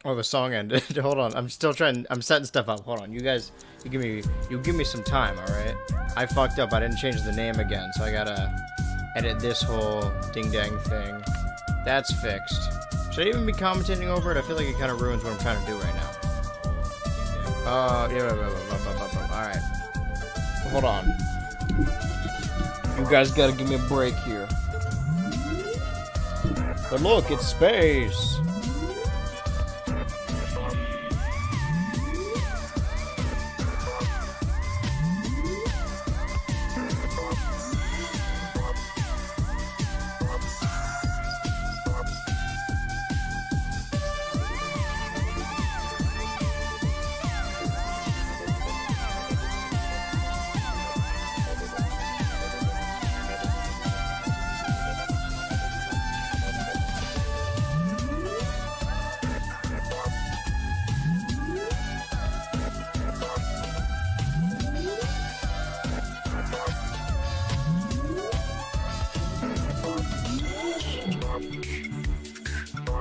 Oh, the song ended. Hold on, I'm still trying. I'm setting stuff up. Hold on, you guys. You give me some time, all right? I fucked up. I didn't change the name again, so I gotta edit this whole ding dang thing. That's fixed. Should I even be commentating over it? I feel like it kind of ruins what I'm trying to do right now. Yeah. All right. Hold on. You guys gotta give me a break here. But look, it's space.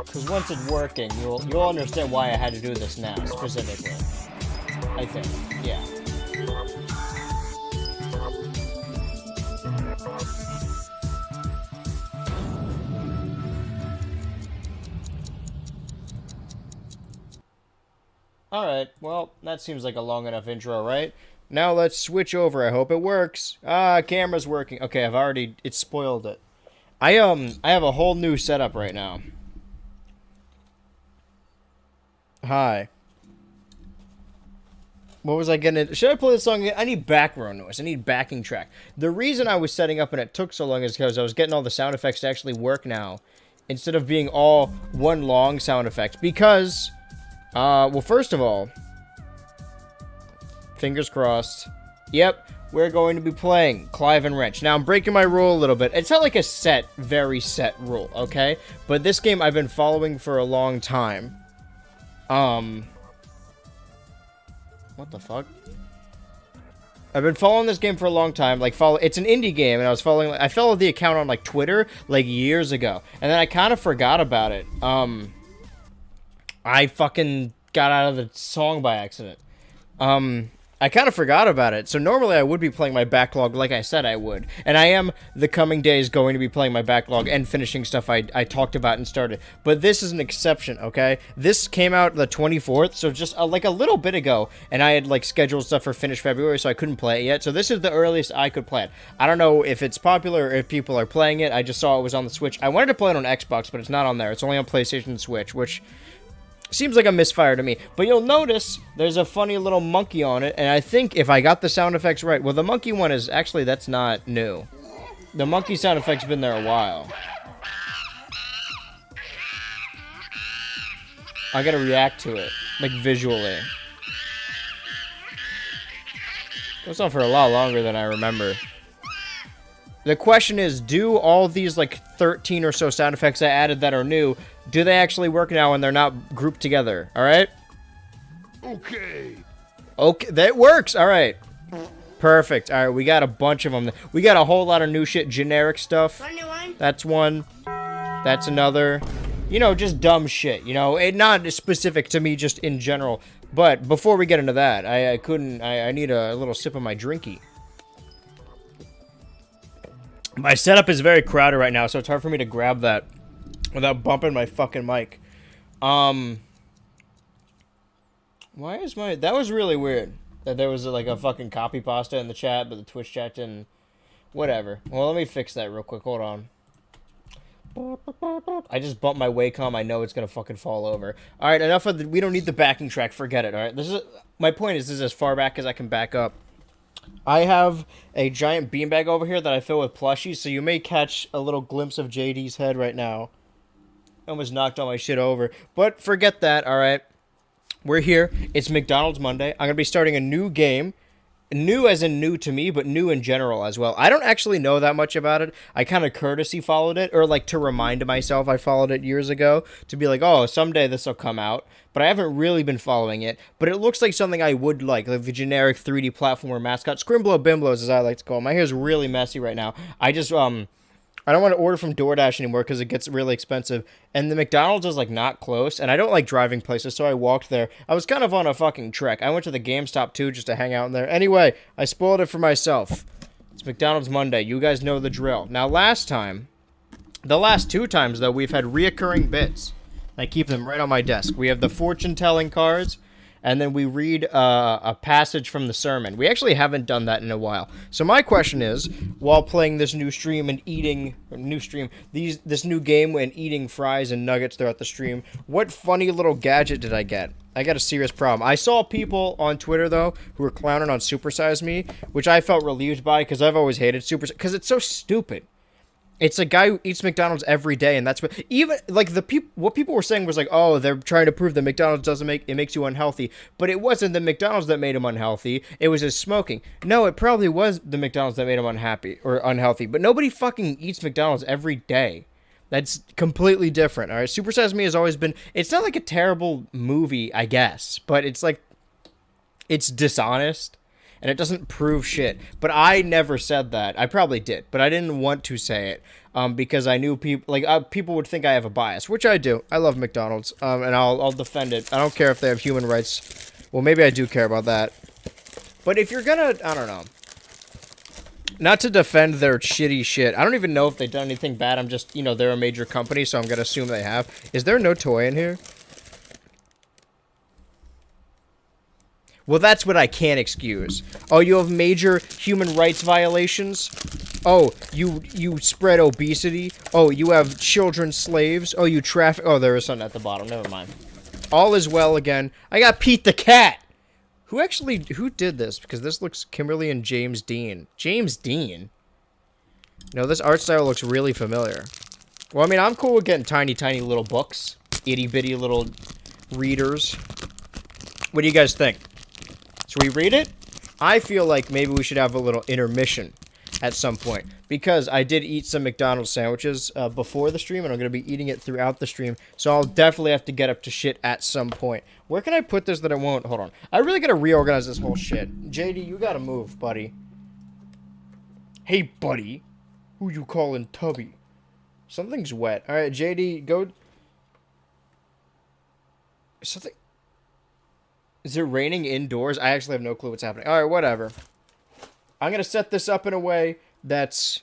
Because once it's working, you'll understand why I had to do this now, specifically. I think, yeah. Alright, well, that seems like a long enough intro, right? Now let's switch over. I hope it works. Camera's working. Okay, it spoiled it. I have a whole new setup right now. Hi. What was I getting? Should I play the song again? I need background noise. I need backing track. The reason I was setting up and it took so long is because I was getting all the sound effects to actually work now, instead of being all one long sound effect. Because, well, first of all, fingers crossed. Yep, we're going to be playing Clive N Wrench. Now, I'm breaking my rule a little bit. It's not like a very set rule, okay? But this game I've been following for a long time. What the fuck? I've been following this game for a long time. It's an indie game, and I followed the account on, like, Twitter, like, years ago. And then I kind of forgot about it. I fucking got out of the song by accident. I kind of forgot about it. So normally I would be playing my backlog like I said I would. And I am, the coming days, going to be playing my backlog and finishing stuff I talked about and started. But this is an exception, okay? This came out the 24th, so just like a little bit ago. And I had like scheduled stuff for finished February, so I couldn't play it yet. So this is the earliest I could play it. I don't know if it's popular or if people are playing it. I just saw it was on the Switch. I wanted to play it on Xbox, but it's not on there. It's only on PlayStation and Switch, which seems like a misfire to me. But you'll notice there's a funny little monkey on it, and I think if I got the sound effects right, well, the monkey one is actually, that's not new. The monkey sound effect's been there a while. I gotta react to it, like visually. Goes on for a lot longer than I remember. The question is, do all these like 13 or so sound effects I added that are new, do they actually work now when they're not grouped together? All right? Okay, that works. All right. Perfect. All right, we got a bunch of them. We got a whole lot of new shit, generic stuff. That's one. That's another. You know, just dumb shit, you know, not specific to me, just in general. But before we get into that, I need a little sip of my drinky. My setup is very crowded right now, so it's hard for me to grab that without bumping my fucking mic. Why is my... That was really weird. That there was like a fucking copy pasta in the chat, but the Twitch chat didn't... Whatever. Well, let me fix that real quick. Hold on. I just bumped my Wacom. I know it's gonna fucking fall over. All right, enough of the. We don't need the backing track. Forget it. All right, this is my point. Is this is as far back as I can back up. I have a giant beanbag over here that I fill with plushies, so you may catch a little glimpse of JD's head right now. I almost knocked all my shit over, but forget that. All right, we're here. It's McDonald's Monday. I'm gonna be starting a new game. New as in new to me, but new in general as well. I don't actually know that much about it. I kind of courtesy followed it, or like to remind myself I followed it years ago to be like, oh, someday this will come out. But I haven't really been following it. But it looks like something I would like the generic 3D platformer mascot. Scrimblow Bimblows, as I like to call them. My hair's really messy right now. I don't want to order from DoorDash anymore because it gets really expensive. And the McDonald's is, like, not close. And I don't like driving places, so I walked there. I was kind of on a fucking trek. I went to the GameStop, too, just to hang out in there. Anyway, I spoiled it for myself. It's McDonald's Monday. You guys know the drill. Now, the last 2 times, though, we've had reoccurring bits. I keep them right on my desk. We have the fortune-telling cards, and then we read a passage from the sermon. We actually haven't done that in a while. So my question is, while playing this new stream and eating this new game and eating fries and nuggets throughout the stream, what funny little gadget did I get? I got a serious problem. I saw people on Twitter, though, who were clowning on Super Size Me, which I felt relieved by because I've always hated Super Size, because it's so stupid. It's a guy who eats McDonald's every day, and that's what even like what people were saying was like, oh, they're trying to prove that McDonald's makes you unhealthy, but it wasn't the McDonald's that made him unhealthy. It was his smoking. No, it probably was the McDonald's that made him unhappy or unhealthy, but nobody fucking eats McDonald's every day. That's completely different. All right, Super Size Me has always been. It's not like a terrible movie, I guess, but it's like it's dishonest. And it doesn't prove shit. But I never said that. I probably did, but I didn't want to say it because I knew people would think I have a bias, which I do. I love McDonald's, and I'll defend it. I don't care if they have human rights. Well, maybe I do care about that. But if you're gonna, I don't know. Not to defend their shitty shit. I don't even know if they've done anything bad. I'm just, they're a major company, so I'm gonna assume they have. Is there no toy in here? Well, that's what I can't excuse. Oh, you have major human rights violations? Oh, you spread obesity? Oh, you have children slaves? Oh, you traffic... Oh, there is something at the bottom. Never mind. All is well again. I got Pete the Cat! Who did this? Because this looks Kimberly and James Dean. James Dean? No, this art style looks really familiar. Well, I mean, I'm cool with getting tiny, tiny little books. Itty-bitty little readers. What do you guys think? Should we read it? I feel like maybe we should have a little intermission at some point. Because I did eat some McDonald's sandwiches before the stream, and I'm going to be eating it throughout the stream. So I'll definitely have to get up to shit at some point. Where can I put this that it won't? Hold on. I really got to reorganize this whole shit. JD, you got to move, buddy. Hey, buddy. Who you calling Tubby? Something's wet. All right, JD, go... Something... Is it raining indoors? I actually have no clue what's happening. All right, whatever. I'm going to set this up in a way that's...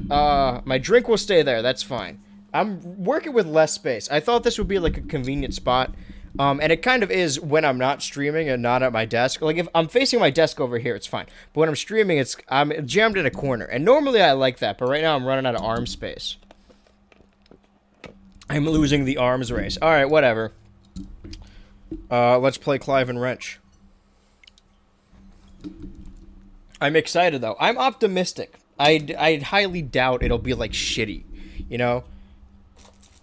my drink will stay there. That's fine. I'm working with less space. I thought this would be like a convenient spot. And it kind of is when I'm not streaming and not at my desk. Like, if I'm facing my desk over here, it's fine. But when I'm streaming, I'm jammed in a corner. And normally I like that. But right now I'm running out of arm space. I'm losing the arms race. All right, whatever. Let's play Clive N Wrench. I'm excited, though. I'm optimistic. I highly doubt it'll be, like, shitty. You know?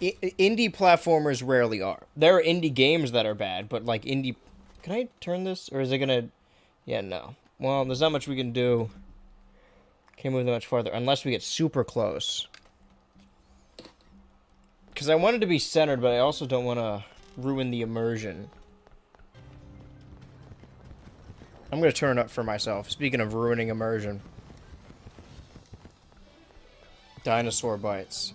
Indie platformers rarely are. There are indie games that are bad, but, like, indie... Can I turn this? Or is it gonna... Yeah, no. Well, there's not much we can do. Can't move that much farther. Unless we get super close. Because I want it to be centered, but I also don't want to ruin the immersion. I'm going to turn it up for myself. Speaking of ruining immersion. Dinosaur bites.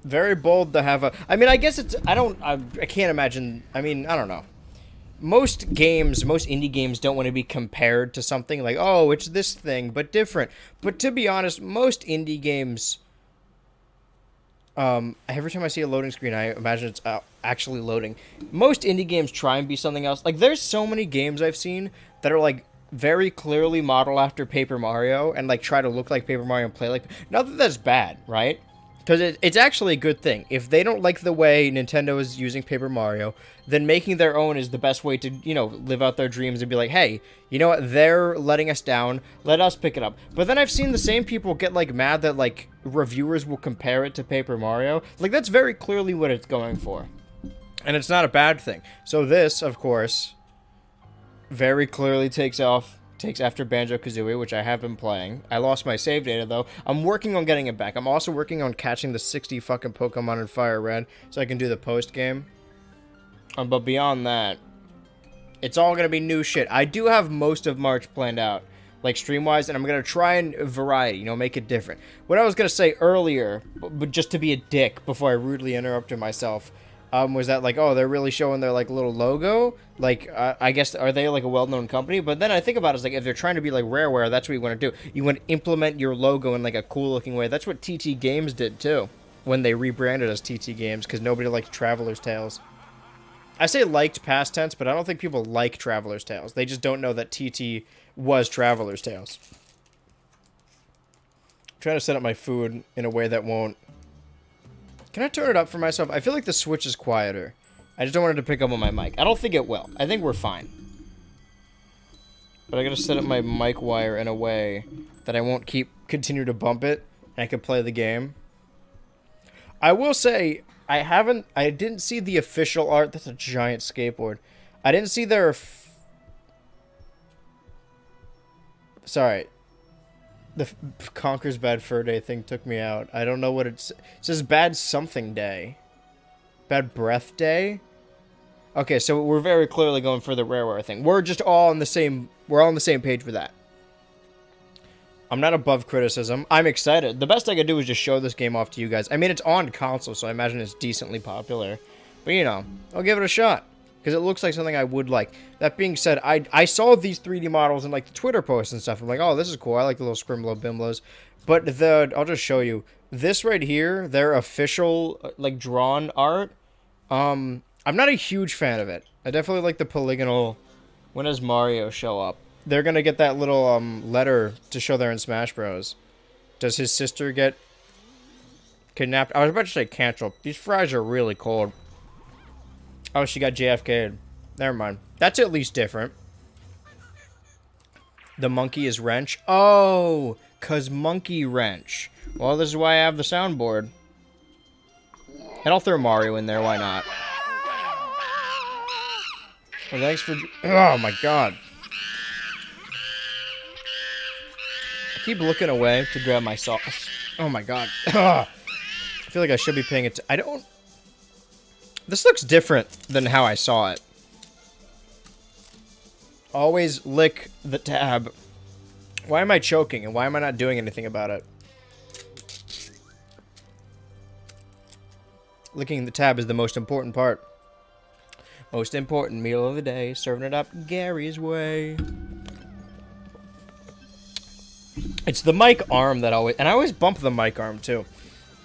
Very bold to have a... I mean, I guess it's... I can't imagine... I mean, I don't know. Most games, most indie games don't want to be compared to something like, oh, it's this thing, but different. But to be honest, most indie games... every time I see a loading screen, I imagine it's actually loading. Most indie games try and be something else. Like, there's so many games I've seen that are, like, very clearly modeled after Paper Mario and, like, try to look like Paper Mario and play like... Not that that's bad, right? Because it's actually a good thing. If they don't like the way Nintendo is using Paper Mario, then making their own is the best way to, you know, live out their dreams and be like, hey, you know what, they're letting us down, let us pick it up. But then I've seen the same people get, like, mad that, like, reviewers will compare it to Paper Mario. Like, that's very clearly what it's going for. And it's not a bad thing. So this, of course, very clearly takes after Banjo-Kazooie, which I have been playing. I lost my save data, though. I'm working on getting it back. I'm also working on catching the 60 fucking Pokemon in Fire Red, so I can do the post-game. But beyond that, it's all going to be new shit. I do have most of March planned out, like, stream-wise, and I'm going to try and variety, you know, make it different. What I was going to say earlier, but just to be a dick before I rudely interrupted myself, was that, like, oh, they're really showing their, like, little logo? Like, I guess, are they, like, a well-known company? But then I think about it, it's like, if they're trying to be, like, Rareware, that's what you want to do. You want to implement your logo in, like, a cool-looking way. That's what TT Games did, too, when they rebranded as TT Games, because nobody liked Traveler's Tales. I say liked past tense, but I don't think people like Traveler's Tales. They just don't know that TT was Traveler's Tales. I'm trying to set up my food in a way that won't... Can I turn it up for myself? I feel like the Switch is quieter. I just don't want it to pick up on my mic. I don't think it will. I think we're fine. But I gotta set up my mic wire in a way that I won't continue to bump it, and I can play the game. I will say, I didn't see the official art. That's a giant skateboard. I didn't see their... Sorry. The Conker's Bad Fur Day thing took me out. I don't know what it says. Bad something day. Bad breath day? Okay, so we're very clearly going for the Rareware thing. We're just all on the same... We're all on the same page with that. I'm not above criticism. I'm excited. The best I could do is just show this game off to you guys. I mean, it's on console, so I imagine it's decently popular. But, you know, I'll give it a shot. Because it looks like something I would like. That being said, I saw these 3D models in, like, the Twitter posts and stuff. I'm like, oh, this is cool. I like the little Scrimblow Bimblos. But I'll just show you. This right here, their official, like, drawn art, I'm not a huge fan of it. I definitely like the polygonal... When does Mario show up? They're gonna get that little, letter to show they're in Smash Bros. Does his sister get kidnapped? I was about to say canceled. These fries are really cold. Oh, she got JFK'd. Never mind. That's at least different. The monkey is Wrench. Oh, 'cause Monkey Wrench. Well, this is why I have the soundboard. And I'll throw Mario in there. Why not? Well, thanks for... Oh, my God. I keep looking away to grab my sauce. Oh, my God. I feel like I should be paying it. I don't... This looks different than how I saw it. Always lick the tab. Why am I choking, and why am I not doing anything about it? Licking the tab is the most important part. Most important meal of the day. Serving it up Gary's way. It's the mic arm that always... And I always bump the mic arm, too.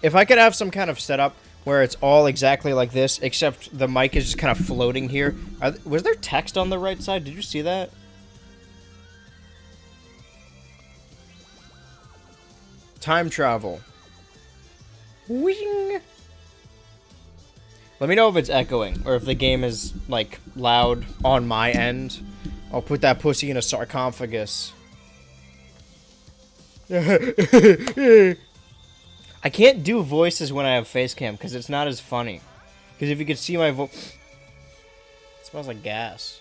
If I could have some kind of setup where it's all exactly like this, except the mic is just kind of floating here. Was there text on the right side? Did you see that? Time travel. Wing! Let me know if it's echoing, or if the game is, like, loud on my end. I'll put that pussy in a sarcophagus. I can't do voices when I have face cam, because it's not as funny. Because if you could see my voice... It smells like gas.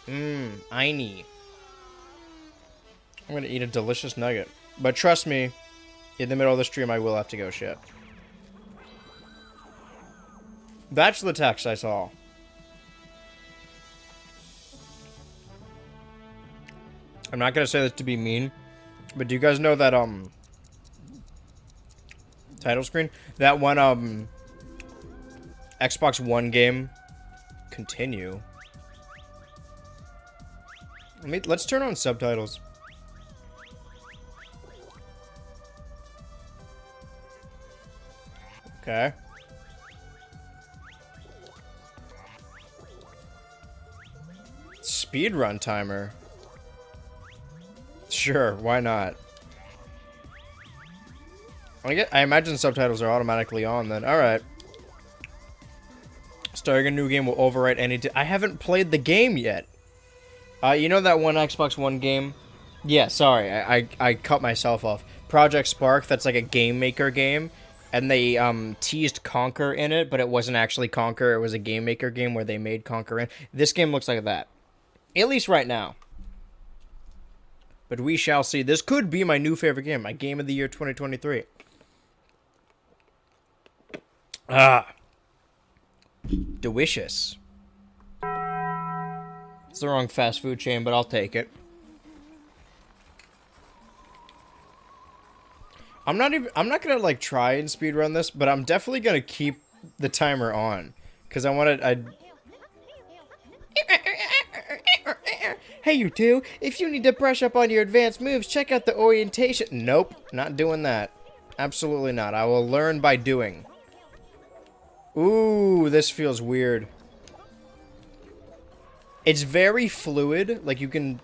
Einie. I'm gonna eat a delicious nugget. But trust me, in the middle of the stream, I will have to go shit. That's the text I saw. I'm not gonna say this to be mean, but do you guys know that, title screen? That one, Xbox One game, continue. Let's turn on subtitles. Okay. Speedrun timer. Sure, why not? I imagine subtitles are automatically on then. Alright. Starting a new game will overwrite any... I haven't played the game yet. You know that one Xbox One game? Yeah, sorry. I cut myself off. Project Spark, that's like a game maker game. And they teased Conker in it, but it wasn't actually Conker. It was a game maker game where they made Conker in. This game looks like that. At least right now. But we shall see. This could be my new favorite game. My game of the year 2023. Ah. Delicious. It's the wrong fast food chain, but I'll take it. I'm not gonna like try and speedrun this, but I'm definitely gonna keep the timer on. Cause Hey you two, if you need to brush up on your advanced moves, check out the orientation. Nope, not doing that. Absolutely not. I will learn by doing. Ooh, this feels weird. It's very fluid, like you can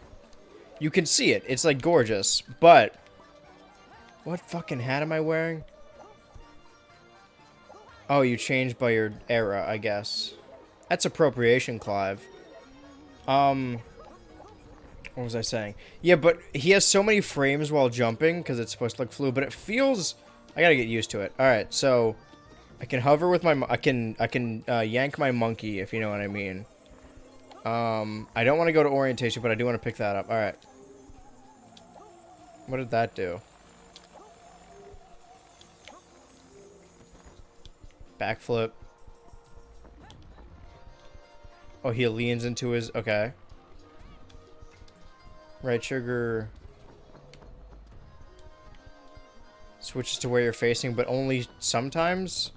see it. It's like gorgeous, but what fucking hat am I wearing? Oh, you changed by your era, I guess. That's appropriation, Clive. What was I saying? Yeah, but he has so many frames while jumping because it's supposed to look fluid, but it feels... I gotta get used to it. Alright, so I can hover with my... I can yank my monkey, if you know what I mean. I don't want to go to orientation, but I do want to pick that up. Alright. What did that do? Backflip. Oh, he leans into his... Okay. Right trigger... switches to where you're facing, but only sometimes?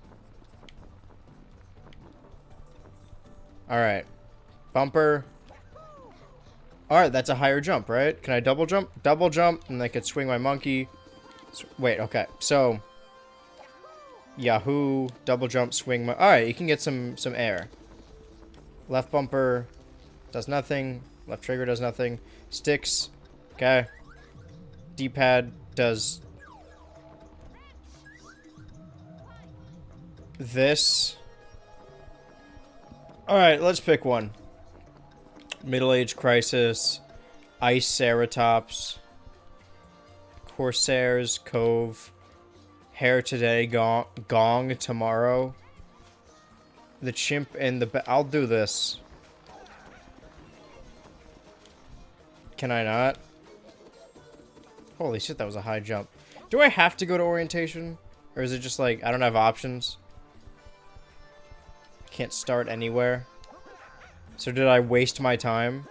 Alright. Bumper. Alright, that's a higher jump, right? Can I double jump? Double jump, and I could swing my monkey. Wait, okay. So... Yahoo, double jump, swing my... Alright, you can get some air. Left bumper does nothing. Left trigger does nothing. Sticks. Okay. D-pad does... this. Alright, let's pick one. Middle-Age Crisis. Ice Ceratops. Corsairs Cove. Hair today, gong tomorrow. The chimp and the... I'll do this. Can I not? Holy shit, that was a high jump. Do I have to go to orientation? Or is it just like, I don't have options? Can't start anywhere. So did I waste my time?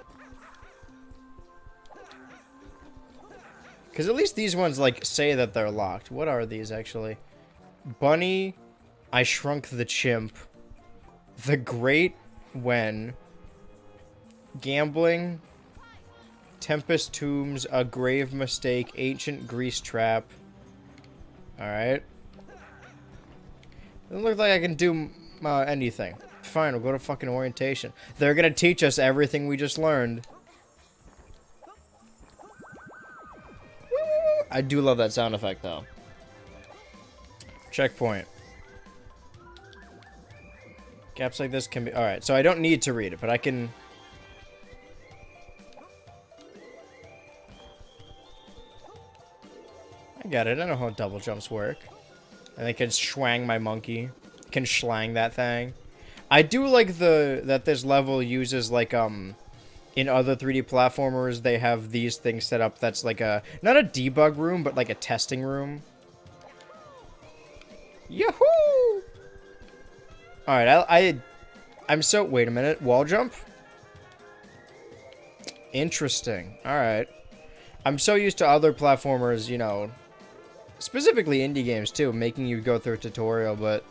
Because at least these ones, like, say that they're locked. What are these, actually? Bunny. I Shrunk the Chimp. The Great When. Gambling. Tempest Tombs. A Grave Mistake. Ancient Grease Trap. Alright. Doesn't look like I can do anything. Fine, we'll go to fucking orientation. They're gonna teach us everything we just learned. I do love that sound effect, though. Checkpoint. Gaps like this can be... Alright, so I don't need to read it, but I can... I got it. I know how double jumps work. And I can swang my monkey. Can schlang that thing. I do like that this level uses, like, in other 3D platformers, they have these things set up that's like a... Not a debug room, but like a testing room. Yahoo! Alright, I'm so... Wait a minute. Wall jump? Interesting. Alright. I'm so used to other platformers, you know... Specifically indie games, too, making you go through a tutorial, but...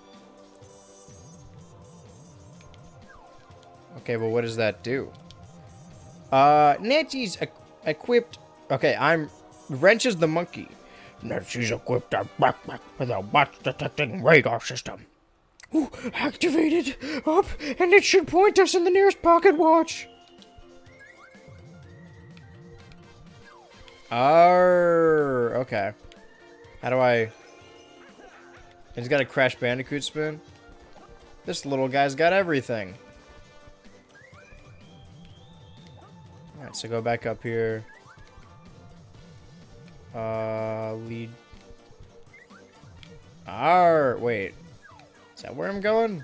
Okay, but what does that do? Nancy's equipped... Okay, Wrench is the monkey. Nancy's equipped a backpack with a watch-detecting radar system. Ooh, activated! Up, and it should point us in the nearest pocket watch. Okay. How do I... He's got a Crash Bandicoot spoon. This little guy's got everything. Alright, so go back up here. Lead. Wait. Is that where I'm going?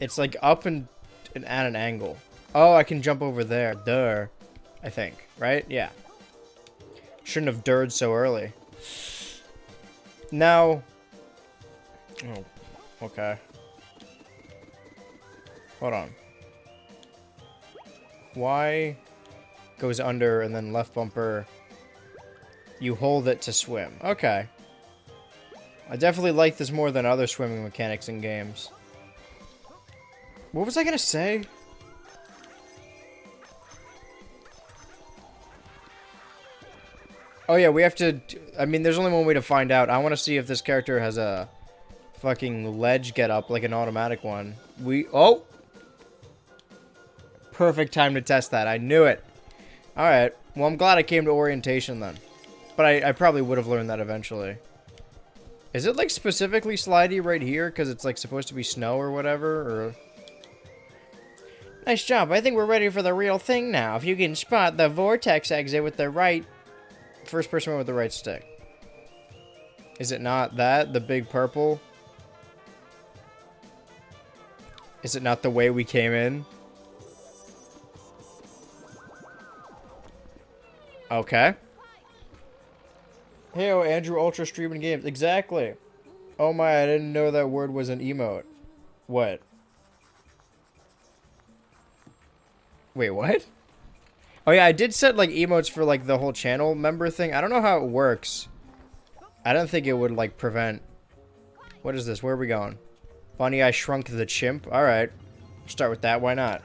It's like up and at an angle. Oh, I can jump over there. Duh. I think. Right? Yeah. Shouldn't have dirred so early. Now. Oh. Okay. Hold on. Y goes under and then left bumper. You hold it to swim. Okay. I definitely like this more than other swimming mechanics in games. What was I gonna say? Oh yeah, we have to... I mean, there's only one way to find out. I want to see if this character has a fucking ledge get up, like an automatic one. Oh! Perfect time to test that. I knew it. Alright. Well, I'm glad I came to orientation then. But I probably would have learned that eventually. Is it like specifically slidey right here because it's like supposed to be snow or whatever? Or... Nice job. I think we're ready for the real thing now. If you can spot the vortex exit with the right... First person with the right stick. Is it not that? The big purple? Is it not the way we came in? Okay. Hey, Andrew Ultra streaming games. Exactly. Oh my, I didn't know that word was an emote. What? Wait, what? Oh yeah, I did set like emotes for like the whole channel member thing. I don't know how it works. I don't think it would like prevent... What is this? Where are we going? Funny I Shrunk the Chimp. Alright. Start with that. Why not?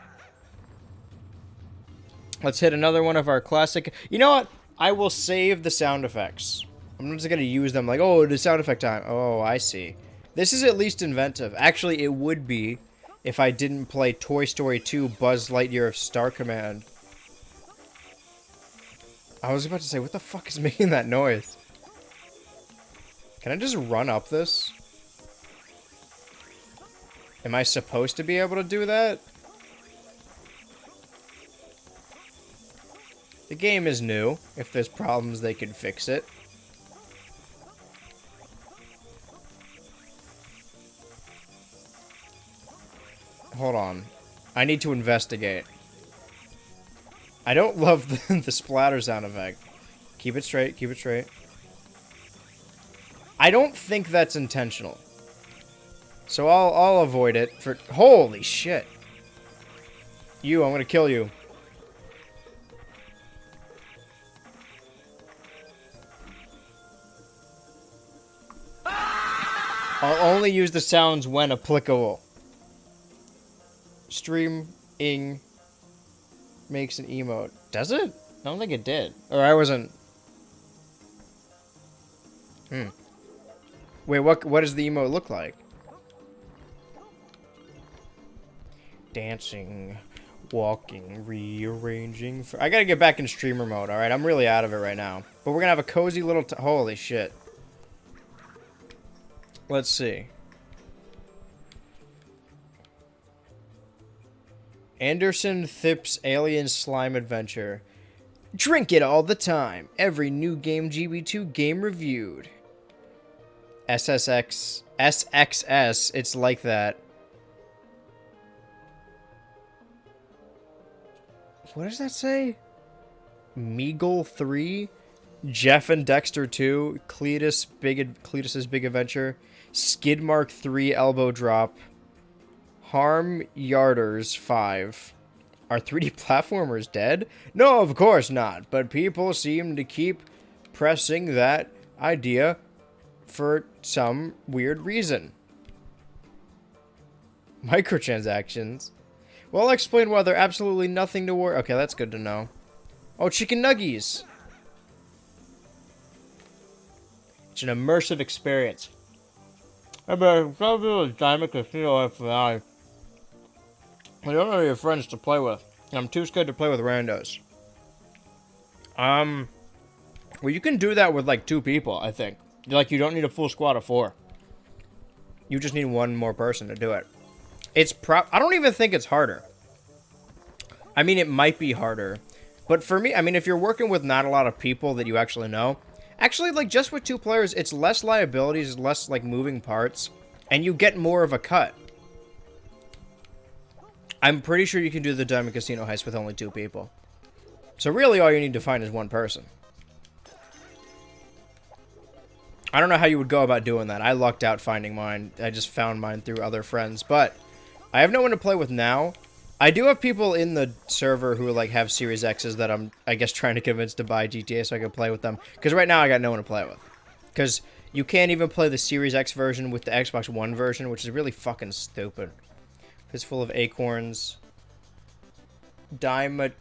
Let's hit another one of our classic... You know what? I will save the sound effects. I'm not just going to use them like, oh, it is sound effect time. Oh, I see. This is at least inventive. Actually, it would be if I didn't play Toy Story 2 Buzz Lightyear of Star Command. I was about to say, what the fuck is making that noise? Can I just run up this? Am I supposed to be able to do that? The game is new. If there's problems, they can fix it. Hold on. I need to investigate. I don't love the splatter sound effect. Keep it straight, keep it straight. I don't think that's intentional. So I'll avoid it for... Holy shit. You, I'm gonna kill you. I'll only use the sounds when applicable. Streaming makes an emote. Does it? I don't think it did. Or I wasn't... Wait, what does the emote look like? Dancing, walking, rearranging... I gotta get back in streamer mode, alright? I'm really out of it right now. But we're gonna have a cozy little... Holy shit. Let's see. Anderson Thip's Alien Slime Adventure. Drink it all the time. Every new game GB2 game reviewed. SXS, it's like that. What does that say? Meagle 3? Jeff and Dexter 2? Cletus's Big Adventure? Skidmark 3 Elbow Drop? Harm Yarders 5. Are 3D platformers dead? No, of course not, but people seem to keep pressing that idea for some weird reason. Microtransactions? Well, I'll explain why they're absolutely nothing to worry. Okay, that's good to know. Oh, chicken nuggies! It's an immersive experience. I don't have any friends to play with. I'm too scared to play with randos. Well, you can do that with like 2 people, I think. Like, you don't need a full squad of 4. You just need one more person to do it. I don't even think it's harder. I mean, it might be harder. But for me, I mean, if you're working with not a lot of people that you actually know, actually, like, just with 2 players, it's less liabilities, less, like, moving parts, and you get more of a cut. I'm pretty sure you can do the Diamond Casino heist with only 2 people. So really, all you need to find is 1 person. I don't know how you would go about doing that. I lucked out finding mine. I just found mine through other friends. But I have no one to play with now. I do have people in the server who, like, have Series X's that I'm, I guess, trying to convince to buy GTA so I can play with them. Because right now, I got no one to play with. Because you can't even play the Series X version with the Xbox One version, which is really fucking stupid. Fistful of Acorns. Dimacharius.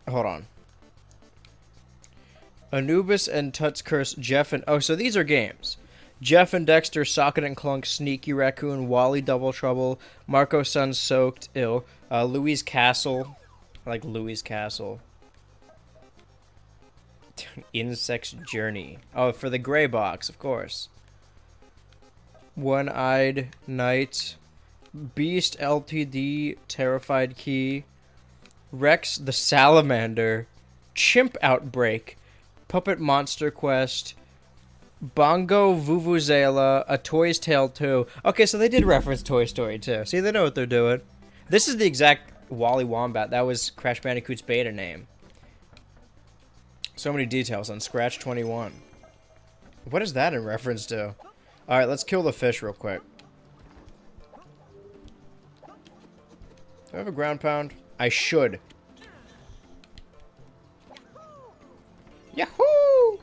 Hold on. Anubis and Tut's Curse, Jeff and... Oh, so these are games. Jeff and Dexter, Socket and Clunk, Sneaky Raccoon, Wally Double Trouble, Marco Sun Soaked, Ill, Louise Castle. I like Louise Castle. Insect's Journey. Oh, for the gray box, of course. One-Eyed Knight. Beast LTD, Terrified Key. Rex the Salamander, Chimp Outbreak, Puppet Monster Quest, Bongo Vuvuzela, A Toy's Tale 2. Okay, so they did reference Toy Story 2. See, they know what they're doing. This is the exact Wally Wombat. That was Crash Bandicoot's beta name. So many details on Scratch 21. What is that in reference to? Alright, let's kill the fish real quick. Do I have a ground pound? I should. Yahoo!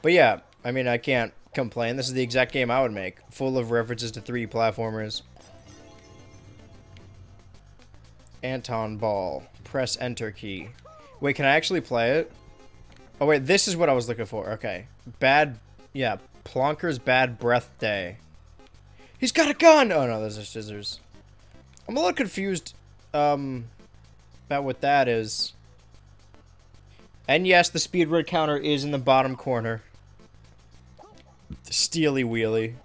But yeah, I mean, I can't complain. This is the exact game I would make. Full of references to 3D platformers. Anton Ball. Press enter key. Wait, can I actually play it? Oh, wait, this is what I was looking for. Okay. Yeah, Plonker's Bad Breath Day. He's got a gun! Oh, no, those are scissors. I'm a little confused, about what that is. And yes, the speedrun counter is in the bottom corner. Steely wheelie.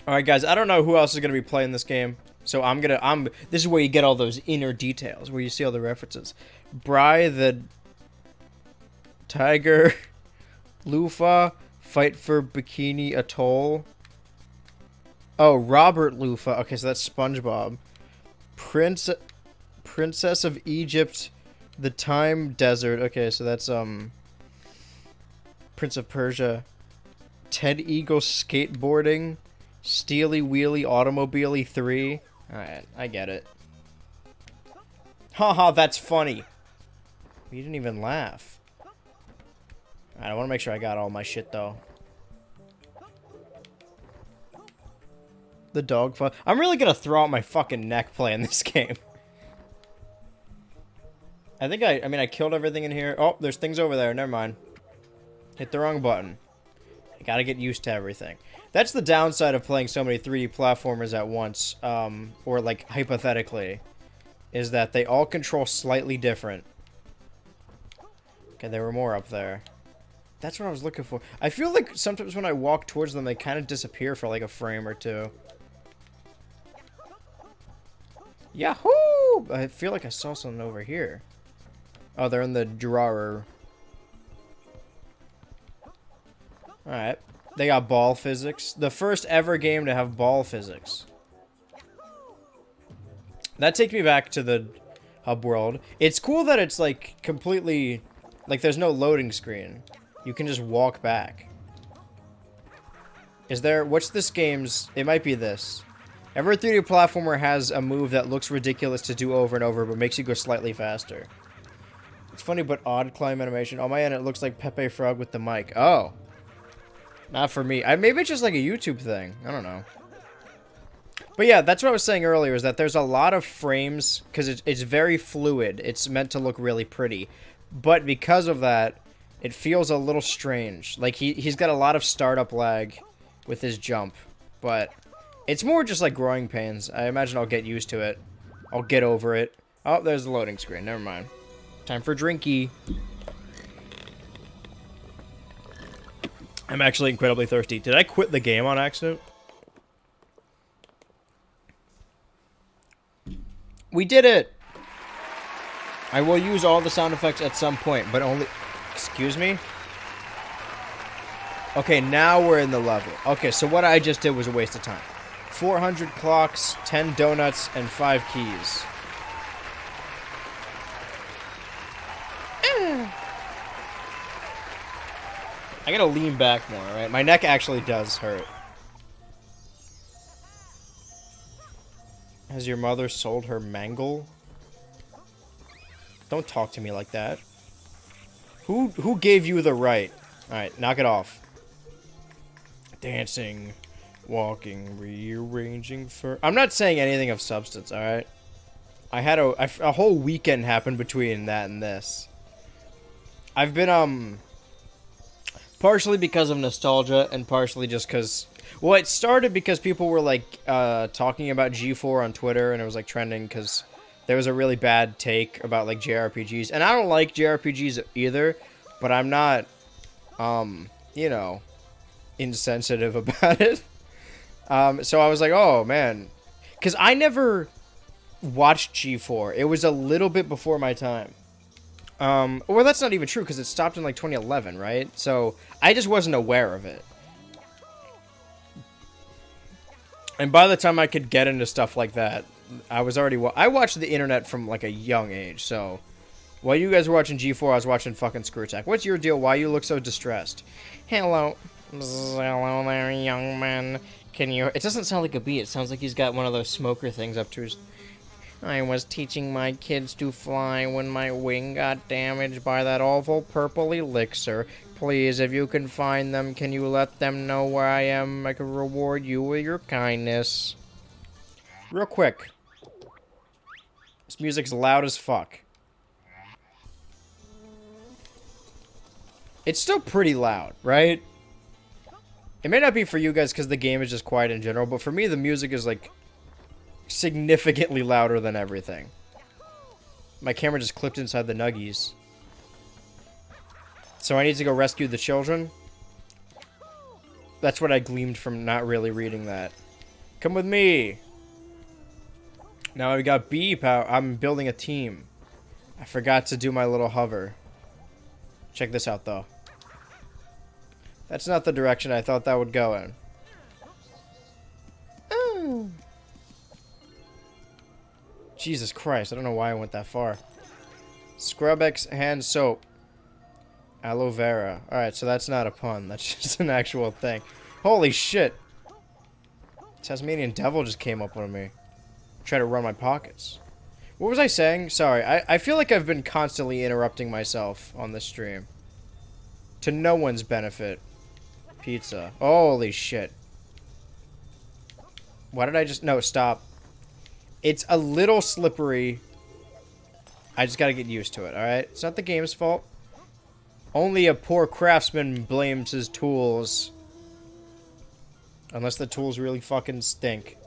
Alright guys, I don't know who else is gonna be playing this game. So this is where you get all those inner details, where you see all the references. Bry the Tiger, Lufa, Fight for Bikini Atoll. Oh, Robert Lufa. Okay, so that's SpongeBob. Princess of Egypt, The Time Desert. Okay, so that's Prince of Persia. Ted Eagle Skateboarding, Steely Wheelie Automobile 3. Alright, I get it. Haha, that's funny. You didn't even laugh. Alright, I want to make sure I got all my shit though. The dog fun. I'm really gonna throw out my fucking neck playing this game. I think I mean, I killed everything in here. Oh, there's things over there. Never mind. Hit the wrong button. I gotta get used to everything. That's the downside of playing so many 3D platformers at once, or like hypothetically, is that they all control slightly different. Okay, there were more up there. That's what I was looking for. I feel like sometimes when I walk towards them, they kind of disappear for like a frame or two. Yahoo! I feel like I saw something over here. Oh, they're in the drawer. Alright. They got ball physics. The first ever game to have ball physics. That takes me back to the hub world. It's cool that it's like completely... Like there's no loading screen. You can just walk back. Is there... What's this game's... It might be this. Every 3D platformer has a move that looks ridiculous to do over and over, but makes you go slightly faster. It's funny, but odd climb animation. On my end, it looks like Pepe Frog with the mic. Oh. Not for me. Maybe it's just like a YouTube thing. I don't know. But yeah, that's what I was saying earlier, is that there's a lot of frames, because it's very fluid. It's meant to look really pretty. But because of that, it feels a little strange. Like, he's got a lot of startup lag with his jump. But... It's more just like growing pains. I imagine I'll get used to it. I'll get over it. Oh, there's the loading screen. Never mind. Time for drinky. I'm actually incredibly thirsty. Did I quit the game on accident? We did it! I will use all the sound effects at some point, but only... Excuse me? Okay, now we're in the level. Okay, so what I just did was a waste of time. 400 clocks, 10 donuts, and 5 keys. I gotta lean back more, right? My neck actually does hurt. Has your mother sold her mangle? Don't talk to me like that. Who gave you the right? Alright, knock it off. Dancing, walking, rearranging for... I'm not saying anything of substance, alright? I had a whole weekend happen between that and this. I've been, partially because of nostalgia and partially just because... Well, it started because people were, like, talking about G4 on Twitter, and it was, like, trending because there was a really bad take about, like, JRPGs. And I don't like JRPGs either, but I'm not, you know, insensitive about it. So I was like, oh, man. Because I never watched G4. It was a little bit before my time. Well, that's not even true, because it stopped in, like, 2011, right? So I just wasn't aware of it. And by the time I could get into stuff like that, I was already... I watched the internet from, like, a young age, so... While you guys were watching G4, I was watching fucking Screw Attack. What's your deal? Why you look so distressed? Hello. Hello there, young man. Can you... It doesn't sound like a bee. It sounds like he's got one of those smoker things up to his... I was teaching my kids to fly when my wing got damaged by that awful purple elixir. Please, if you can find them, can you let them know where I am? I can reward you with your kindness. Real quick. This music's loud as fuck. It's still pretty loud, right? It may not be for you guys because the game is just quiet in general, but for me, the music is, like, significantly louder than everything. My camera just clipped inside the nuggies. So I need to go rescue the children? That's what I gleamed from not really reading that. Come with me! Now we got bee power. I'm building a team. I forgot to do my little hover. Check this out, though. That's not the direction I thought that would go in. Oh. Jesus Christ, I don't know why I went that far. Scrub-X hand soap. Aloe vera. Alright, so that's not a pun. That's just an actual thing. Holy shit. Tasmanian devil just came up on me. Try to run my pockets. What was I saying? Sorry, I feel like I've been constantly interrupting myself on this stream. To no one's benefit. Pizza. Holy shit. Why did I just... No, stop. It's a little slippery. I just gotta get used to it, alright? It's not the game's fault. Only a poor craftsman blames his tools. Unless the tools really fucking stink.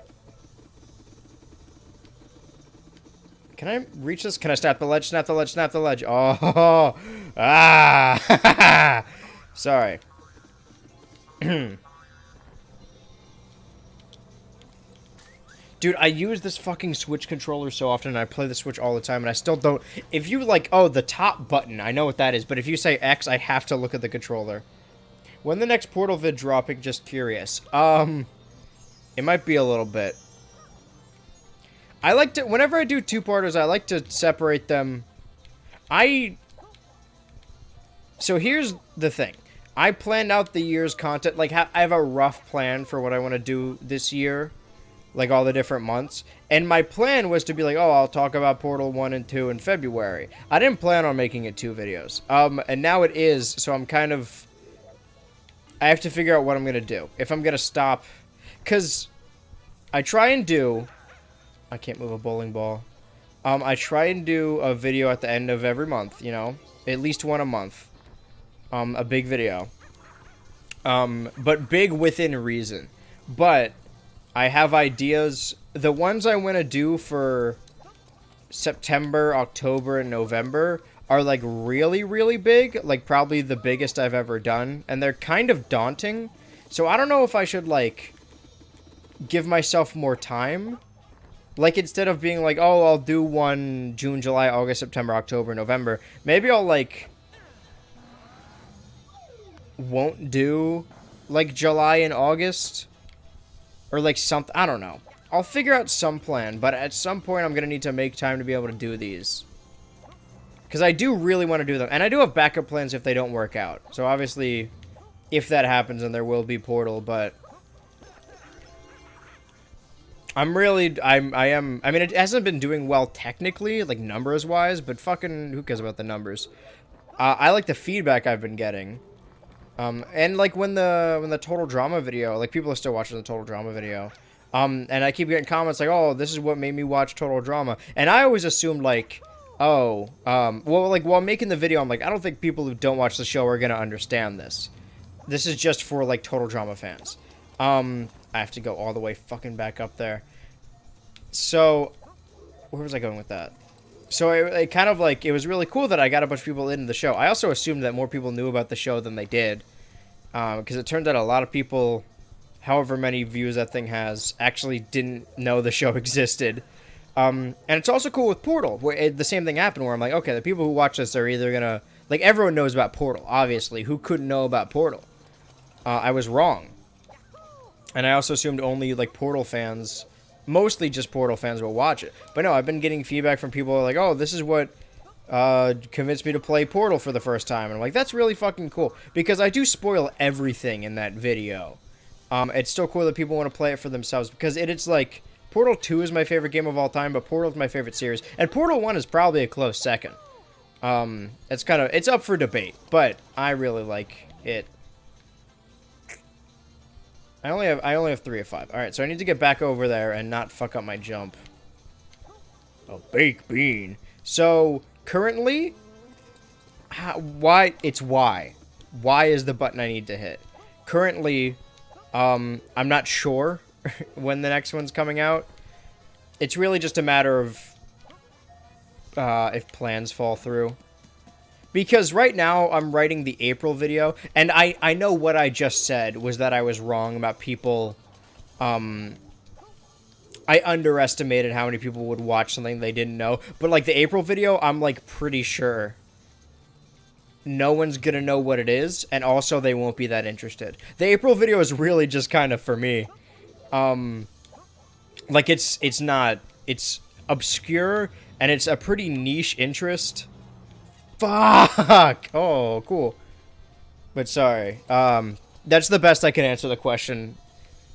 Can I reach this? Can I snap the ledge? Snap the ledge, snap the ledge. Oh! Ah! Sorry. Dude, I use this fucking Switch controller so often, and I play the Switch all the time, and I still don't... If you, like, oh, the top button, I know what that is, but if you say X, I have to look at the controller. When the next Portal vid dropping? Just curious. It might be a little bit. I like to... Whenever I do two-parters, I like to separate them. So here's the thing. I planned out the year's content. Like, I have a rough plan for what I want to do this year. Like, all the different months. And my plan was to be like, oh, I'll talk about Portal 1 and 2 in February. I didn't plan on making it 2 videos. And now it is, so I'm kind of... I have to figure out what I'm going to do. If I'm going to stop... Because I try and do... I can't move a bowling ball. I try and do a video at the end of every month, you know? At least one a month. A big video. But big within reason. But... I have ideas. The ones I want to do for September, October, and November are like really, really big, like probably the biggest I've ever done, and they're kind of daunting. So I don't know if I should like give myself more time. Like instead of being like, oh, I'll do one June, July, August, September, October, November, maybe I'll like won't do like July and August or like something. I don't know. I'll figure out some plan, but at some point I'm going to need to make time to be able to do these. Because I do really want to do them. And I do have backup plans if they don't work out. So obviously, if that happens, then there will be Portal, but... I mean, it hasn't been doing well technically, like numbers-wise, but fucking, who cares about the numbers? I like the feedback I've been getting. And like when the Total Drama video, like people are still watching the Total Drama video. And I keep getting comments like, oh, this is what made me watch Total Drama. And I always assumed like, oh, well, like while making the video, I'm like, I don't think people who don't watch the show are going to understand this. This is just for like Total Drama fans. I have to go all the way fucking back up there. So, where was I going with that? So it kind of like, it was really cool that I got a bunch of people into the show. I also assumed that more people knew about the show than they did. Because it turned out a lot of people, however many views that thing has, actually didn't know the show existed. And it's also cool with Portal, where the same thing happened, where I'm like, okay, the people who watch this are either gonna... Like, everyone knows about Portal, obviously. Who couldn't know about Portal? I was wrong. And I also assumed only, like, Portal fans, mostly just Portal fans, will watch it. But no, I've been getting feedback from people like, oh, this is what convinced me to play Portal for the first time. And I'm like, that's really fucking cool. Because I do spoil everything in that video. It's still cool that people want to play it for themselves. Because it's like, Portal 2 is my favorite game of all time, but Portal is my favorite series. And Portal 1 is probably a close second. It's up for debate, but I really like it. I only have 3 of 5. Alright, so I need to get back over there and not fuck up my jump. A baked bean. So, currently, why? It's Y. Y is the button I need to hit. Currently, I'm not sure when the next one's coming out. It's really just a matter of if plans fall through. Because right now, I'm writing the April video, and I know what I just said was that I was wrong about people, I underestimated how many people would watch something they didn't know, but, like, the April video, I'm, like, pretty sure no one's gonna know what it is, and also they won't be that interested. The April video is really just kind of for me. Like, it's obscure, and it's a pretty niche interest. Fuck! Oh, cool. But sorry. That's the best I can answer the question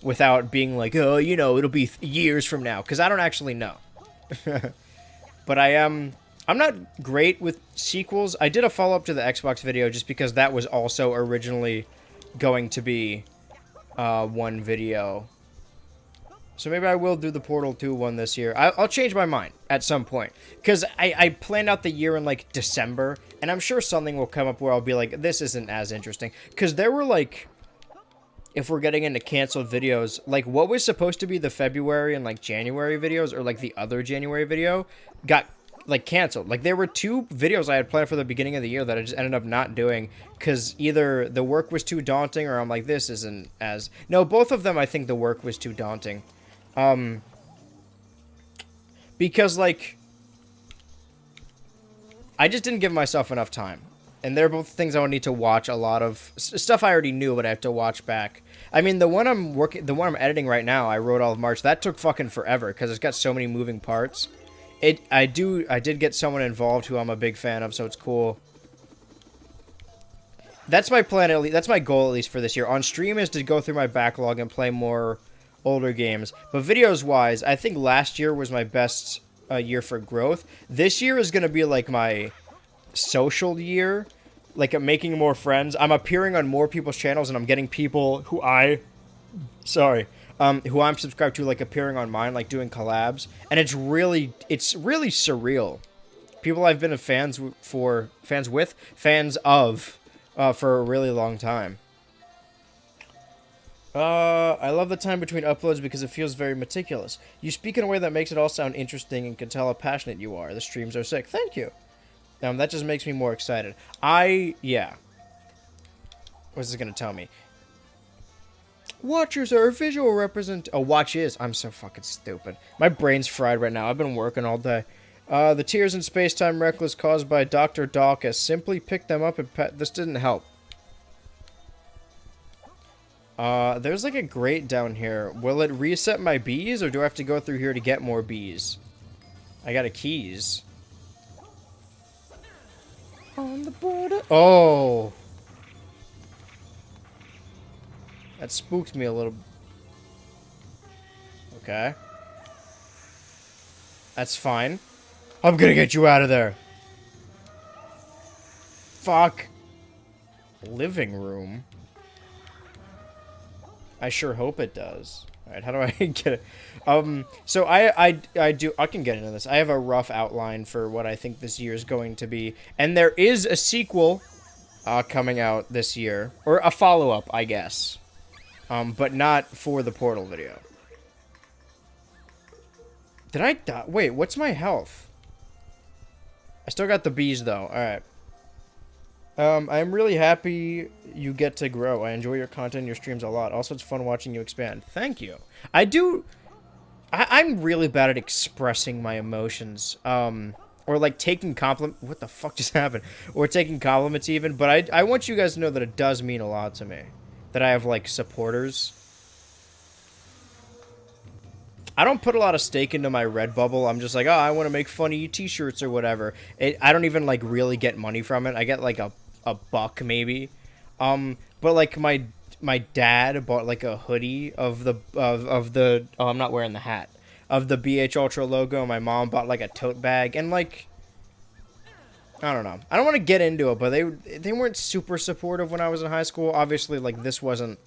without being like, oh, you know, it'll be years from now. Because I don't actually know. But I'm not great with sequels. I did a follow-up to the Xbox video just because that was also originally going to be one video. So maybe I will do the Portal 2 one this year. I'll change my mind at some point. Because I planned out the year in, like, December. And I'm sure something will come up where I'll be like, this isn't as interesting. Because there were, like, if we're getting into canceled videos, like, what was supposed to be the February and, like, January videos, or, like, the other January video, got, like, canceled. Like, there were 2 videos I had planned for the beginning of the year that I just ended up not doing. Because either the work was too daunting, or I'm like, this isn't as... No, both of them, I think the work was too daunting. Because, like, I just didn't give myself enough time. And they're both things I would need to watch a lot of. Stuff I already knew, but I have to watch back. I mean, the one I'm editing right now, I wrote all of March. That took fucking forever, because it's got so many moving parts. I did get someone involved who I'm a big fan of, so it's cool. That's my plan, at least. That's my goal, at least, for this year. On stream is to go through my backlog and play more older games. But videos-wise, I think last year was my best year for growth. This year is going to be, like, my social year. Like, I'm making more friends. I'm appearing on more people's channels, and I'm getting people who I'm subscribed to, like, appearing on mine, like, doing collabs. And it's really surreal. People I've been fans of for a really long time. I love the time between uploads because it feels very meticulous. You speak in a way that makes it all sound interesting and can tell how passionate you are. The streams are sick. Thank you. That just makes me more excited. Yeah. What's this gonna tell me? Watchers are a visual represent. Oh, watch is. I'm so fucking stupid. My brain's fried right now. I've been working all day. The tears in space-time reckless caused by Dr. Dawkins. Simply pick them up and pet. This didn't help. There's like a grate down here. Will it reset my bees, or do I have to go through here to get more bees? I got a keys. On the border. Oh. That spooked me a little. Okay. That's fine. I'm gonna get you out of there. Fuck. Living room. I sure hope it does. Alright, how do I get it? So I can get into this. I have a rough outline for what I think this year is going to be. And there is a sequel coming out this year. Or a follow-up, I guess. But not for the Portal video. Did I die? Wait, what's my health? I still got the bees, though. Alright. I'm really happy you get to grow. I enjoy your content and your streams a lot. Also, it's fun watching you expand. Thank you. I'm really bad at expressing my emotions. Or like taking compliments. What the fuck just happened? Or taking compliments even. But I want you guys to know that it does mean a lot to me. That I have like supporters. I don't put a lot of stake into my Redbubble. I'm just like, oh, I want to make funny t-shirts or whatever. I don't even like really get money from it. I get like a buck maybe. But like my dad bought like a hoodie of the oh, I'm not wearing the hat, of the BH Ultra logo. My mom bought like a tote bag, and like I don't know. I don't want to get into it, but they weren't super supportive when I was in high school. Obviously, like this wasn't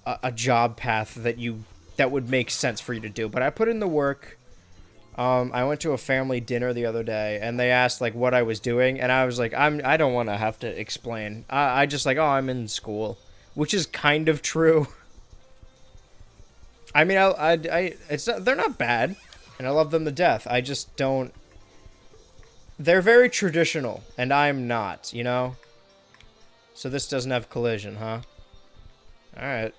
a job path that would make sense for you to do, but I put in the work. I went to a family dinner the other day, and they asked like what I was doing, and I was like, I don't want to have to explain. I just like, oh, I'm in school, which is kind of true. I mean, they're not bad, and I love them to death. I just don't. They're very traditional, and I'm not, you know. So this doesn't have collision, huh? All right.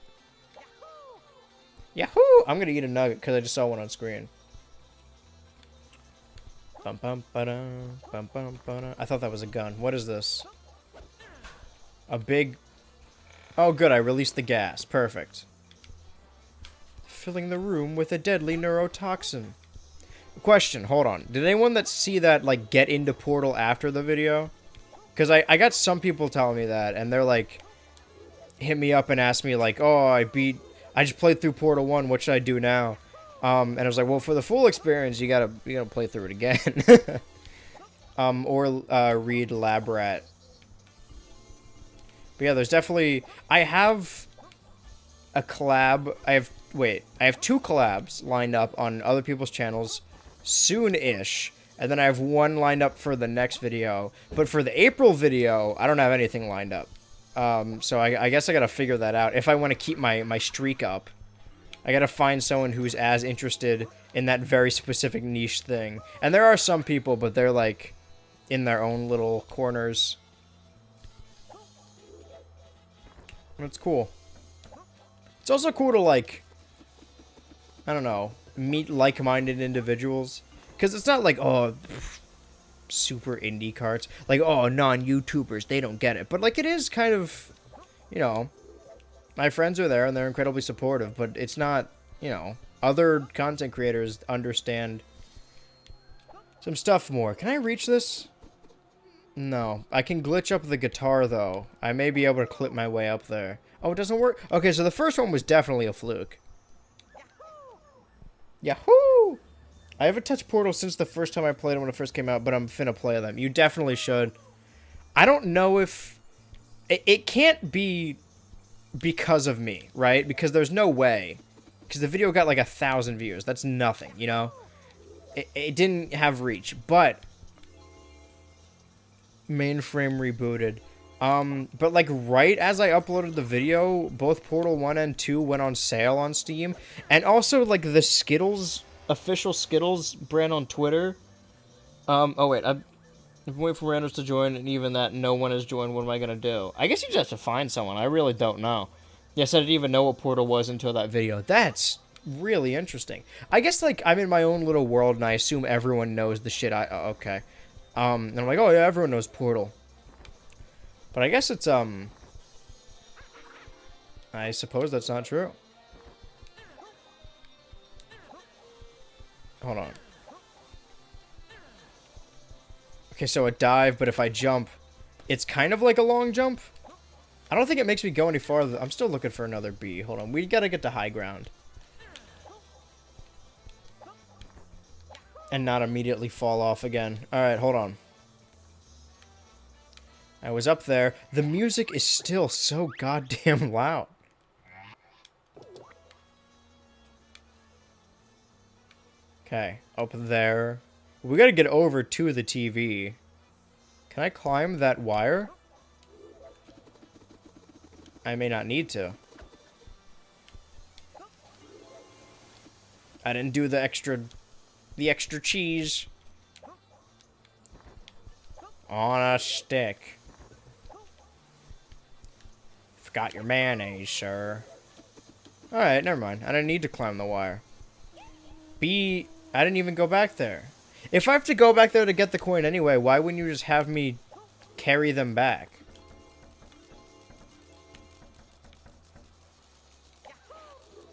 Yahoo! I'm gonna eat a nugget because I just saw one on screen. Bum bum ba-da, bum bum ba-da. I thought that was a gun. What is this? A big... Oh, good. I released the gas. Perfect. Filling the room with a deadly neurotoxin. Question. Hold on. Did anyone that see that, like, get into Portal after the video? Because I got some people telling me that, and they're, like... Hit me up and ask me, like, oh, I just played through Portal 1. What should I do now? And I was like, well, for the full experience, you gotta play through it again. Or read Lab Rat. But yeah, there's definitely... I have a collab. I have 2 collabs lined up on other people's channels soon-ish. And then I have one lined up for the next video. But for the April video, I don't have anything lined up. So I guess I gotta figure that out. If I want to keep my streak up. I gotta find someone who's as interested in that very specific niche thing. And there are some people, but they're, like, in their own little corners. It's cool. It's also cool to, like, I don't know, meet like-minded individuals. Because it's not like, oh, super indie carts. Like, oh, non-YouTubers, they don't get it. But, like, it is kind of, you know... My friends are there, and they're incredibly supportive, but it's not, you know, other content creators understand some stuff more. Can I reach this? No. I can glitch up the guitar, though. I may be able to clip my way up there. Oh, it doesn't work? Okay, so the first one was definitely a fluke. Yahoo! I haven't touched Portal since the first time I played it when it first came out, but I'm finna play them. You definitely should. I don't know if... It can't be... because of me, right? Because there's no way. Because the video got like 1,000 views. That's nothing, you know? It didn't have reach. But mainframe rebooted. But like right as I uploaded the video, both Portal 1 and 2 went on sale on Steam. And also like the Skittles, official Skittles brand on Twitter. Oh wait, I've been waiting for randoms to join, and even that no one has joined, what am I gonna do? I guess you just have to find someone, I really don't know. Yes, I didn't even know what Portal was until that video. That's really interesting. I guess like I'm in my own little world and I assume everyone knows the shit okay. And I'm like, oh yeah, everyone knows Portal. But I guess it's, I suppose that's not true. Hold on. Okay, so a dive, but if I jump, it's kind of like a long jump. I don't think it makes me go any farther. I'm still looking for another bee. Hold on. We gotta get to high ground. And not immediately fall off again. Alright, hold on. I was up there. The music is still so goddamn loud. Okay, up there. We gotta get over to the TV. Can I climb that wire? I may not need to. I didn't do the extra cheese. On a stick. Forgot your mayonnaise, sir. Alright, never mind. I didn't need to climb the wire. I didn't even go back there. If I have to go back there to get the coin anyway, why wouldn't you just have me carry them back?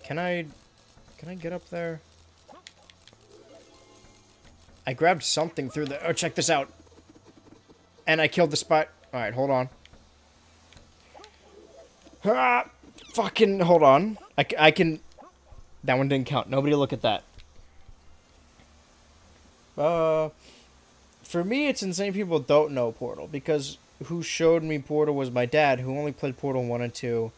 Can I get up there? I grabbed something through the... Oh, check this out. And I killed the spot. Alright, hold on. Ah, fucking, hold on. I can... That one didn't count. Nobody look at that. For me, it's insane people don't know Portal, because who showed me Portal was my dad, who only played Portal 1 and 2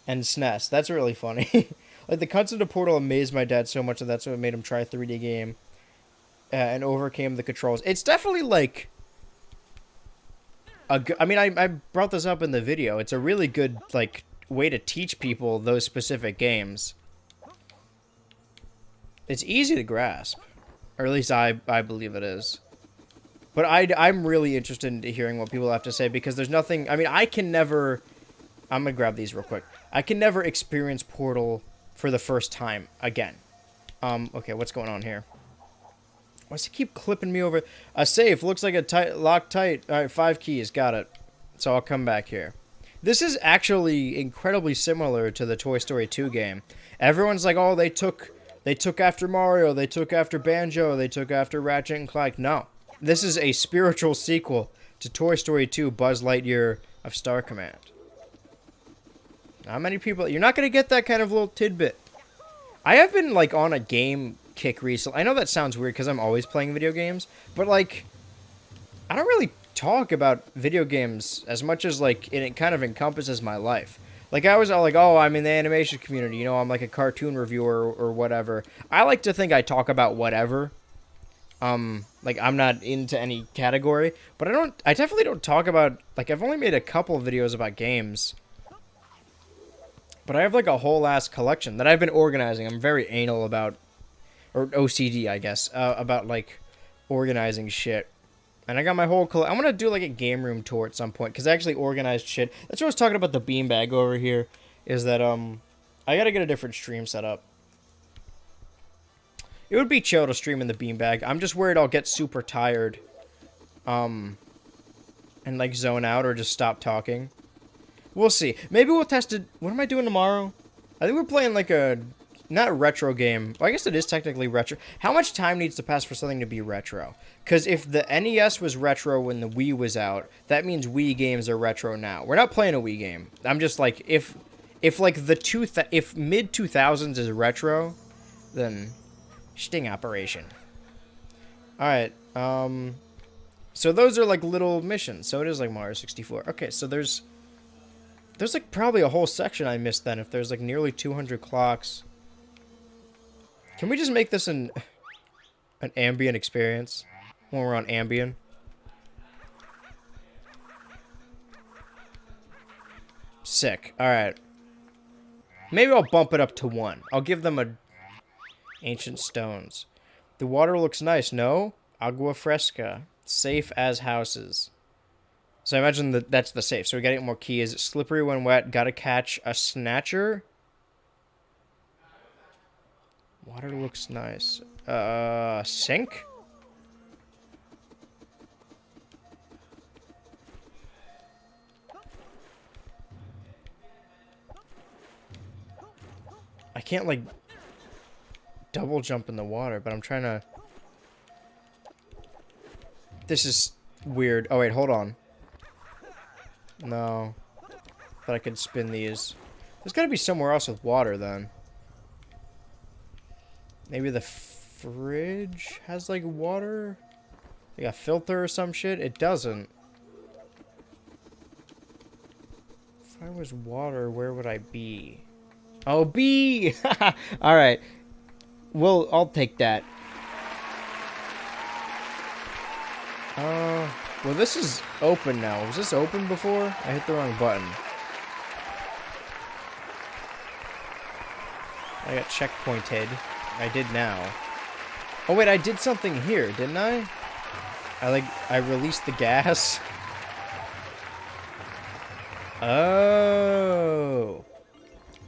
and SNES. That's really funny. Like, the concept of Portal amazed my dad so much that that's what made him try a 3D game and overcame the controls. It's definitely, like... I mean, I brought this up in the video. It's a really good, like, way to teach people those specific games. It's easy to grasp. Or at least I believe it is. But I'm really interested in hearing what people have to say, because there's nothing... I mean, I can never... I'm gonna grab these real quick. I can never experience Portal for the first time again. Okay, what's going on here? Why does it keep clipping me over? A safe. Looks like a locked tight. Alright, 5 keys. Got it. So I'll come back here. This is actually incredibly similar to the Toy Story 2 game. Everyone's like, oh, they took after Mario, they took after Banjo, they took after Ratchet and Clank. No. This is a spiritual sequel to Toy Story 2 Buzz Lightyear of Star Command. Not many people... You're not going to get that kind of little tidbit. I have been, like, on a game kick recently. I know that sounds weird because I'm always playing video games, but, like, I don't really talk about video games as much as, like, it kind of encompasses my life. Like, I was all like, oh, I'm in the animation community, you know, I'm like a cartoon reviewer or whatever. I like to think I talk about whatever. Like, I'm not into any category, but I definitely don't talk about, like, I've only made a couple of videos about games. But I have, like, a whole ass collection that I've been organizing. I'm very anal about, or OCD, I guess, about, like, organizing shit. And I got my whole I'm gonna do, like, a game room tour at some point, because I actually organized shit. That's what I was talking about the beanbag over here, is that, I gotta get a different stream set up. It would be chill to stream in the beanbag. I'm just worried I'll get super tired, and, like, zone out or just stop talking. We'll see. Maybe we'll test it. What am I doing tomorrow? I think we're playing, like, a... Not a retro game. Well, I guess it is technically retro. How much time needs to pass for something to be retro? Because if the NES was retro when the Wii was out, that means Wii games are retro now. We're not playing a Wii game. I'm just like, if like if mid 2000s is retro, then sting operation. All right. So those are like little missions. So it is like Mario 64. Okay, so there's like probably a whole section I missed then if there's like nearly 200 clocks. Can we just make this an ambient experience when we're on Ambien? Sick. Alright. Maybe I'll bump it up to 1. I'll give them a... Ancient stones. The water looks nice, no? Agua fresca. Safe as houses. So I imagine that that's the safe. So we gotta get more keys. Slippery when wet. Gotta catch a snatcher. Water looks nice. Sink? I can't, like, double jump in the water, but I'm trying to... This is weird. Oh, wait, hold on. No. Thought I could spin these. There's gotta be somewhere else with water, then. Maybe the fridge has, like, water? Like a filter or some shit? It doesn't. If I was water, where would I be? Oh, B! Alright. Well, I'll take that. Well, this is open now. Was this open before? I hit the wrong button. I got checkpointed. I did now. Oh, wait, I did something here, didn't I? I released the gas. Oh.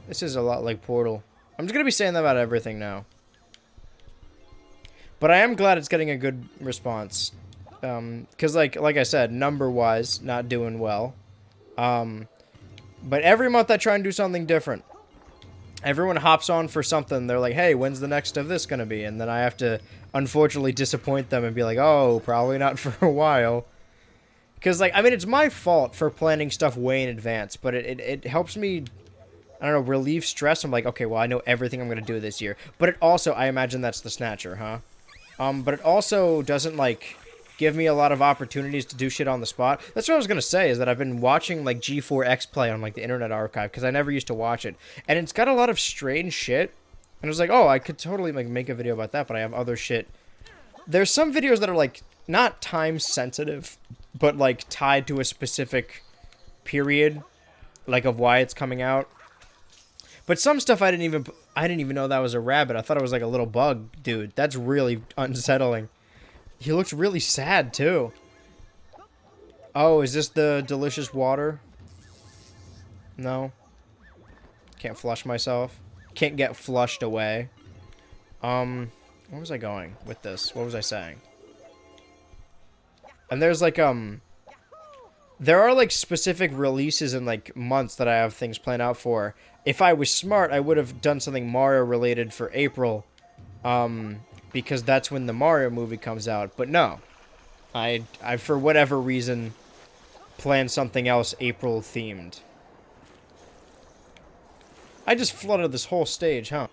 This is a lot like Portal. I'm just gonna be saying that about everything now. But I am glad it's getting a good response. Because like I said, number-wise, not doing well. But every month I try and do something different. Everyone hops on for something. They're like, hey, when's the next of this gonna be? And then I have to, unfortunately, disappoint them and be like, oh, probably not for a while. Because, like, I mean, it's my fault for planning stuff way in advance. But it helps me... I don't know, relieve stress. I'm like, okay, well, I know everything I'm going to do this year. But it also, I imagine that's the Snatcher, huh? But it also doesn't, like, give me a lot of opportunities to do shit on the spot. That's what I was going to say, is that I've been watching, like, G4X play on, like, the Internet Archive, because I never used to watch it. And it's got a lot of strange shit. And I was like, oh, I could totally, like, make a video about that, but I have other shit. There's some videos that are, like, not time-sensitive, but, like, tied to a specific period, like, of why it's coming out. But some stuff I didn't even know that was a rabbit. I thought it was like a little bug. Dude, that's really unsettling. He looks really sad, too. Oh, is this the delicious water? No. Can't flush myself. Can't get flushed away. Where was I going with this? What was I saying? And there's like, there are like specific releases in like months that I have things planned out for. If I was smart, I would have done something Mario related for April, because that's when the Mario movie comes out. But no, I for whatever reason planned something else April themed. I just flooded this whole stage, huh?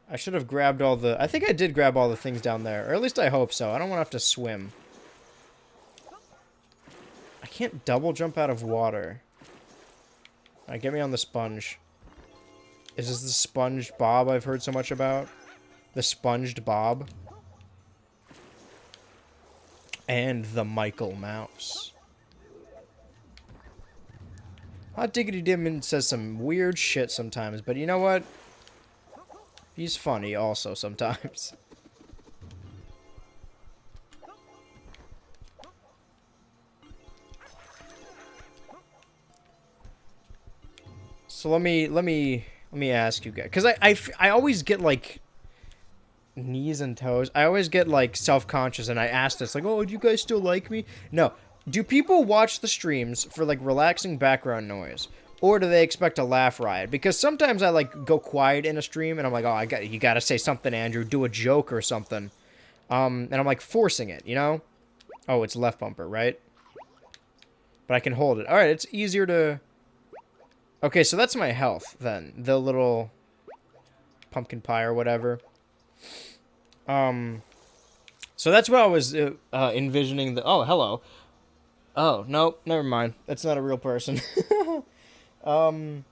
I should have grabbed all the... I think I did grab all the things down there, or at least I hope so. I don't want to have to swim. I can't double jump out of water. Alright, get me on the sponge. Is this the Sponge Bob I've heard so much about? The Sponged Bob. And the Michael Mouse. Hot Diggity Dimmin says some weird shit sometimes, but you know what? He's funny also sometimes. So let me ask you guys, because I always get like knees and toes. I always get like self-conscious, and I ask this like, oh, do you guys still like me? No. Do people watch the streams for like relaxing background noise, or do they expect a laugh riot? Because sometimes I like go quiet in a stream, and I'm like, oh, you gotta say something, Andrew, do a joke or something, and I'm like forcing it, you know? Oh, it's left bumper, right? But I can hold it. All right, it's easier to. Okay, so that's my health, then. The little pumpkin pie or whatever. So that's what I was envisioning the... Oh, hello. Oh, no, never mind. That's not a real person. That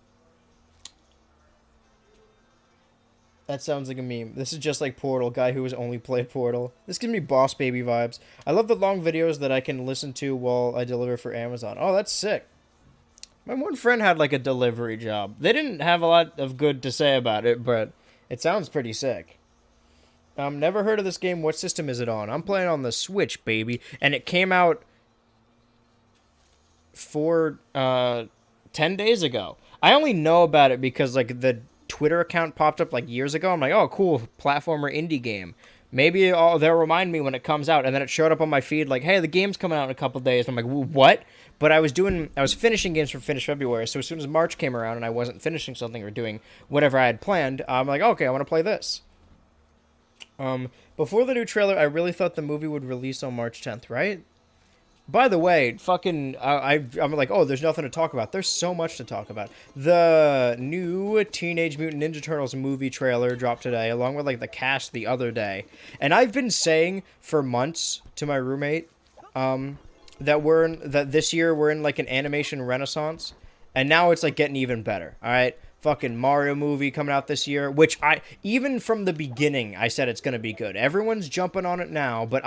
sounds like a meme. This is just like Portal, guy who has only played Portal. This gives me Boss Baby vibes. I love the long videos that I can listen to while I deliver for Amazon. Oh, that's sick. My one friend had like a delivery job. They didn't have a lot of good to say about it, but it sounds pretty sick. Never heard of this game. What system is it on? I'm playing on the Switch, baby, and it came out for 10 days ago. I only know about it because like the Twitter account popped up like years ago. I'm like, oh, cool, platformer indie game. Maybe they'll remind me when it comes out, and then it showed up on my feed like, hey, the game's coming out in a couple days. I'm like, what? But I was finishing games for Finish February, so as soon as March came around and I wasn't finishing something or doing whatever I had planned, I'm like, okay, I want to play this. Before the new trailer, I really thought the movie would release on March 10th, right? By the way, fucking, I'm like, oh, there's nothing to talk about. There's so much to talk about. The new Teenage Mutant Ninja Turtles movie trailer dropped today, along with, like, the cast the other day. And I've been saying for months to my roommate, that this year we're in, like, an animation renaissance. And now it's, like, getting even better, alright? Fucking Mario movie coming out this year, which even from the beginning, I said it's going to be good. Everyone's jumping on it now, but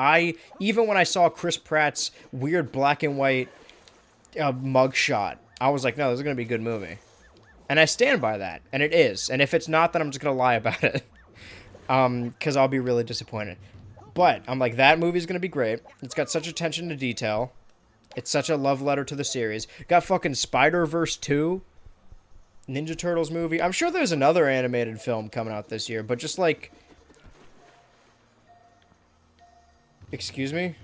even when I saw Chris Pratt's weird black and white mugshot, I was like, no, this is going to be a good movie. And I stand by that, and it is. And if it's not, then I'm just going to lie about it. Because I'll be really disappointed. But I'm like, that movie's going to be great. It's got such attention to detail. It's such a love letter to the series. Got fucking Spider-Verse 2. Ninja Turtles movie. I'm sure there's another animated film coming out this year, but just like... Excuse me?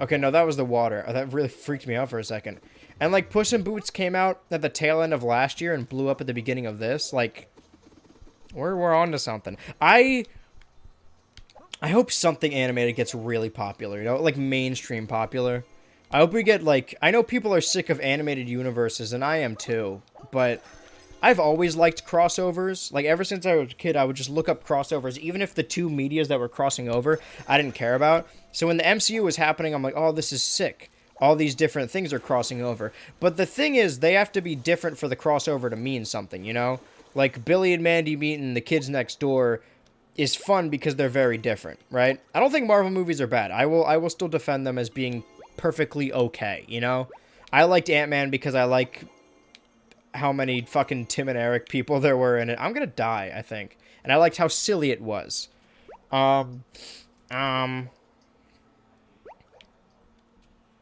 Okay, no, that was the water. Oh, that really freaked me out for a second. And like Puss in Boots came out at the tail end of last year and blew up at the beginning of this. Like, we're on to something. I hope something animated gets really popular, you know? Like mainstream popular. I hope we get, like... I know people are sick of animated universes, and I am too. But I've always liked crossovers. Like, ever since I was a kid, I would just look up crossovers. Even if the two medias that were crossing over, I didn't care about. So when the MCU was happening, I'm like, oh, this is sick. All these different things are crossing over. But the thing is, they have to be different for the crossover to mean something, you know? Like, Billy and Mandy meeting the kids next door is fun because they're very different, right? I don't think Marvel movies are bad. I will still defend them as being... perfectly okay, you know? I liked Ant-Man because I like how many fucking Tim and Eric people there were in it. I'm gonna die, I think. And I liked how silly it was.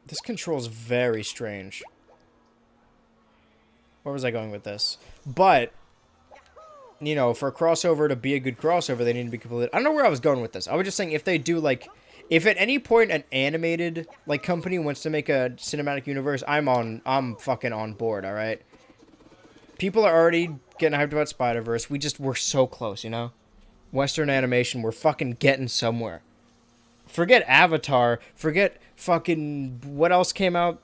This control's very strange. Where was I going with this? But, you know, for a crossover to be a good crossover, they need to be completed. I don't know where I was going with this. I was just saying if they do, like... If at any point an animated, like, company wants to make a cinematic universe, I'm fucking on board, alright? People are already getting hyped about Spider-Verse. We're so close, you know? Western animation, we're fucking getting somewhere. Forget Avatar. Forget fucking... What else came out?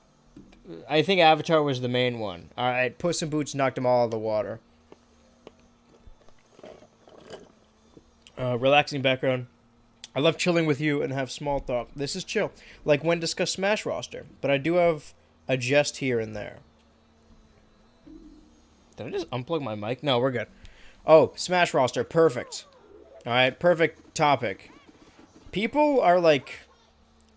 I think Avatar was the main one. Alright, Puss in Boots knocked them all out of the water. Relaxing background. I love chilling with you and have small talk. This is chill. Like when discuss Smash roster. But I do have a jest here and there. Did I just unplug my mic? No, we're good. Oh, Smash roster. Perfect. Alright, perfect topic. People are like...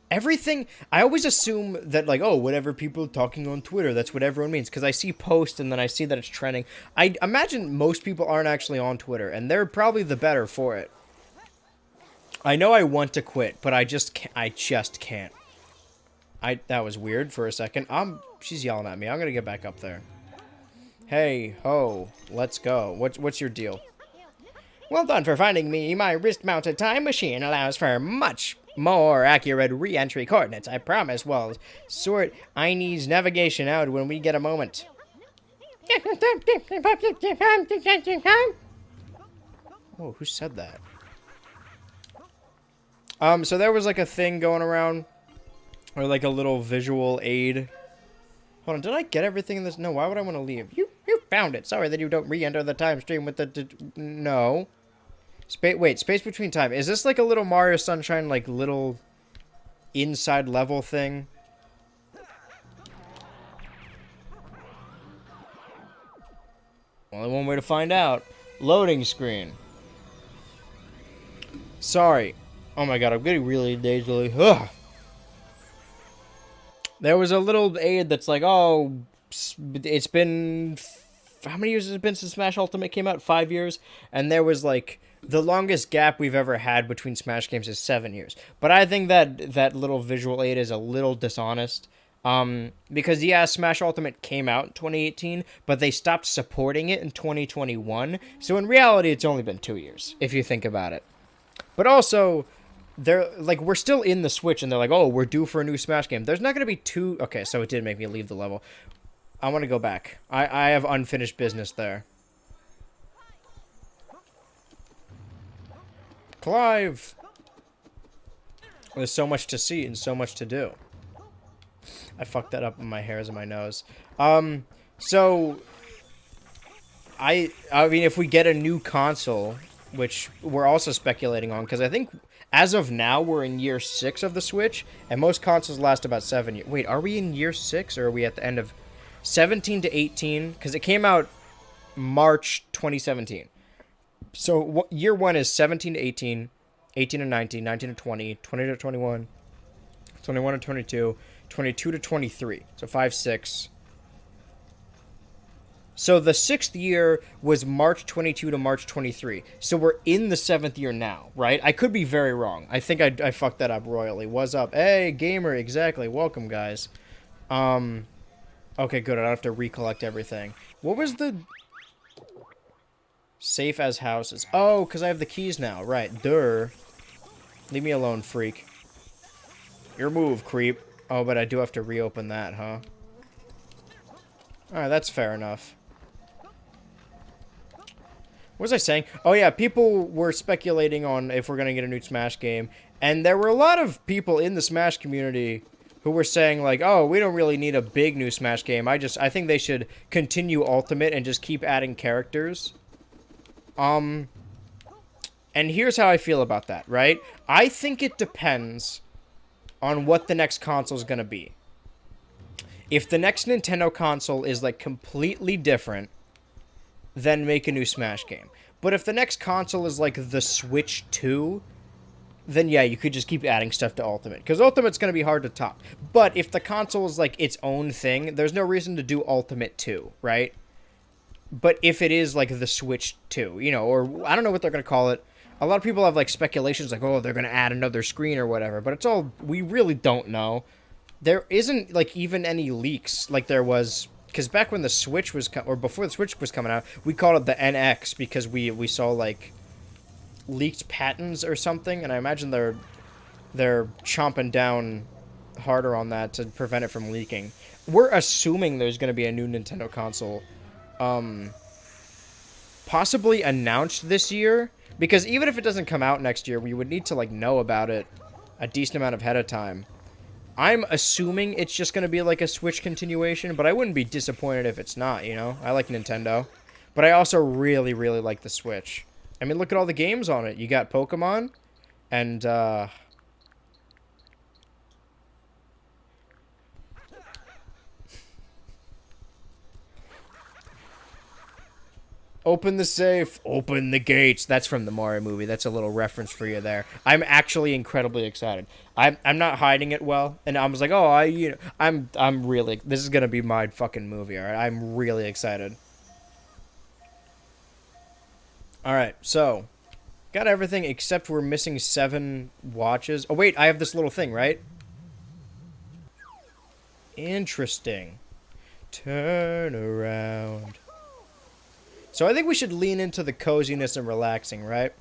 Everything... I always assume that like, oh, whatever people talking on Twitter, that's what everyone means. Because I see posts and then I see that it's trending. I imagine most people aren't actually on Twitter. And they're probably the better for it. I know I want to quit, but I just can't. That was weird for a second. She's yelling at me. I'm gonna get back up there. Hey, ho, let's go. What's your deal? Well done for finding me. My wrist-mounted time machine allows for much more accurate re-entry coordinates. I promise we'll sort Inie's navigation out when we get a moment. Oh, who said that? So there was like a thing going around, or like a little visual aid. Hold on, did I get everything in this? No, why would I want to leave? You found it. Sorry that you don't re-enter the time stream with the no. Wait, space between time. Is this like a little Mario Sunshine, like little inside level thing? Only one way to find out. Loading screen. Sorry. Oh my god, I'm getting really nasally. Ugh. There was a little aid that's like, oh, it's been, how many years has it been since Smash Ultimate came out? 5 years, and there was like the longest gap we've ever had between Smash games is 7 years. But I think that that little visual aid is a little dishonest. Because yeah, Smash Ultimate came out in 2018, but they stopped supporting it in 2021. So in reality, it's only been 2 years if you think about it. But also, they're like, we're still in the Switch, and they're like, oh, we're due for a new Smash game. There's not going to be two. Okay, so it did make me leave the level. I want to go back. I have unfinished business there. Clive! There's so much to see and so much to do. I fucked that up with my hairs and my nose. So I mean, if we get a new console, which we're also speculating on, because I think as of now we're in year 6 of the Switch, and most consoles last about 7 years. Wait, are we in year 6 or are we at the end of 17 to 18? Because it came out March 2017. So year 1 is 17 to 18, 18 to 19, 19 to 20, 20 to 21, 21 to 22, 22 to 23. So 5, 6. So the 6th year was March 22 to March 23. So we're in the 7th year now, right? I could be very wrong. I think I fucked that up royally. What's up? Hey, gamer, exactly. Welcome, guys. Okay, good. I don't have to recollect everything. What was the... Safe as houses. Oh, because I have the keys now. Right. Durr. Leave me alone, freak. Your move, creep. Oh, but I do have to reopen that, huh? Alright, that's fair enough. What was I saying? Oh, yeah, people were speculating on if we're going to get a new Smash game. And there were a lot of people in the Smash community who were saying, like, oh, we don't really need a big new Smash game. I think they should continue Ultimate and just keep adding characters. And here's how I feel about that, right? I think it depends on what the next console is going to be. If the next Nintendo console is, like, completely different, then make a new Smash game. But if the next console is, like, the Switch 2, then yeah, you could just keep adding stuff to Ultimate. Because Ultimate's going to be hard to top. But if the console is, like, its own thing, there's no reason to do Ultimate 2, right? But if it is, like, the Switch 2, you know, or I don't know what they're going to call it. A lot of people have, like, speculations, like, oh, they're going to add another screen or whatever. But it's all, we really don't know. There isn't, like, even any leaks like there was, because back when the Switch was, or before the Switch was coming out, we called it the NX because we saw, like, leaked patents or something. And I imagine they're chomping down harder on that to prevent it from leaking. We're assuming there's going to be a new Nintendo console possibly announced this year, because even if it doesn't come out next year, we would need to, like, know about it a decent amount of ahead of time. I'm assuming it's just going to be like a Switch continuation, but I wouldn't be disappointed if it's not, you know? I like Nintendo, but I also really, really like the Switch. I mean, look at all the games on it. You got Pokemon, and, open the safe. Open the gates. That's from the Mario movie. That's a little reference for you there. I'm actually incredibly excited. I'm not hiding it well, and I was like, oh, I'm really. This is gonna be my fucking movie. All right, I'm really excited. All right, so got everything except we're missing 7 watches. Oh wait, I have this little thing, right? Interesting. Turn around. So I think we should lean into the coziness and relaxing, right?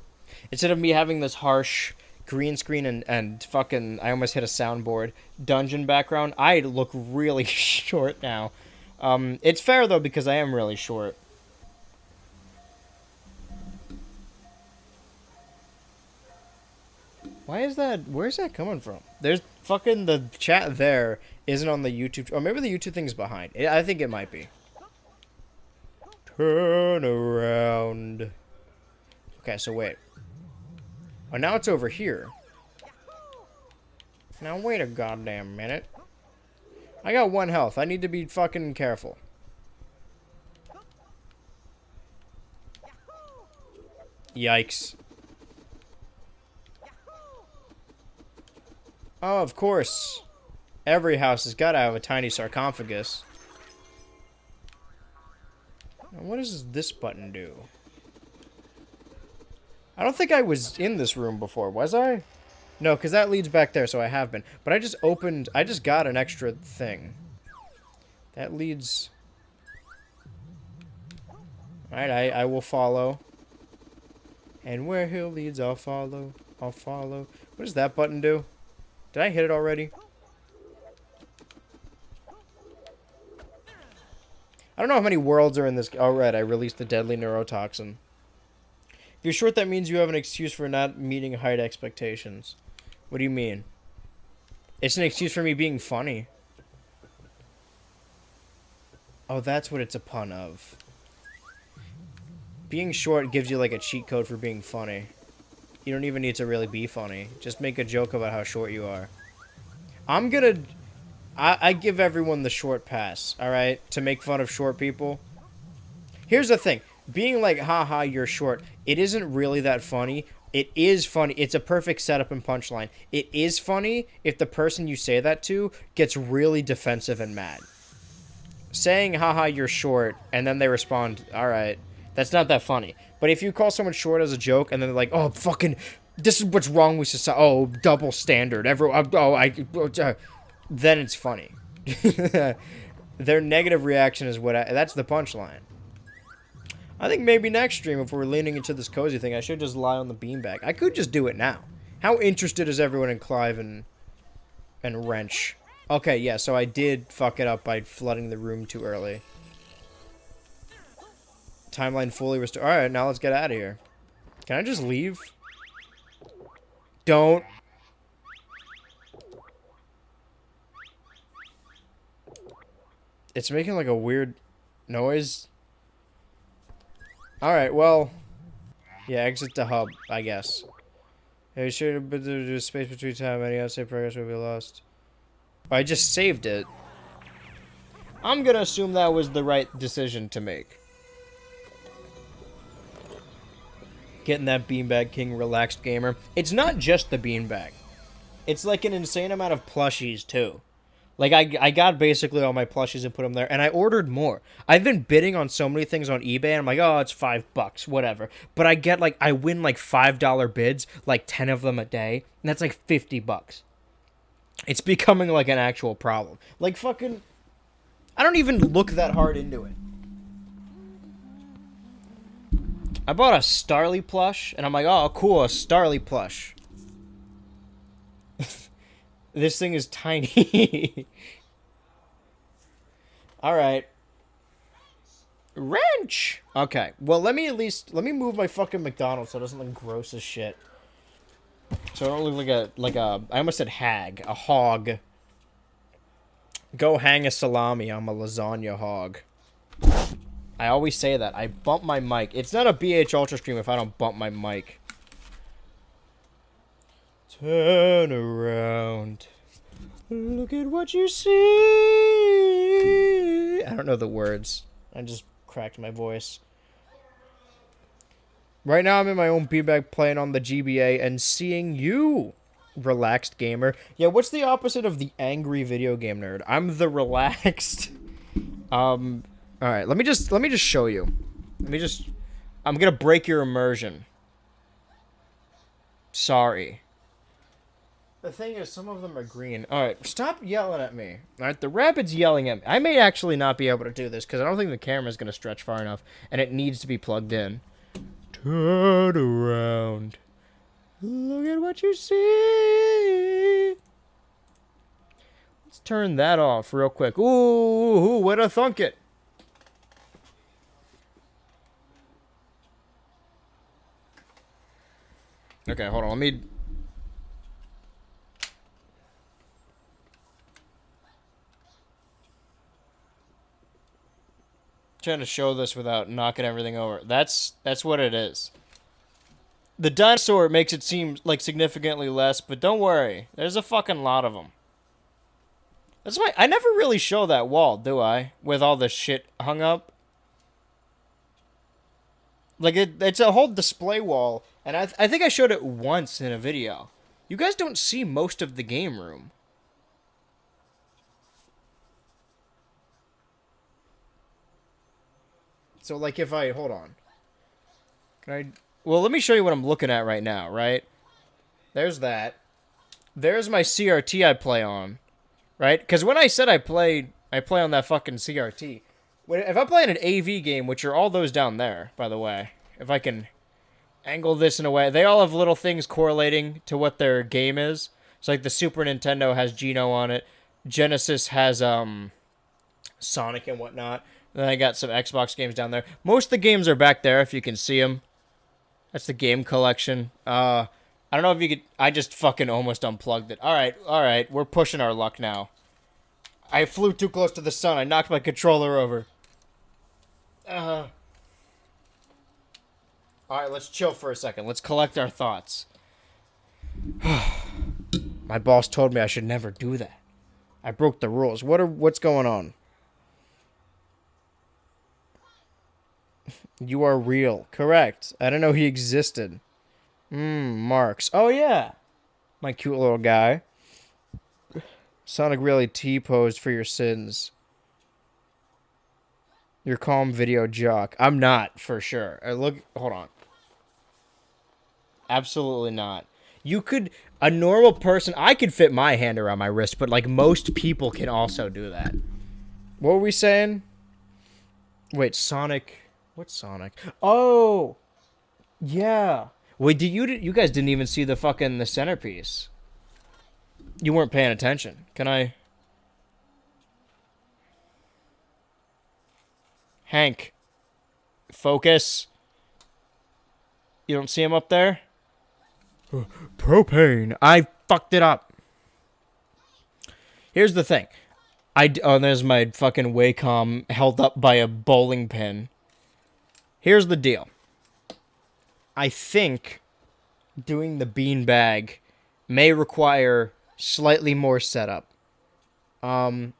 Instead of me having this harsh green screen and fucking, I almost hit a soundboard, dungeon background, I look really short now. It's fair, though, because I am really short. Why is that? Where's that coming from? There's fucking, the chat there isn't on the YouTube, or maybe the YouTube thing's behind. I think it might be. Turn around. Okay, so wait. Oh, now it's over here. Now wait a goddamn minute. I got 1 health. I need to be fucking careful. Yikes. Oh, of course. Every house has got to have a tiny sarcophagus. Now, what does this button do? I don't think I was in this room before, was I? No, because that leads back there, so I have been. But I just got an extra thing. That leads... Alright, I will follow. And where he leads, I'll follow. I'll follow. What does that button do? Did I hit it already? I don't know how many worlds are in this... Oh, right, I released the deadly neurotoxin. If you're short, that means you have an excuse for not meeting height expectations. What do you mean? It's an excuse for me being funny. Oh, that's what it's a pun of. Being short gives you like a cheat code for being funny. You don't even need to really be funny. Just make a joke about how short you are. I'm gonna... I give everyone the short pass, alright? To make fun of short people. Here's the thing. Being like, haha, you're short, it isn't really that funny. It is funny. It's a perfect setup and punchline. It is funny if the person you say that to gets really defensive and mad. Saying, haha, you're short, and then they respond, alright, that's not that funny. But if you call someone short as a joke, and then they're like, oh, fucking, this is what's wrong with society. Oh, double standard. Then it's funny. Their negative reaction is that's the punchline. I think maybe next stream, if we're leaning into this cozy thing, I should just lie on the beanbag. I could just do it now. How interested is everyone in Clive and Wrench? Okay, yeah, so I did fuck it up by flooding the room too early. Timeline fully restored. Alright, now let's get out of here. Can I just leave? Don't. It's making like a weird noise. Alright, well. Yeah, exit the hub, I guess. Hey, sure, but there's space between time. Any outside progress will be lost. I just saved it. I'm gonna assume that was the right decision to make. Getting that beanbag king relaxed gamer. It's not just the beanbag. It's like an insane amount of plushies, too. Like, I got basically all my plushies and put them there, and I ordered more. I've been bidding on so many things on eBay, and I'm like, oh, it's $5, whatever. But I get, like, I win, like, $5 bids, like, 10 of them a day, and that's, like, $50. It's becoming, like, an actual problem. Like, fucking... I don't even look that hard into it. I bought a Starly plush, and I'm like, oh, cool, a Starly plush. This thing is tiny. Alright. Wrench! Okay, well, let me move my fucking McDonald's so it doesn't look gross as shit. So I don't look like a, I almost said hag, a hog. Go hang a salami, I'm a lasagna hog. I always say that. I bump my mic. It's not a BH Ultra stream if I don't bump my mic. Turn around. Look at what you see. I don't know the words. I just cracked my voice. Right now I'm in my own beanbag playing on the GBA and seeing you, relaxed gamer. Yeah, what's the opposite of the angry video game nerd? I'm the relaxed. Alright, let me just show you. I'm gonna break your immersion. Sorry. The thing is, some of them are green. Alright, stop yelling at me. Alright, the rabbit's yelling at me. I may actually not be able to do this, because I don't think the camera's going to stretch far enough, and it needs to be plugged in. Turn around. Look at what you see. Let's turn that off real quick. Ooh, what a thunk it. Okay, hold on, let me... Trying to show this without knocking everything over. That's what it is. The dinosaur makes it seem like significantly less, but don't worry. There's a fucking lot of them. That's why I never really show that wall, do I? With all the shit hung up. Like, it's a whole display wall, and I think I showed it once in a video. You guys don't see most of the game room. So, like, if I... Hold on. Can I... Well, let me show you what I'm looking at right now, right? There's that. There's my CRT I play on, right? Because when I said I play on that fucking CRT. If I'm playing an AV game, which are all those down there, by the way, if I can angle this in a way, they all have little things correlating to what their game is. So, like, the Super Nintendo has Geno on it. Genesis has, Sonic and whatnot. Then I got some Xbox games down there. Most of the games are back there, if you can see them. That's the game collection. I don't know if you could... I just fucking almost unplugged it. Alright. We're pushing our luck now. I flew too close to the sun. I knocked my controller over. Alright, let's chill for a second. Let's collect our thoughts. My boss told me I should never do that. I broke the rules. What's going on? You are real. Correct. I didn't know he existed. Marks. Oh, yeah. My cute little guy. Sonic really T-posed for your sins. Your calm video jock. I'm not, for sure. Hold on. Absolutely not. You could... A normal person... I could fit my hand around my wrist, but, like, most people can also do that. What were we saying? Wait, Sonic... What's Sonic? Oh! Yeah. Wait, you guys didn't even see the centerpiece. You weren't paying attention. Can I... Hank. Focus. You don't see him up there? Propane. I fucked it up. Here's the thing. There's my fucking Wacom held up by a bowling pin. Here's the deal. I think doing the beanbag may require slightly more setup.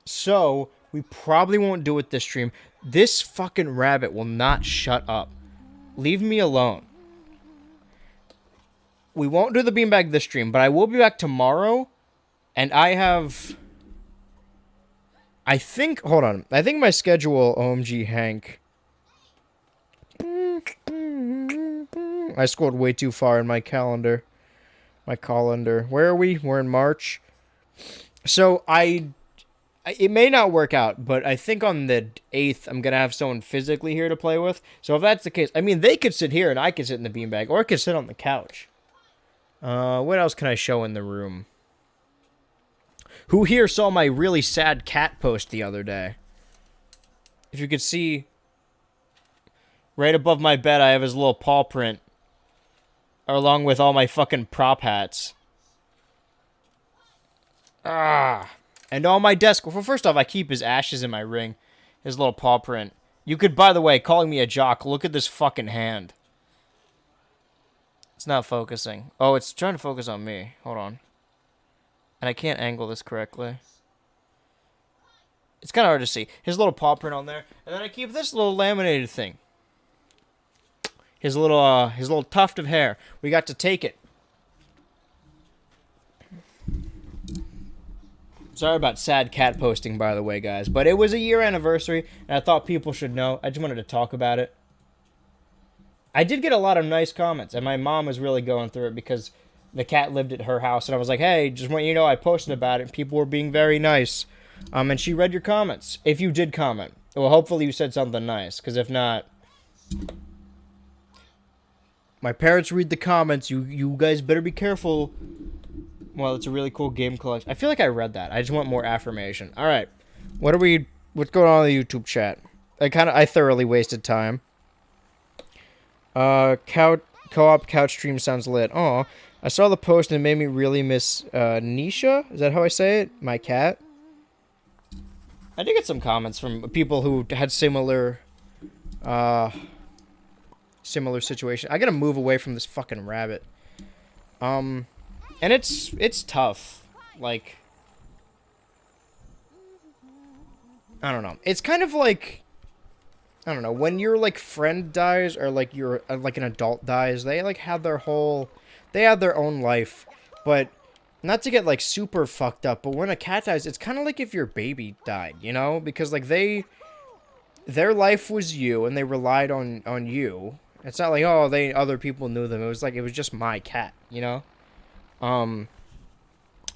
So we probably won't do it this stream. This fucking rabbit will not shut up. Leave me alone. We won't do the beanbag this stream, but I will be back tomorrow. And I think, hold on. I think my schedule, OMG Hank. I scrolled way too far in my calendar. Where are we? We're in March. So it may not work out, but I think on the 8th, I'm going to have someone physically here to play with. So if that's the case, I mean, they could sit here and I could sit in the beanbag, or I could sit on the couch. What else can I show in the room? Who here saw my really sad cat post the other day? If you could see, right above my bed, I have his little paw print, along with all my fucking prop hats. And on my desk, well, first off, I keep his ashes in my ring. His little paw print. You could, by the way, calling me a jock, look at this fucking hand. It's not focusing. Oh, it's trying to focus on me. Hold on. And I can't angle this correctly. It's kind of hard to see. His little paw print on there. And then I keep this little laminated thing. His little tuft of hair. We got to take it. Sorry about sad cat posting, by the way, guys. But it was a year anniversary, and I thought people should know. I just wanted to talk about it. I did get a lot of nice comments, and my mom was really going through it because the cat lived at her house, and I was like, hey, just want you to know I posted about it, and people were being very nice. And she read your comments, if you did comment. Well, hopefully you said something nice, because if not... My parents read the comments. You guys better be careful. Well, it's a really cool game collection. I feel like I read that. I just want more affirmation. All right. What's going on in the YouTube chat? I thoroughly wasted time. Co-op couch stream sounds lit. Aw. I saw the post and it made me really miss Nisha. Is that how I say it? My cat. I did get some comments from people who had similar situation. I gotta move away from this fucking rabbit. And it's tough. Like, I don't know. It's kind of like, I don't know, when your like friend dies or like your like an adult dies, they like have their own life. But not to get like super fucked up, but when a cat dies, it's kind of like if your baby died, you know? Because like they their life was you, and they relied on you. It's not like, oh, other people knew them. It was like, it was just my cat, you know?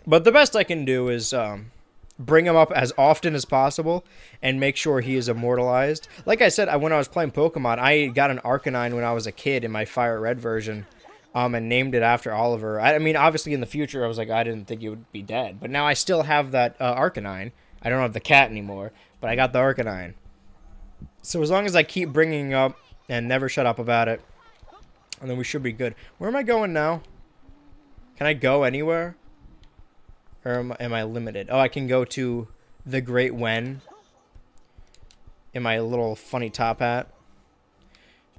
But the best I can do is bring him up as often as possible and make sure he is immortalized. Like I said, when I was playing Pokemon, I got an Arcanine when I was a kid in my Fire Red version, and named it after Oliver. I mean, obviously in the future, I was like, I didn't think he would be dead. But now I still have that Arcanine. I don't have the cat anymore, but I got the Arcanine. So as long as I keep bringing up and never shut up about it, and then we should be good. Where am I going now? Can I go anywhere? Or am I limited? Oh, I can go to the Great Wen in my little funny top hat.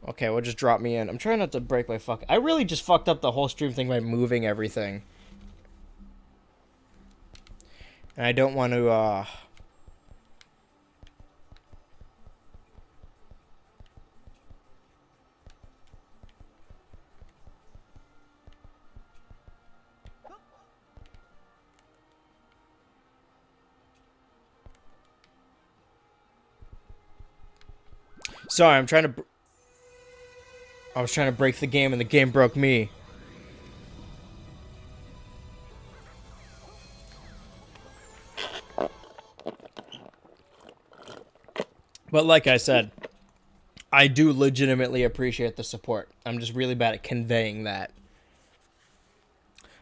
Okay, well, just drop me in. I'm trying not to break my fuck. I really just fucked up the whole stream thing by moving everything. And I don't want to, Sorry, I was trying to break the game and the game broke me. But like I said, I do legitimately appreciate the support. I'm just really bad at conveying that.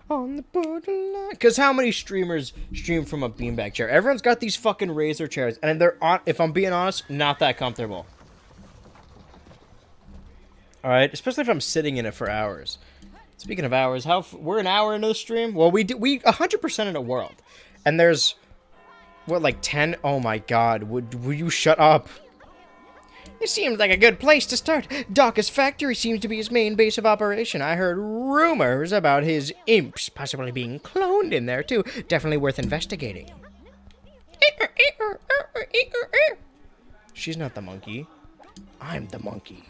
On the borderline. Because how many streamers stream from a beanbag chair? Everyone's got these fucking Razer chairs, and they're, if I'm being honest, not that comfortable. Alright, especially if I'm sitting in it for hours. Speaking of hours, we're an hour into the stream? Well, we 100% in a world. And there's, what, like 10? Oh my god, would you shut up? It seems like a good place to start. Dawkins' factory seems to be his main base of operation. I heard rumors about his imps possibly being cloned in there, too. Definitely worth investigating. She's not the monkey. I'm the monkey.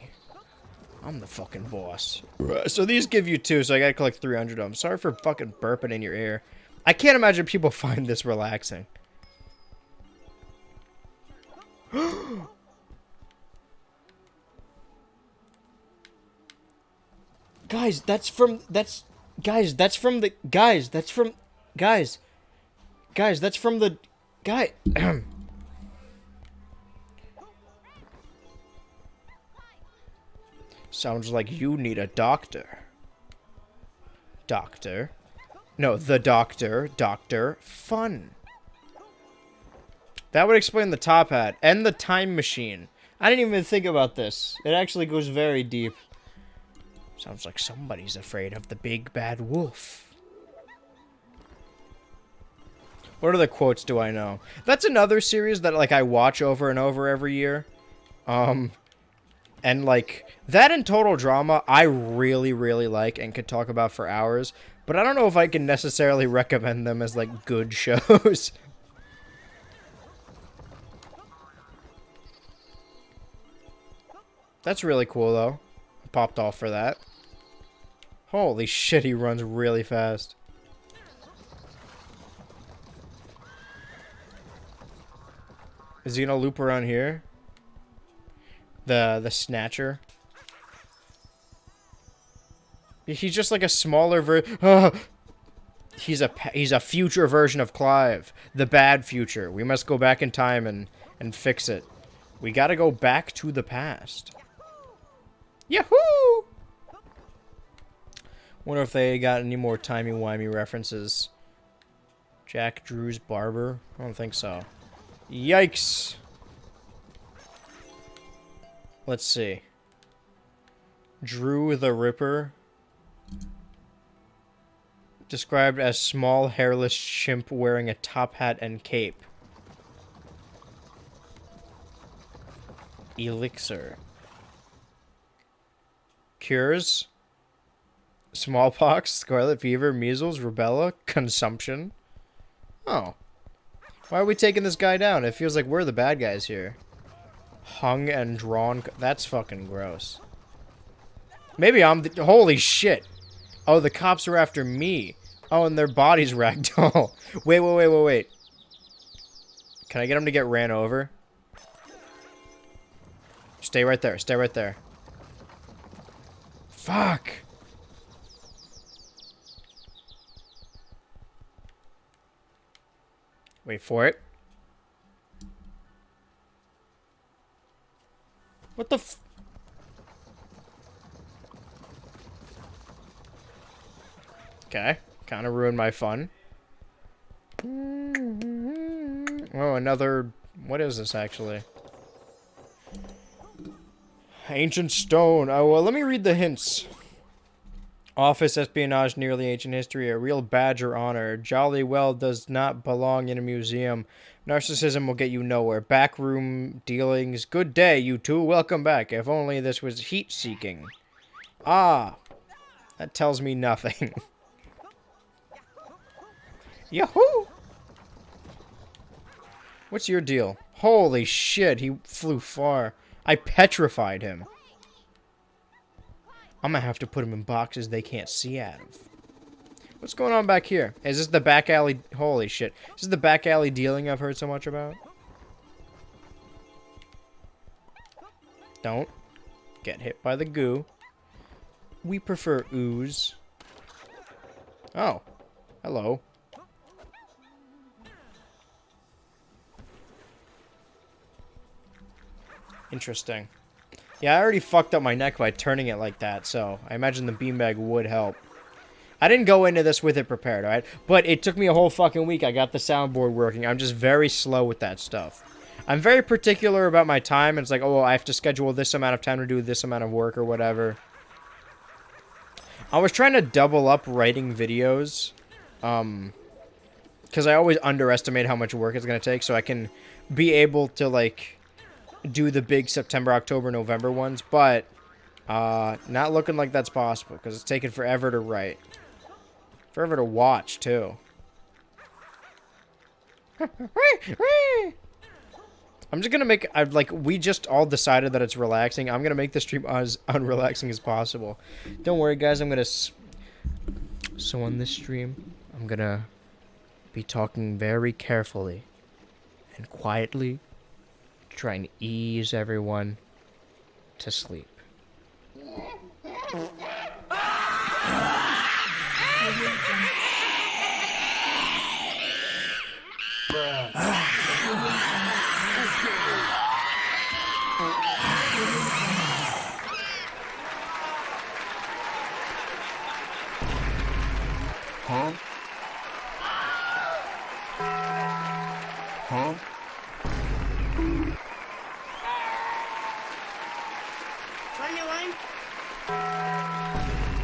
I'm the fucking boss. So these give you 2, so I gotta collect 300 of them. Sorry for fucking burping in your ear. I can't imagine people find this relaxing. Guys, that's from the guy. Sounds like you need a doctor. Doctor. No, the doctor. Doctor Fun. That would explain the top hat and the time machine. I didn't even think about this. It actually goes very deep. Sounds like somebody's afraid of the big bad wolf. What other quotes do I know? That's another series that, like, I watch over and over every year. And, like, that and Total Drama, I really, really like and could talk about for hours. But I don't know if I can necessarily recommend them as, like, good shows. That's really cool, though. I popped off for that. Holy shit, he runs really fast. Is he gonna loop around here? The Snatcher. He's just like a smaller He's a future version of Clive. The bad future. We must go back in time and fix it. We gotta go back to the past. Yahoo! Wonder if they got any more timey-wimey references. Jack Drew's barber? I don't think so. Yikes! Let's see. Drew the Ripper. Described as small, hairless chimp wearing a top hat and cape. Elixir. Cures. Smallpox, scarlet fever, measles, rubella, consumption. Oh. Why are we taking this guy down? It feels like we're the bad guys here. Hung and drawn. That's fucking gross. Maybe I'm the... Holy shit. Oh, the cops are after me. Oh, and their bodies ragdoll. Wait. Can I get him to get ran over? Stay right there. Stay right there. Fuck. Wait for it. What the f... Okay. Kind of ruined my fun. Oh, another... What is this, actually? Ancient stone. Oh, well, let me read the hints. Office espionage, nearly ancient history, a real badge or honor. Jolly well does not belong in a museum. Narcissism will get you nowhere. Backroom dealings. Good day, you two. Welcome back. If only this was heat-seeking. Ah. That tells me nothing. Yahoo! What's your deal? Holy shit, he flew far. I petrified him. I'm gonna have to put him in boxes they can't see out of. What's going on back here? Is this the back alley? Holy shit. Is this the back alley dealing I've heard so much about? Don't get hit by the goo. We prefer ooze. Oh. Hello. Interesting. Yeah, I already fucked up my neck by turning it like that, so I imagine the beanbag would help. I didn't go into this with it prepared, alright? But it took me a whole fucking week. I got the soundboard working. I'm just very slow with that stuff. I'm very particular about my time. It's like, oh, well, I have to schedule this amount of time to do this amount of work or whatever. I was trying to double up writing videos. Because I always underestimate how much work it's going to take, so I can be able to, like... do the big September, October, November ones, but not looking like that's possible because it's taking forever to write. Forever to watch, too. I'm just gonna make... we just all decided that it's relaxing. I'm gonna make the stream as unrelaxing as possible. Don't worry, guys. I'm gonna... So on this stream, I'm gonna be talking very carefully and quietly, trying to ease everyone to sleep. Huh? Huh?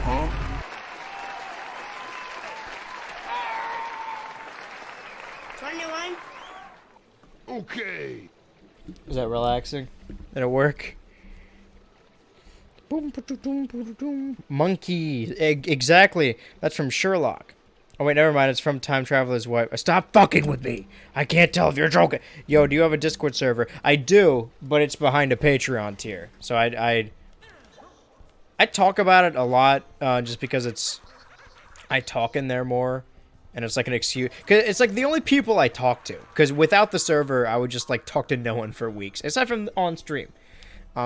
Huh? Okay. Is that relaxing? Did it work? Monkey. Exactly. That's from Sherlock. Oh, wait, never mind. It's from Time Traveler's Wife. Stop fucking with me. I can't tell if you're joking. Yo, do you have a Discord server? I do, but it's behind a Patreon tier. So I talk about it a lot, just because it's... I talk in there more, and it's like an excuse. Cause it's like the only people I talk to. Because without the server, I would just like talk to no one for weeks, aside from on stream.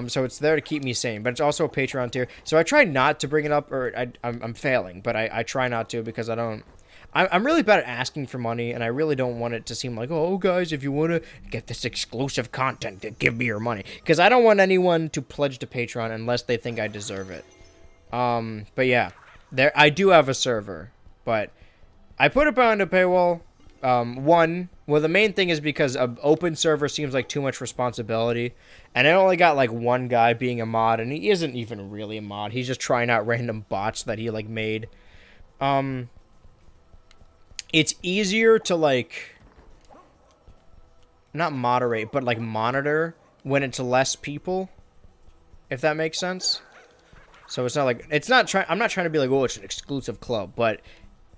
So it's there to keep me sane, but it's also a Patreon tier. So I try not to bring it up, or I'm failing, but I try not to because I don't... I'm really bad at asking for money, and I really don't want it to seem like, oh, guys, if you want to get this exclusive content, then give me your money. Because I don't want anyone to pledge to Patreon unless they think I deserve it. But yeah, I do have a server, but I put it behind a paywall. Well, the main thing is because an open server seems like too much responsibility, and I only got like one guy being a mod, and he isn't even really a mod. He's just trying out random bots that he like made. It's easier to like not moderate, but like monitor when it's less people, if that makes sense. So it's not like I'm not trying to be like, oh, it's an exclusive club, but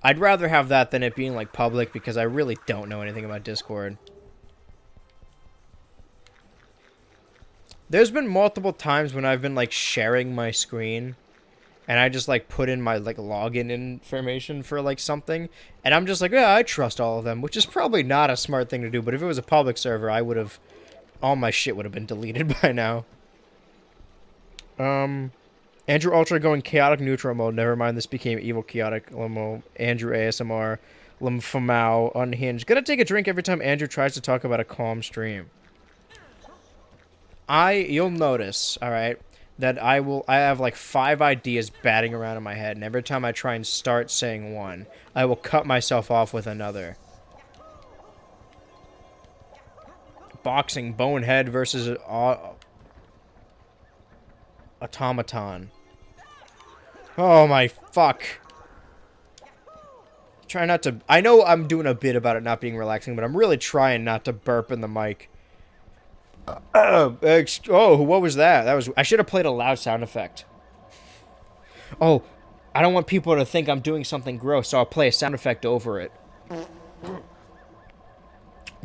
I'd rather have that than it being like public because I really don't know anything about Discord. There's been multiple times when I've been like sharing my screen and I just like put in my like login information for like something, and I'm just like, yeah, I trust all of them, which is probably not a smart thing to do, but if it was a public server, I would have, all my shit would have been deleted by now. Andrew Ultra going chaotic neutral mode. Never mind, this became evil chaotic mode. Andrew ASMR. Famau unhinged. Gonna take a drink every time Andrew tries to talk about a calm stream. You'll notice, alright, that I have like 5 ideas batting around in my head, and every time I try and start saying one, I will cut myself off with another. Boxing, Bonehead versus Automaton. Oh my fuck. Try not to... I know I'm doing a bit about it not being relaxing, but I'm really trying not to burp in the mic. Oh, what was that? I should have played a loud sound effect. Oh, I don't want people to think I'm doing something gross, so I'll play a sound effect over it.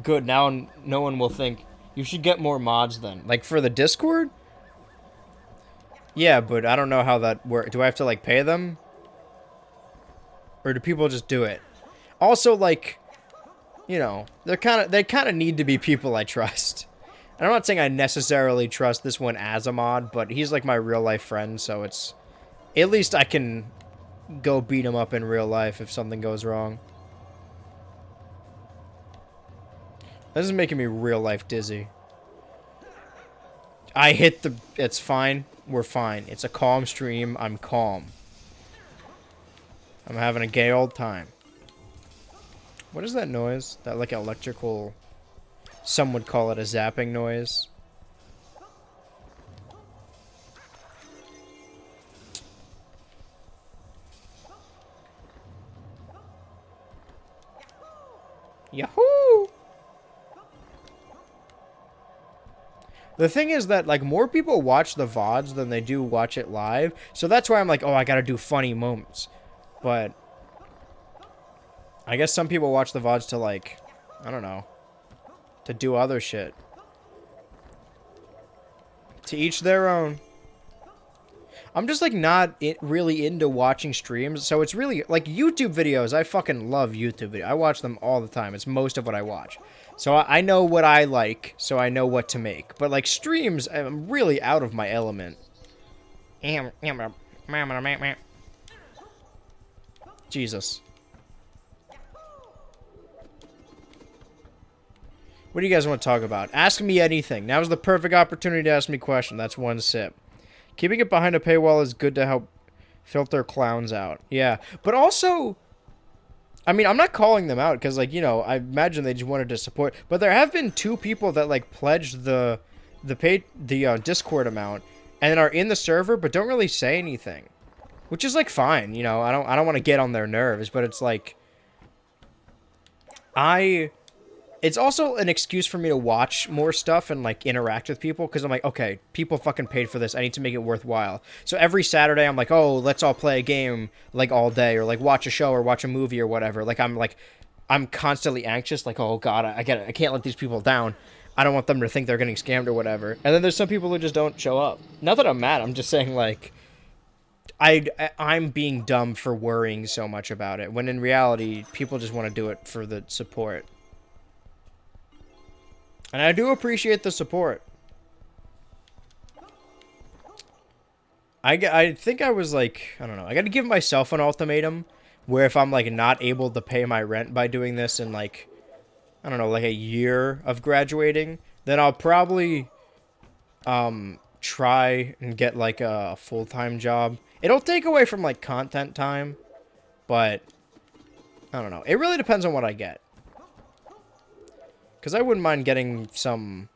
Good, now no one will think... You should get more mods then. Like, for the Discord? Yeah, but I don't know how that works. Do I have to, like, pay them? Or do people just do it? Also, like, you know, they kind of need to be people I trust. And I'm not saying I necessarily trust this one as a mod, but he's like my real life friend, so it's... At least I can go beat him up in real life if something goes wrong. This is making me real life dizzy. I hit the... It's fine. We're fine. It's a calm stream. I'm calm. I'm having a gay old time. What is that noise? That, like, electrical... Some would call it a zapping noise. Yahoo! The thing is that, like, more people watch the VODs than they do watch it live. So that's why I'm like, oh, I gotta do funny moments. But... I guess some people watch the VODs to, like, I don't know, to do other shit. To each their own. I'm just, like, not really into watching streams, so it's really, like, YouTube videos, I fucking love YouTube videos. I watch them all the time. It's most of what I watch. So I know what I like, so I know what to make. But, like, streams, I'm really out of my element. Jesus. What do you guys want to talk about? Ask me anything. Now's the perfect opportunity to ask me a question. That's one sip. Keeping it behind a paywall is good to help filter clowns out. Yeah. But also, I mean, I'm not calling them out because, like, you know, I imagine they just wanted to support. But there have been 2 people that, like, pledged the Discord amount and are in the server but don't really say anything. Which is, like, fine. You know, I don't want to get on their nerves, but it's like... It's also an excuse for me to watch more stuff and, like, interact with people, because I'm like, okay, people fucking paid for this, I need to make it worthwhile. So every Saturday, I'm like, oh, let's all play a game, like, all day, or, like, watch a show, or watch a movie, or whatever. Like, I'm constantly anxious, like, oh, God, I can't let these people down. I don't want them to think they're getting scammed or whatever. And then there's some people who just don't show up. Not that I'm mad, I'm just saying, like, I'm being dumb for worrying so much about it, when in reality, people just want to do it for the support. And I do appreciate the support. I think I was like, I don't know, I gotta give myself an ultimatum where if I'm, like, not able to pay my rent by doing this in, like, I don't know, like a year of graduating, then I'll probably try and get, like, a full-time job. It'll take away from, like, content time, but I don't know. It really depends on what I get. Because I wouldn't mind getting some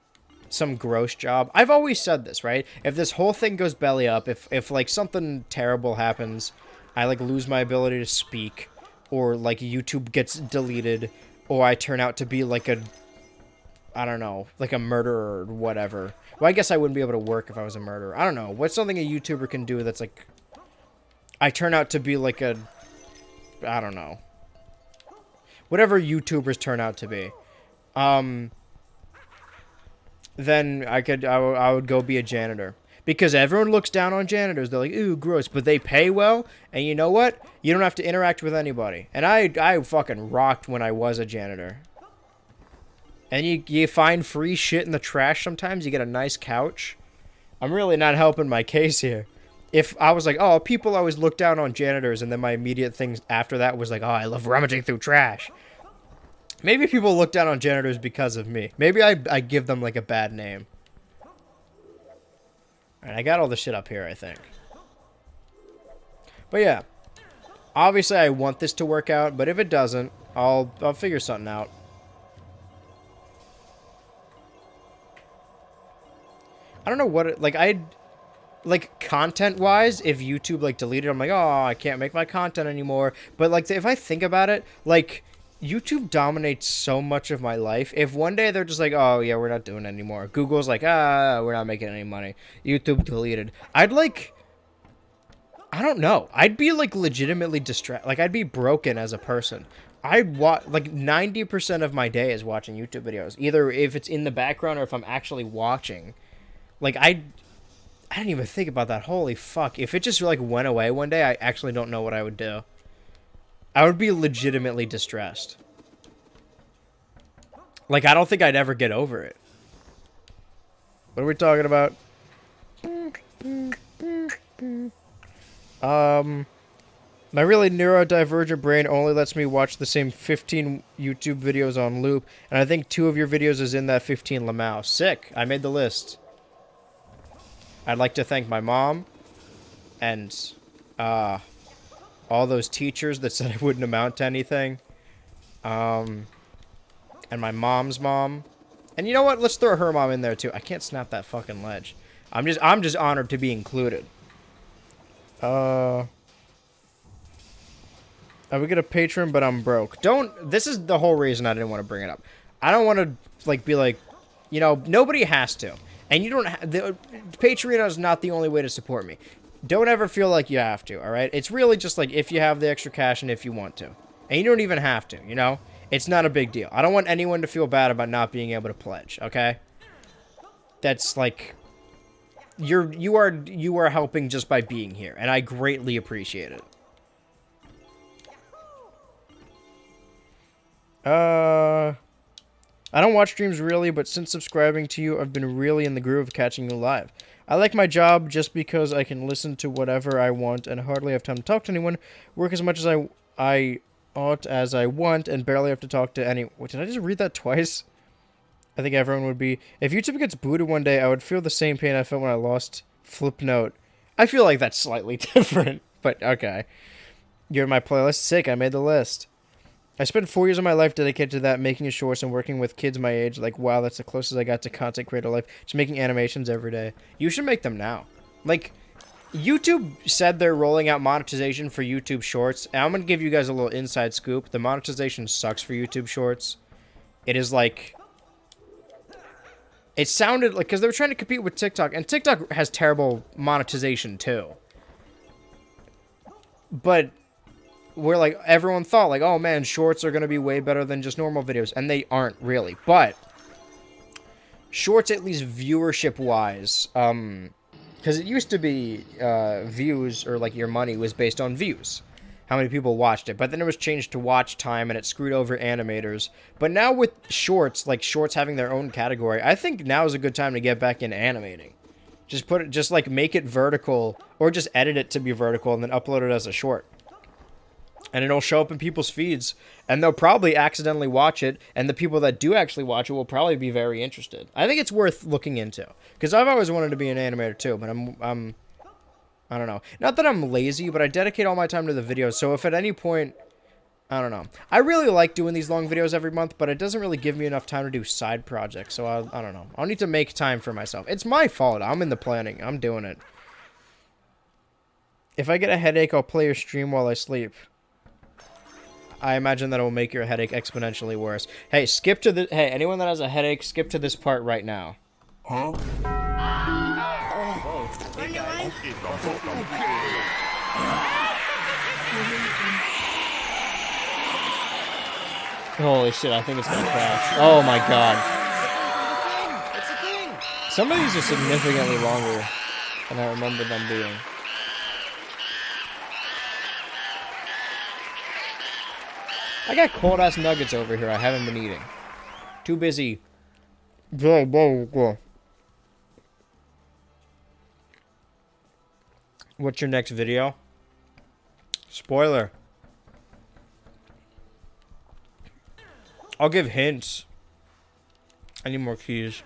gross job. I've always said this, right? If this whole thing goes belly up, if like, something terrible happens, I, like, lose my ability to speak, or, like, YouTube gets deleted, or I turn out to be, like, I don't know, like a murderer or whatever. Well, I guess I wouldn't be able to work if I was a murderer. I don't know. What's something a YouTuber can do that's, like... I turn out to be, like, I don't know. Whatever YouTubers turn out to be. Then I would go be a janitor. Because everyone looks down on janitors. They're like, ooh, gross. But they pay well, and you know what? You don't have to interact with anybody. And I fucking rocked when I was a janitor. And you find free shit in the trash sometimes. You get a nice couch. I'm really not helping my case here. If I was like, oh, people always look down on janitors, and then my immediate thing after that was like, oh, I love rummaging through trash. Maybe people look down on janitors because of me. Maybe I give them, like, a bad name. Alright, I got all the shit up here, I think. But yeah. Obviously, I want this to work out, but if it doesn't, I'll figure something out. I don't know what it, like, like, content-wise, if YouTube, like, deleted it, I'm like, oh, I can't make my content anymore. But, like, if I think about it, like, YouTube dominates so much of my life. If one day they're just like, oh, yeah, we're not doing it anymore. Google's like, we're not making any money. YouTube deleted. I'd, like, I don't know. I'd be, like, legitimately distracted. Like, I'd be broken as a person. I'd watch, like, 90% of my day is watching YouTube videos. Either if it's in the background or if I'm actually watching. Like, I didn't even think about that. Holy fuck. If it just, like, went away one day, I actually don't know what I would do. I would be legitimately distressed. Like, I don't think I'd ever get over it. What are we talking about? My really neurodivergent brain only lets me watch the same 15 YouTube videos on loop, and I think 2 of your videos is in that 15 Lamau. Sick. I made the list. I'd like to thank my mom and all those teachers that said I wouldn't amount to anything. And my mom's mom. And you know what? Let's throw her mom in there too. I can't snap that fucking ledge. I'm just honored to be included. I would get a patron, but I'm broke. This is the whole reason I didn't want to bring it up. I don't want to, like, be like, you know, nobody has to. And you don't the Patreon is not the only way to support me. Don't ever feel like you have to, alright? It's really just, like, if you have the extra cash and if you want to. And you don't even have to, you know? It's not a big deal. I don't want anyone to feel bad about not being able to pledge, okay? That's, like, you are helping just by being here, and I greatly appreciate it. I don't watch streams really, but since subscribing to you, I've been really in the groove of catching you live. I like my job just because I can listen to whatever I want and hardly have time to talk to anyone, work as much as I ought as I want, and barely have to talk to any... Wait, did I just read that twice? I think everyone would be... If YouTube gets booted one day, I would feel the same pain I felt when I lost Flipnote. I feel like that's slightly different, but okay. You're in my playlist. Sick, I made the list. I spent 4 years of my life dedicated to that, making shorts and working with kids my age. Like, wow, that's the closest I got to content creator life. Just making animations every day. You should make them now. Like, YouTube said they're rolling out monetization for YouTube Shorts. And I'm going to give you guys a little inside scoop. The monetization sucks for YouTube Shorts. It is like... It sounded like... Because they were trying to compete with TikTok. And TikTok has terrible monetization, too. But... where, like, everyone thought, like, oh, man, shorts are going to be way better than just normal videos. And they aren't, really. But, shorts, at least viewership-wise, because it used to be views, or, like, your money was based on views. How many people watched it. But then it was changed to watch time, and it screwed over animators. But now with shorts, like, shorts having their own category, I think now is a good time to get back into animating. Just like, make it vertical, or just edit it to be vertical, and then upload it as a short. And it'll show up in people's feeds, and they'll probably accidentally watch it, and the people that do actually watch it will probably be very interested. I think it's worth looking into, because I've always wanted to be an animator too, but I don't know. Not that I'm lazy, but I dedicate all my time to the videos, so if at any point, I don't know. I really like doing these long videos every month, but it doesn't really give me enough time to do side projects, so I don't know. I'll need to make time for myself. It's my fault. I'm in the planning. I'm doing it. If I get a headache, I'll play your stream while I sleep. I imagine that will make your headache exponentially worse. Hey, skip to the... Hey, anyone that has a headache, skip to this part right now. Huh? Holy shit, I think it's gonna crash. Oh my god. Some of these are significantly longer than I remember them being. I got cold-ass nuggets over here I haven't been eating. Too busy. What's your next video? Spoiler. I'll give hints. I need more keys.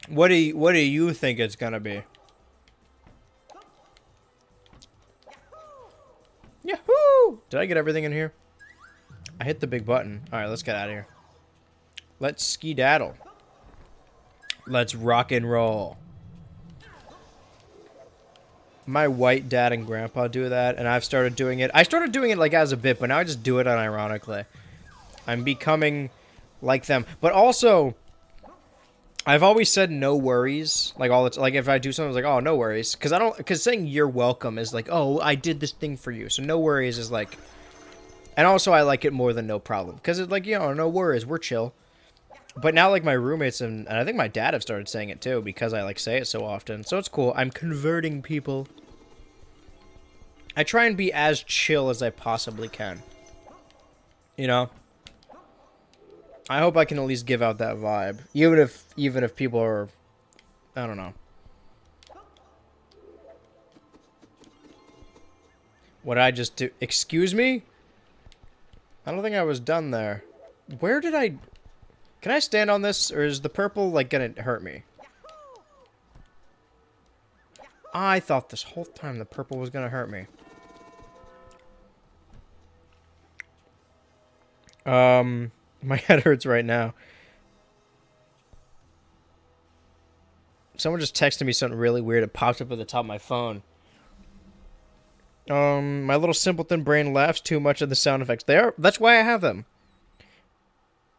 What do you think it's gonna be? Yahoo! Did I get everything in here? I hit the big button. Alright, let's get out of here. Let's skedaddle. Let's rock and roll. My white dad and grandpa do that, and I've started doing it. I started doing it like as a bit, but now I just do it unironically. I'm becoming like them. But also, I've always said no worries. Like all the like if I do something, it's like, oh, no worries. Because saying you're welcome is like, oh, I did this thing for you. So no worries is like, and also I like it more than no problem. Because it's like, you know, no worries, we're chill. But now, like, my roommates and I think my dad have started saying it, too, because I, like, say it so often. So it's cool. I'm converting people. I try and be as chill as I possibly can. You know? I hope I can at least give out that vibe. Even if people are... I don't know. What did I just do? Excuse me? I don't think I was done there. Where did I... Can I stand on this, or is the purple, like, gonna hurt me? I thought this whole time the purple was gonna hurt me. My head hurts right now. Someone just texted me something really weird. It popped up at the top of my phone. My little simpleton brain laughs too much at the sound effects. That's why I have them.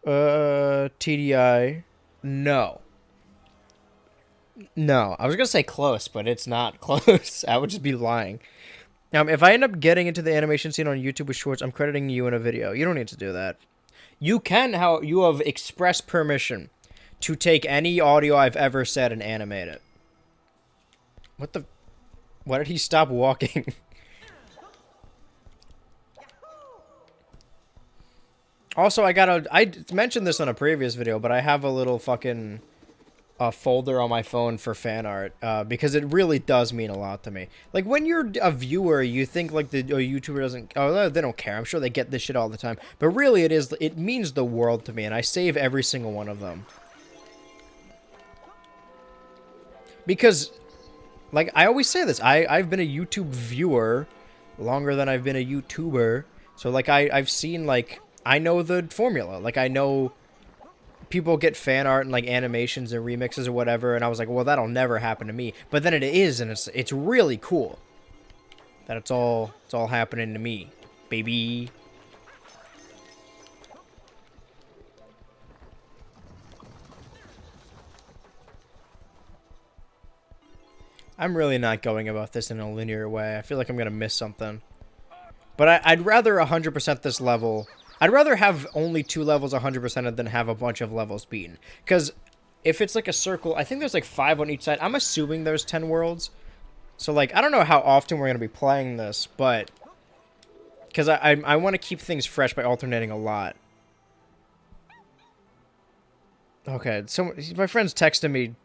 TDI. No. No. I was gonna say close, but it's not close. I would just be lying. If I end up getting into the animation scene on YouTube with shorts, I'm crediting you in a video. You don't need to do that. You can, you have express permission to take any audio I've ever said and animate it. What the... Why did he stop walking? Also, I mentioned this on a previous video, but I have a little fucking folder on my phone for fan art, because it really does mean a lot to me. Like, when you're a viewer, you think, like, a YouTuber doesn't... Oh, they don't care. I'm sure they get this shit all the time. But really, it means the world to me, and I save every single one of them. Because, like, I always say this. I've been a YouTube viewer longer than I've been a YouTuber. So, like, I've seen, like... I know the formula. Like, I know people get fan art and, like, animations and remixes or whatever, and I was like, well, that'll never happen to me. But then it is, and it's really cool that it's all happening to me, baby. I'm really not going about this in a linear way. I feel like I'm gonna miss something. But I'd rather 100% this level... I'd rather have only 2 levels 100% than have a bunch of levels beaten. Because if it's like a circle, I think there's like 5 on each side. I'm assuming there's 10 worlds. So, like, I don't know how often we're going to be playing this, but... Because I want to keep things fresh by alternating a lot. Okay, so my friend's texting me.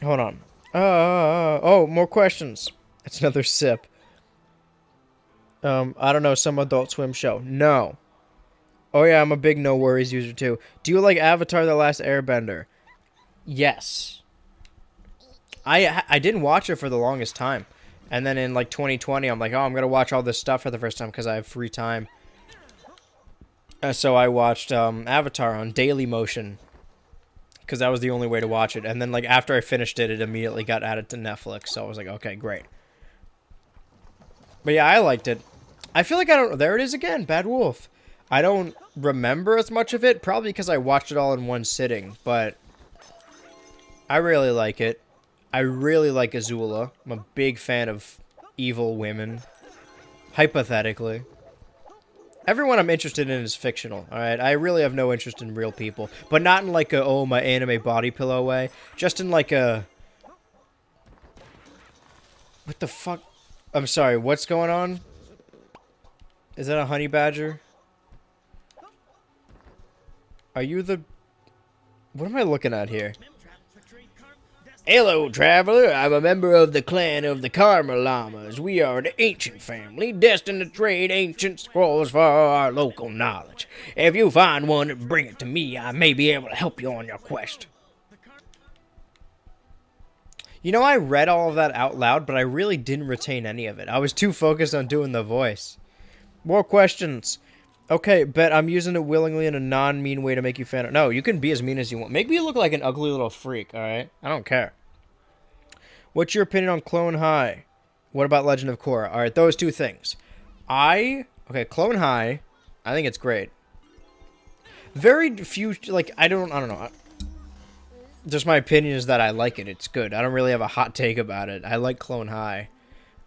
Hold on. Oh, more questions. That's another sip. I don't know, some Adult Swim show. No. Oh yeah, I'm a big No Worries user too. Do you like Avatar: The Last Airbender? Yes. I didn't watch it for the longest time. And then in like 2020, I'm like, oh, I'm going to watch all this stuff for the first time because I have free time. So I watched Avatar on Daily Motion. Because that was the only way to watch it. And then like after I finished it, it immediately got added to Netflix. So I was like, okay, great. But yeah, I liked it. I feel like I don't... There it is again, Bad Wolf. I don't remember as much of it, probably because I watched it all in one sitting, but I really like it. I really like Azula. I'm a big fan of evil women. Hypothetically. Everyone I'm interested in is fictional, alright? I really have no interest in real people. But not in like a, oh, my anime body pillow way. Just in like a... What the fuck? I'm sorry, what's going on? Is that a honey badger? Are you the... What am I looking at here? Hello, traveler. I'm a member of the clan of the Karma Llamas. We are an ancient family, destined to trade ancient scrolls for our local knowledge. If you find one and bring it to me, I may be able to help you on your quest. You know, I read all of that out loud, but I really didn't retain any of it. I was too focused on doing the voice. More questions. Okay, bet I'm using it willingly in a non-mean way to make you fan. No, you can be as mean as you want. Make me look like an ugly little freak, alright? I don't care. What's your opinion on Clone High? What about Legend of Korra? Alright, those two things. Okay, Clone High, I think it's great. Very few, like, I don't know. Just my opinion is that I like it. It's good. I don't really have a hot take about it. I like Clone High.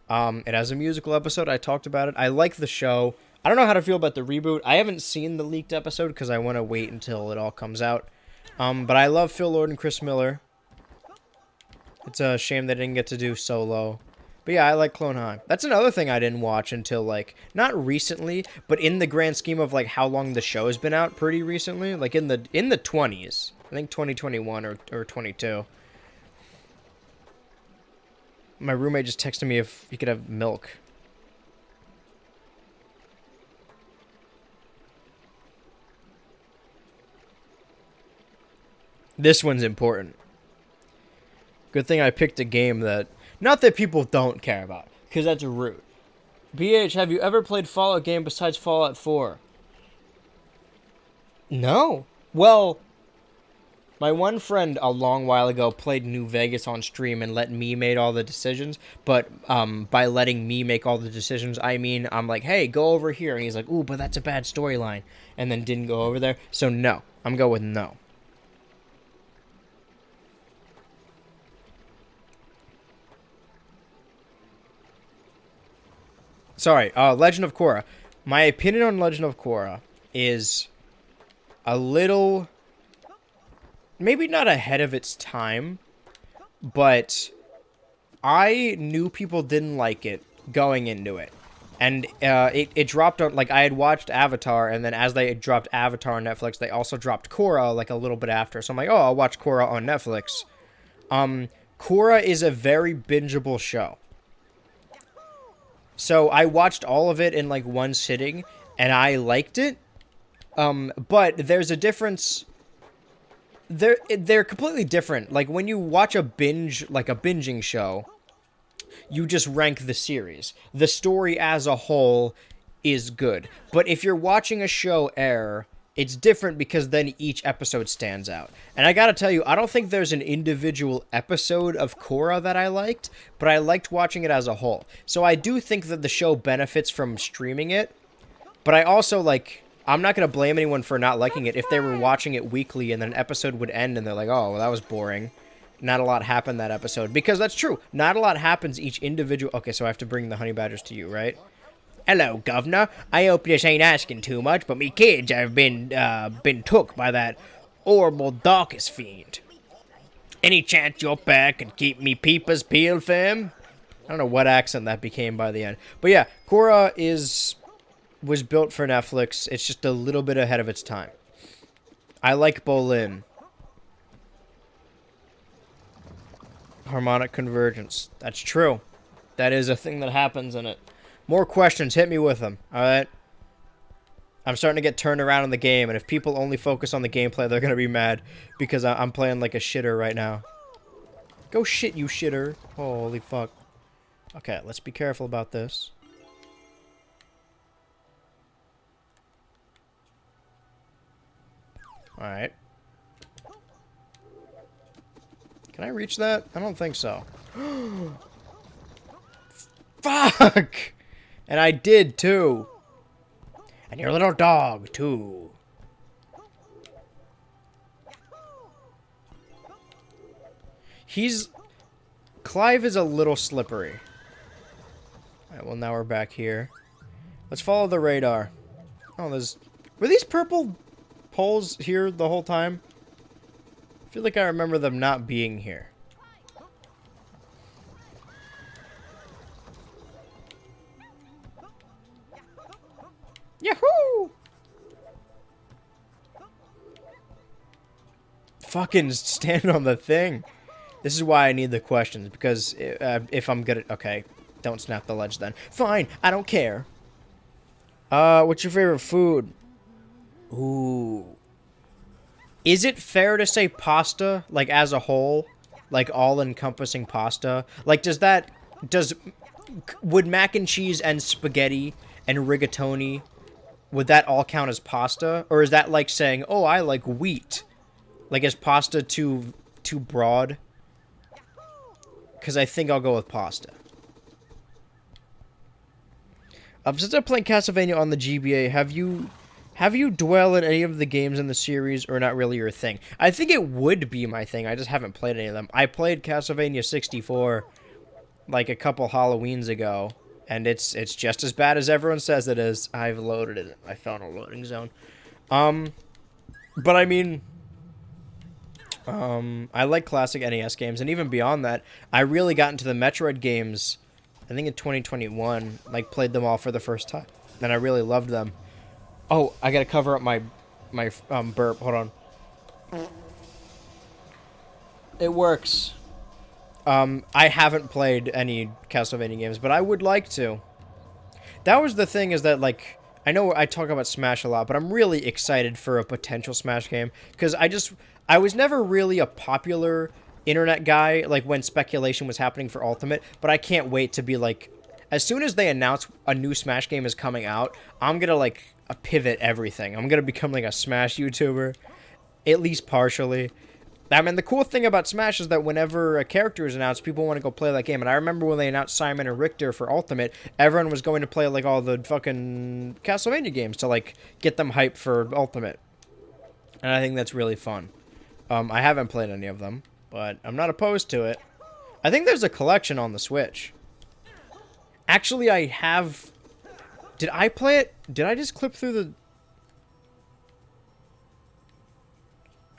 It has a musical episode. I talked about it. I like the show. I don't know how to feel about the reboot. I haven't seen the leaked episode because I want to wait until it all comes out. But I love Phil Lord and Chris Miller. It's a shame they didn't get to do Solo. But yeah, I like Clone High. That's another thing I didn't watch until, like, not recently, but in the grand scheme of, like, how long the show has been out pretty recently. Like, in the 20s. I think 2021 or 22. My roommate just texted me if he could have milk. This one's important. Good thing I picked a game that... Not that people don't care about, because that's rude. BH, have you ever played Fallout game besides Fallout 4? No. Well, my one friend a long while ago played New Vegas on stream and let me make all the decisions. But by letting me make all the decisions, I mean I'm like, hey, go over here. And he's like, ooh, but that's a bad storyline. And then didn't go over there. So no. I'm going with no. Sorry, Legend of Korra. My opinion on Legend of Korra is a little... maybe not ahead of its time, but I knew people didn't like it going into it. And it dropped on... like, I had watched Avatar, and then as they dropped Avatar on Netflix, they also dropped Korra, like, a little bit after. So I'm like, oh, I'll watch Korra on Netflix. Korra is a very bingeable show. So I watched all of it in, like, one sitting, and I liked it. But there's a difference. They're completely different. Like, when you watch a binge, like a binging show, you just rank the series. The story as a whole is good. But if you're watching a show air, it's different because then each episode stands out. And I gotta tell you, I don't think there's an individual episode of Korra that I liked, but I liked watching it as a whole. So I do think that the show benefits from streaming it, but I also, like, I'm not gonna blame anyone for not liking it if they were watching it weekly and then an episode would end and they're like, oh, well, that was boring. Not a lot happened that episode. Because that's true. Not a lot happens each individual... Okay, so I have to bring the honey badgers to you, right? Hello, governor. I hope this ain't asking too much, but me kids have been took by that horrible Darkest fiend. Any chance your pack can keep me peepers peeled, fam? I don't know what accent that became by the end. But yeah, Korra was built for Netflix. It's just a little bit ahead of its time. I like Bolin. Harmonic convergence. That's true. That is a thing that happens in it. More questions. Hit me with them. Alright? I'm starting to get turned around in the game, and if people only focus on the gameplay, they're going to be mad because I'm playing like a shitter right now. Go shit, you shitter. Holy fuck. Okay, let's be careful about this. Alright. Can I reach that? I don't think so. Fuck! And I did, too. And your little dog, too. Clive is a little slippery. Alright, well, now we're back here. Let's follow the radar. Oh, were these purple poles here the whole time? I feel like I remember them not being here. Yahoo! Fucking stand on the thing. This is why I need the questions, because if I'm good at... Okay, don't snap the ledge then. Fine, I don't care. What's your favorite food? Ooh. Is it fair to say pasta, like, as a whole? Like, all-encompassing pasta? Like, would mac and cheese and spaghetti and rigatoni, would that all count as pasta? Or is that like saying, oh, I like wheat? Like, is pasta too broad? Because I think I'll go with pasta. Since I'm playing Castlevania on the GBA, have you dwelled in any of the games in the series, or not really your thing? I think it would be my thing. I just haven't played any of them. I played Castlevania 64 like a couple Halloweens ago, and it's just as bad as everyone says it is. I've loaded it. I found a loading zone. But I mean, I like classic NES games, and even beyond that, I really got into the Metroid games, I think in 2021, like played them all for the first time, and I really loved them. Oh, I gotta cover up my burp. Hold on. It works. I haven't played any Castlevania games, but I would like to. That was the thing, is that, like, I know I talk about Smash a lot, but I'm really excited for a potential Smash game, because I was never really a popular internet guy, like, when speculation was happening for Ultimate, but I can't wait to be, like, as soon as they announce a new Smash game is coming out, I'm gonna, like, pivot everything. I'm gonna become, like, a Smash YouTuber, at least partially. I mean, the cool thing about Smash is that whenever a character is announced, people want to go play that game. And I remember when they announced Simon and Richter for Ultimate, everyone was going to play, like, all the fucking Castlevania games to, like, get them hyped for Ultimate. And I think that's really fun. I haven't played any of them, but I'm not opposed to it. I think there's a collection on the Switch. Actually, I have... Did I play it? Did I just clip through the...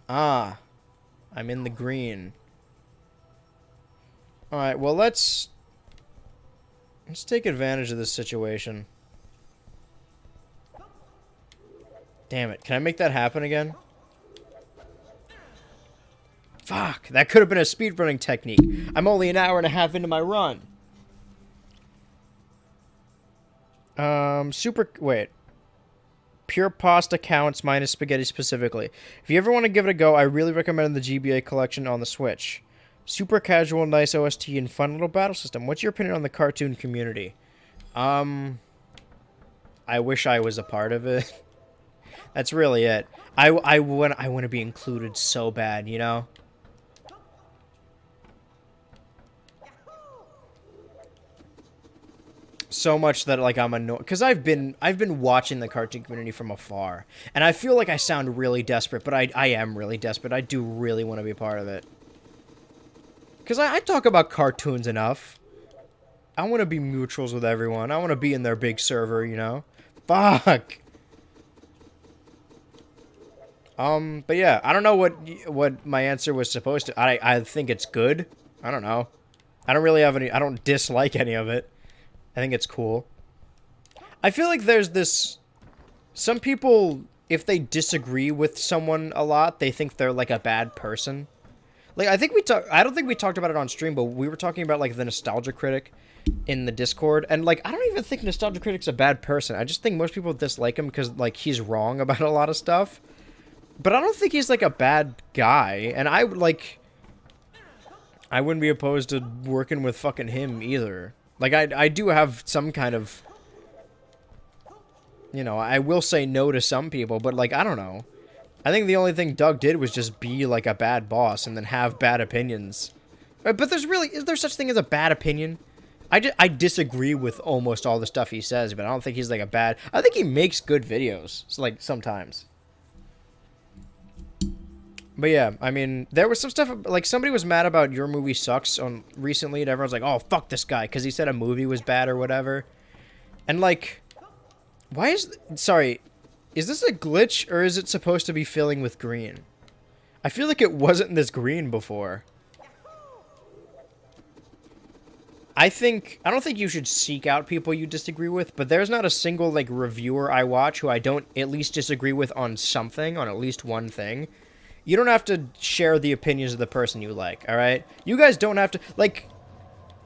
Ah... I'm in the green. Alright, well, let's take advantage of this situation. Damn it. Can I make that happen again? Fuck! That could have been a speedrunning technique. I'm only an hour and a half into my run. Wait. Pure pasta counts minus spaghetti specifically. If you ever want to give it a go, I really recommend the GBA collection on the Switch. Super casual, nice OST, and fun little battle system. What's your opinion on the cartoon community? I wish I was a part of it. That's really it. I want to be included so bad, you know? So much that, like, I'm annoyed, because I've been watching the cartoon community from afar, and I feel like I sound really desperate, but I am really desperate. I do really want to be a part of it, because I talk about cartoons enough. I want to be mutuals with everyone. I want to be in their big server, you know? Fuck. But yeah, I don't know what my answer was supposed to. I think it's good. I don't know. I don't really have any. I don't dislike any of it. I think it's cool. I feel like there's this... Some people, if they disagree with someone a lot, they think they're, like, a bad person. Like, I don't think we talked about it on stream, but we were talking about, like, the Nostalgia Critic in the Discord. And, like, I don't even think Nostalgia Critic's a bad person. I just think most people dislike him because, like, he's wrong about a lot of stuff. But I don't think he's, like, a bad guy. And I wouldn't be opposed to working with fucking him either. Like, I do have some kind of... You know, I will say no to some people, but, like, I don't know. I think the only thing Doug did was just be, like, a bad boss and then have bad opinions. But is there such thing as a bad opinion? I disagree with almost all the stuff he says, but I don't think he's, like, a bad... I think he makes good videos, like, sometimes. But yeah, I mean, there was some stuff, like, somebody was mad about Your Movie Sucks recently, and everyone's like, oh, fuck this guy, because he said a movie was bad or whatever. And, like, sorry, is this a glitch, or is it supposed to be filling with green? I feel like it wasn't this green before. I don't think you should seek out people you disagree with, but there's not a single, like, reviewer I watch who I don't at least disagree with on something, on at least one thing. You don't have to share the opinions of the person you like, alright? You guys don't have to... Like,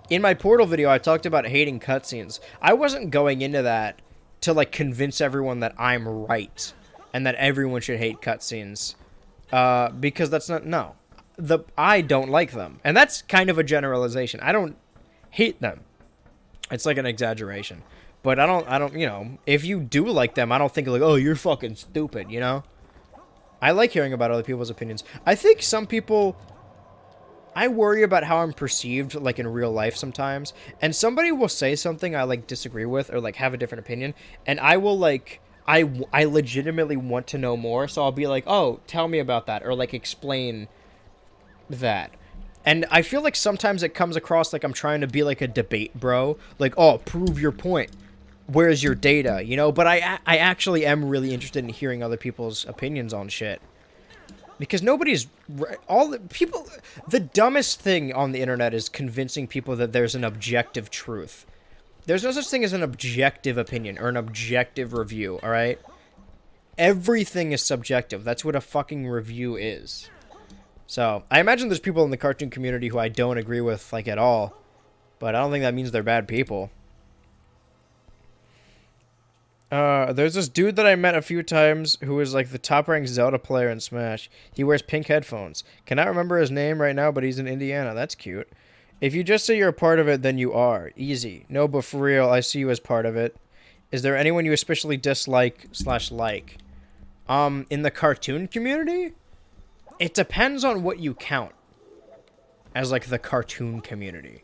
in my Portal video, I talked about hating cutscenes. I wasn't going into that to, like, convince everyone that I'm right and that everyone should hate cutscenes. Because that's not... No. I don't like them. And that's kind of a generalization. I don't hate them. It's like an exaggeration. But I don't, you know, if you do like them, I don't think like, oh, you're fucking stupid, you know? I like hearing about other people's opinions. I think some people, I worry about how I'm perceived, like, in real life sometimes. And somebody will say something I, like, disagree with or, like, have a different opinion. And I will, like, I legitimately want to know more. So I'll be like, oh, tell me about that. Or, like, explain that. And I feel like sometimes it comes across like I'm trying to be like a debate bro. Like, oh, prove your point. Where's your data? You know, but I actually am really interested in hearing other people's opinions on shit. Because nobody's... all the people... The dumbest thing on the internet is convincing people that there's an objective truth. There's no such thing as an objective opinion or an objective review, alright? Everything is subjective. That's what a fucking review is. So, I imagine there's people in the cartoon community who I don't agree with, like, at all. But I don't think that means they're bad people. There's this dude that I met a few times who is, like, the top-ranked Zelda player in Smash. He wears pink headphones. Cannot remember his name right now, but he's in Indiana. That's cute. If you just say you're a part of it, then you are. Easy. No, but for real, I see you as part of it. Is there anyone you especially dislike / like? In the cartoon community? It depends on what you count as, like, the cartoon community.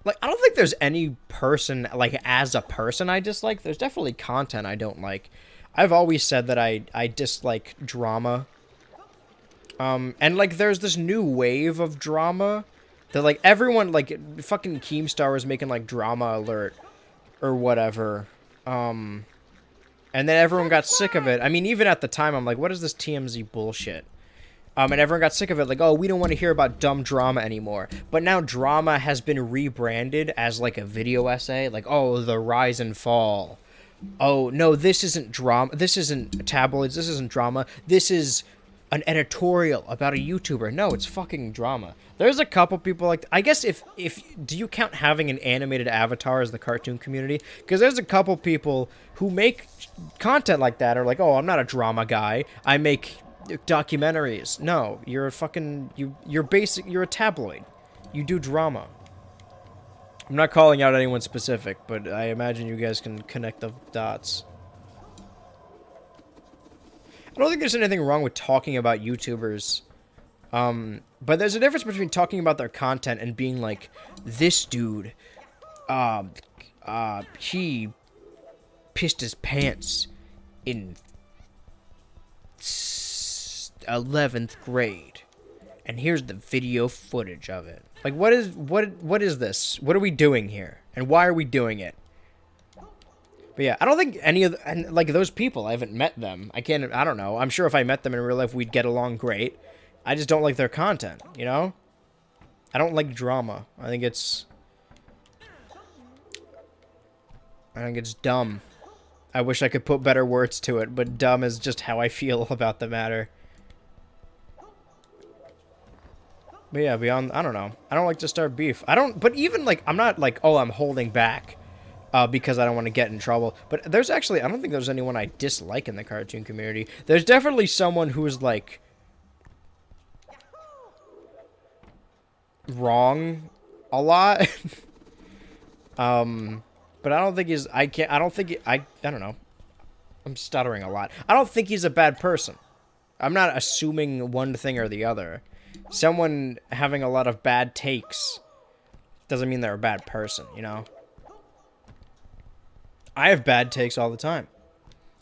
Like, I don't think there's any person, like, as a person I dislike. There's definitely content I don't like. I've always said that I dislike drama. And, like, there's this new wave of drama that, like, everyone, like, fucking Keemstar was making, like, drama alert or whatever. And then everyone got sick of it. I mean, even at the time, I'm like, what is this TMZ bullshit? And everyone got sick of it, like, oh, we don't want to hear about dumb drama anymore. But now drama has been rebranded as, like, a video essay. Like, oh, the rise and fall. Oh, no, this isn't drama. This isn't tabloids. This isn't drama. This is an editorial about a YouTuber. No, it's fucking drama. There's a couple people like... I guess if do you count having an animated avatar as the cartoon community? Because there's a couple people who make content like that are like, oh, I'm not a drama guy. I make... documentaries. No, you're a fucking... You're a tabloid. You do drama. I'm not calling out anyone specific, but I imagine you guys can connect the dots. I don't think there's anything wrong with talking about YouTubers. But there's a difference between talking about their content and being like, this dude, he pissed his pants in 11th grade, and here's the video footage of it. Like, what is this? What are we doing here, and why are we doing it? But yeah, I don't think any of like those people, I haven't met them. I don't know. I'm sure if I met them in real life, we'd get along great. I just don't like their content, you know? I don't like drama. I think it's dumb. I wish I could put better words to it, but dumb is just how I feel about the matter. But yeah, beyond, I don't know. I don't like to start beef. But even, like, I'm not like, oh, I'm holding back because I don't want to get in trouble. But there's actually, I don't think there's anyone I dislike in the cartoon community. There's definitely someone who's, like, wrong a lot. But I don't think he's, I don't know. I'm stuttering a lot. I don't think he's a bad person. I'm not assuming one thing or the other. Someone having a lot of bad takes doesn't mean they're a bad person, you know? I have bad takes all the time.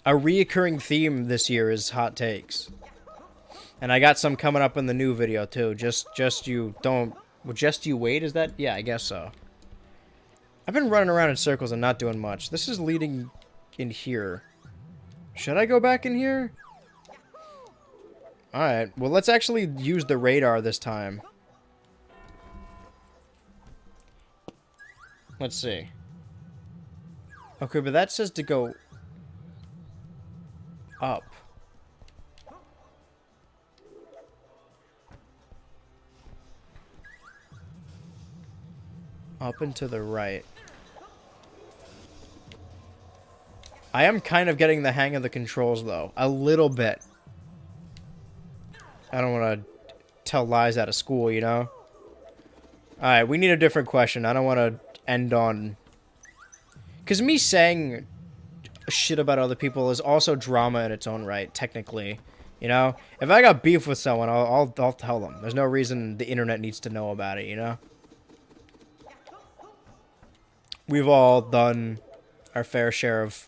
A reoccurring theme this year is hot takes. And I got some coming up in the new video, too. Just you wait, is that? Yeah, I guess so. I've been running around in circles and not doing much. This is leading in here. Should I go back in here? Alright, well, let's actually use the radar this time. Let's see. Okay, but that says to go up. Up and to the right. I am kind of getting the hang of the controls, though. A little bit. I don't want to tell lies out of school, you know? Alright, we need a different question. I don't want to end on... Because me saying shit about other people is also drama in its own right, technically. You know? If I got beef with someone, I'll tell them. There's no reason the internet needs to know about it, you know? We've all done our fair share of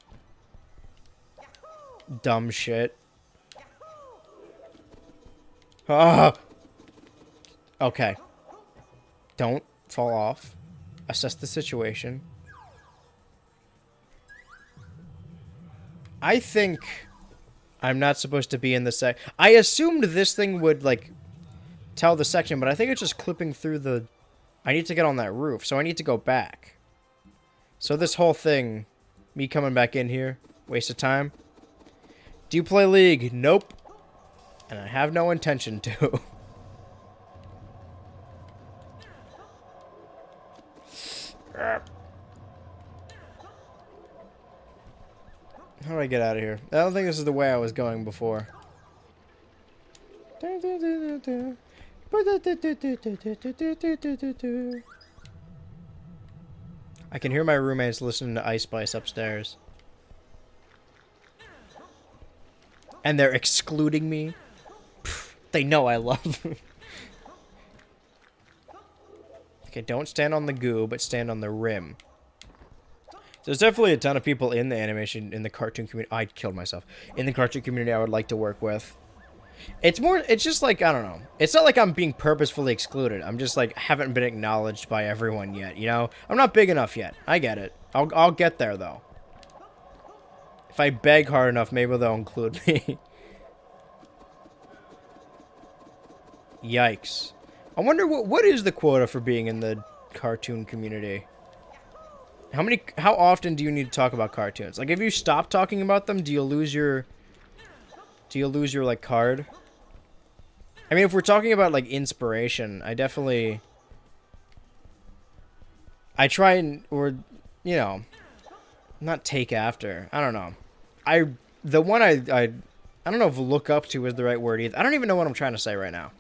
dumb shit. Ah! Okay. Don't fall off. Assess the situation. I think I'm not supposed to be in the I assumed this thing would, like, tell the section, but I think it's just clipping through the... I need to get on that roof, so I need to go back. So this whole thing, me coming back in here, waste of time. Do you play League? Nope. And I have no intention to. How do I get out of here? I don't think this is the way I was going before. I can hear my roommates listening to Ice Spice upstairs. And they're excluding me. Pfft, they know I love them. Okay, don't stand on the goo, but stand on the rim. There's definitely a ton of people in the animation, in the cartoon community. I killed myself. In the cartoon community I would like to work with. It's just like, I don't know. It's not like I'm being purposefully excluded. I'm just like, haven't been acknowledged by everyone yet, you know? I'm not big enough yet. I get it. I'll get there, though. If I beg hard enough, maybe they'll include me. Yikes. I wonder what is the quota for being in the cartoon community? How often do you need to talk about cartoons? Like, if you stop talking about them, do you lose your like card? I mean, if we're talking about like inspiration, I try and, or, you know, not take after. I don't know. The one I don't know if look up to is the right word either. I don't even know what I'm trying to say right now.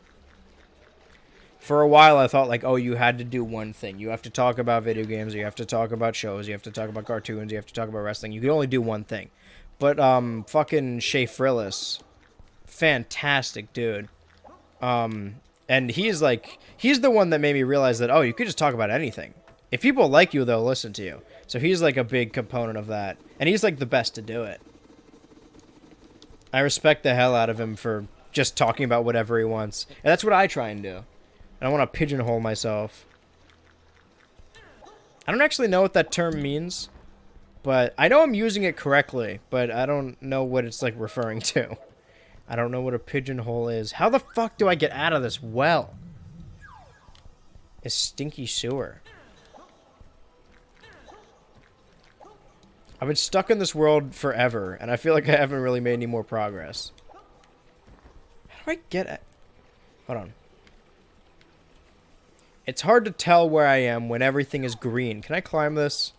For a while, I thought, like, oh, you had to do one thing. You have to talk about video games, you have to talk about shows, you have to talk about cartoons, you have to talk about wrestling. You can only do one thing. But, fucking Shea Frillis, fantastic dude. And he's the one that made me realize that, oh, you could just talk about anything. If people like you, they'll listen to you. So he's, like, a big component of that. And he's, like, the best to do it. I respect the hell out of him for just talking about whatever he wants. And that's what I try and do. I don't want to pigeonhole myself. I don't actually know what that term means, but I know I'm using it correctly, but I don't know what it's, like, referring to. I don't know what a pigeonhole is. How the fuck do I get out of this well? It's stinky sewer. I've been stuck in this world forever, and I feel like I haven't really made any more progress. How do I get it? Hold on. It's hard to tell where I am when everything is green. Can I climb this?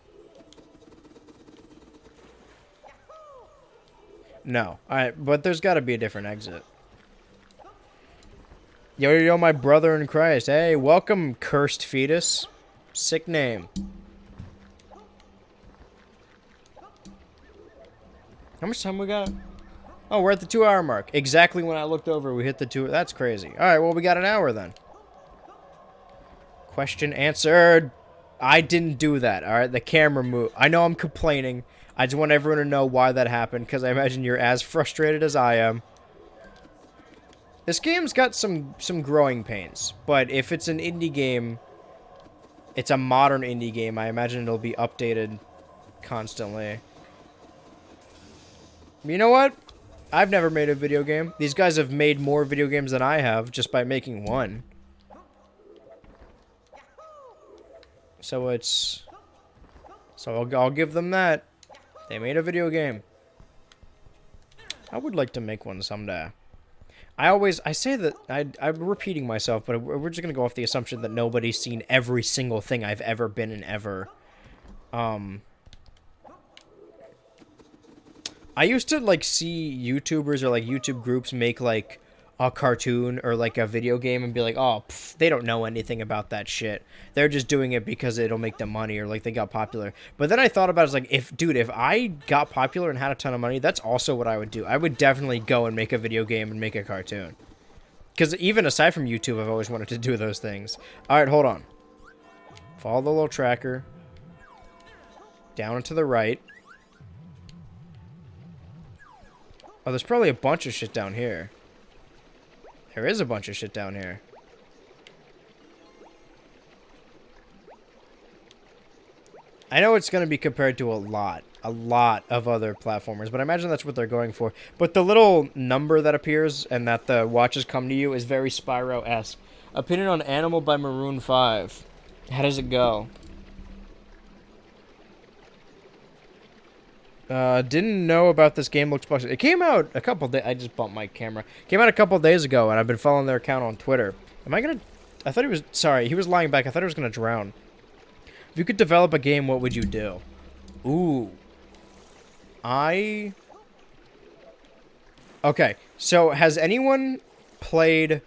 No. Alright, but there's got to be a different exit. Yo, my brother in Christ. Hey, welcome, cursed fetus. Sick name. How much time we got? Oh, we're at the 2-hour mark. Exactly when I looked over, we hit the 2. That's crazy. Alright, well, we got an hour then. Question answered. I didn't do that, alright? The camera moved. I know I'm complaining. I just want everyone to know why that happened, because I imagine you're as frustrated as I am. This game's got some growing pains, but if it's an indie game, it's a modern indie game, I imagine it'll be updated constantly. You know what? I've never made a video game. These guys have made more video games than I have just by making one. So I'll give them that. They made a video game. I would like to make one someday. I say that I'm repeating myself, but we're just gonna go off the assumption that nobody's seen every single thing I've ever been in ever. I used to like see YouTubers or like YouTube groups make like a cartoon or like a video game and be like, oh, pff, they don't know anything about that shit. They're just doing it because it'll make them money or like they got popular. But then I thought about it as like, if I got popular and had a ton of money, that's also what I would do. I would definitely go and make a video game and make a cartoon. Because even aside from YouTube, I've always wanted to do those things. All right, hold on. Follow the little tracker. Down and to the right. Oh, there's probably a bunch of shit down here. There is a bunch of shit down here. I know it's going to be compared to a lot of other platformers, but I imagine that's what they're going for. But the little number that appears and that the watches come to you is very Spyro-esque. Opinion on Animal by Maroon 5. How does it go? Didn't know about this game. Looks busted. It came out a couple days. I just bumped my camera. Came out a couple days ago, and I've been following their account on Twitter. Am I gonna? I thought he was. Sorry, he was lying back. I thought he was gonna drown. If you could develop a game, what would you do? Ooh. Okay. So has anyone played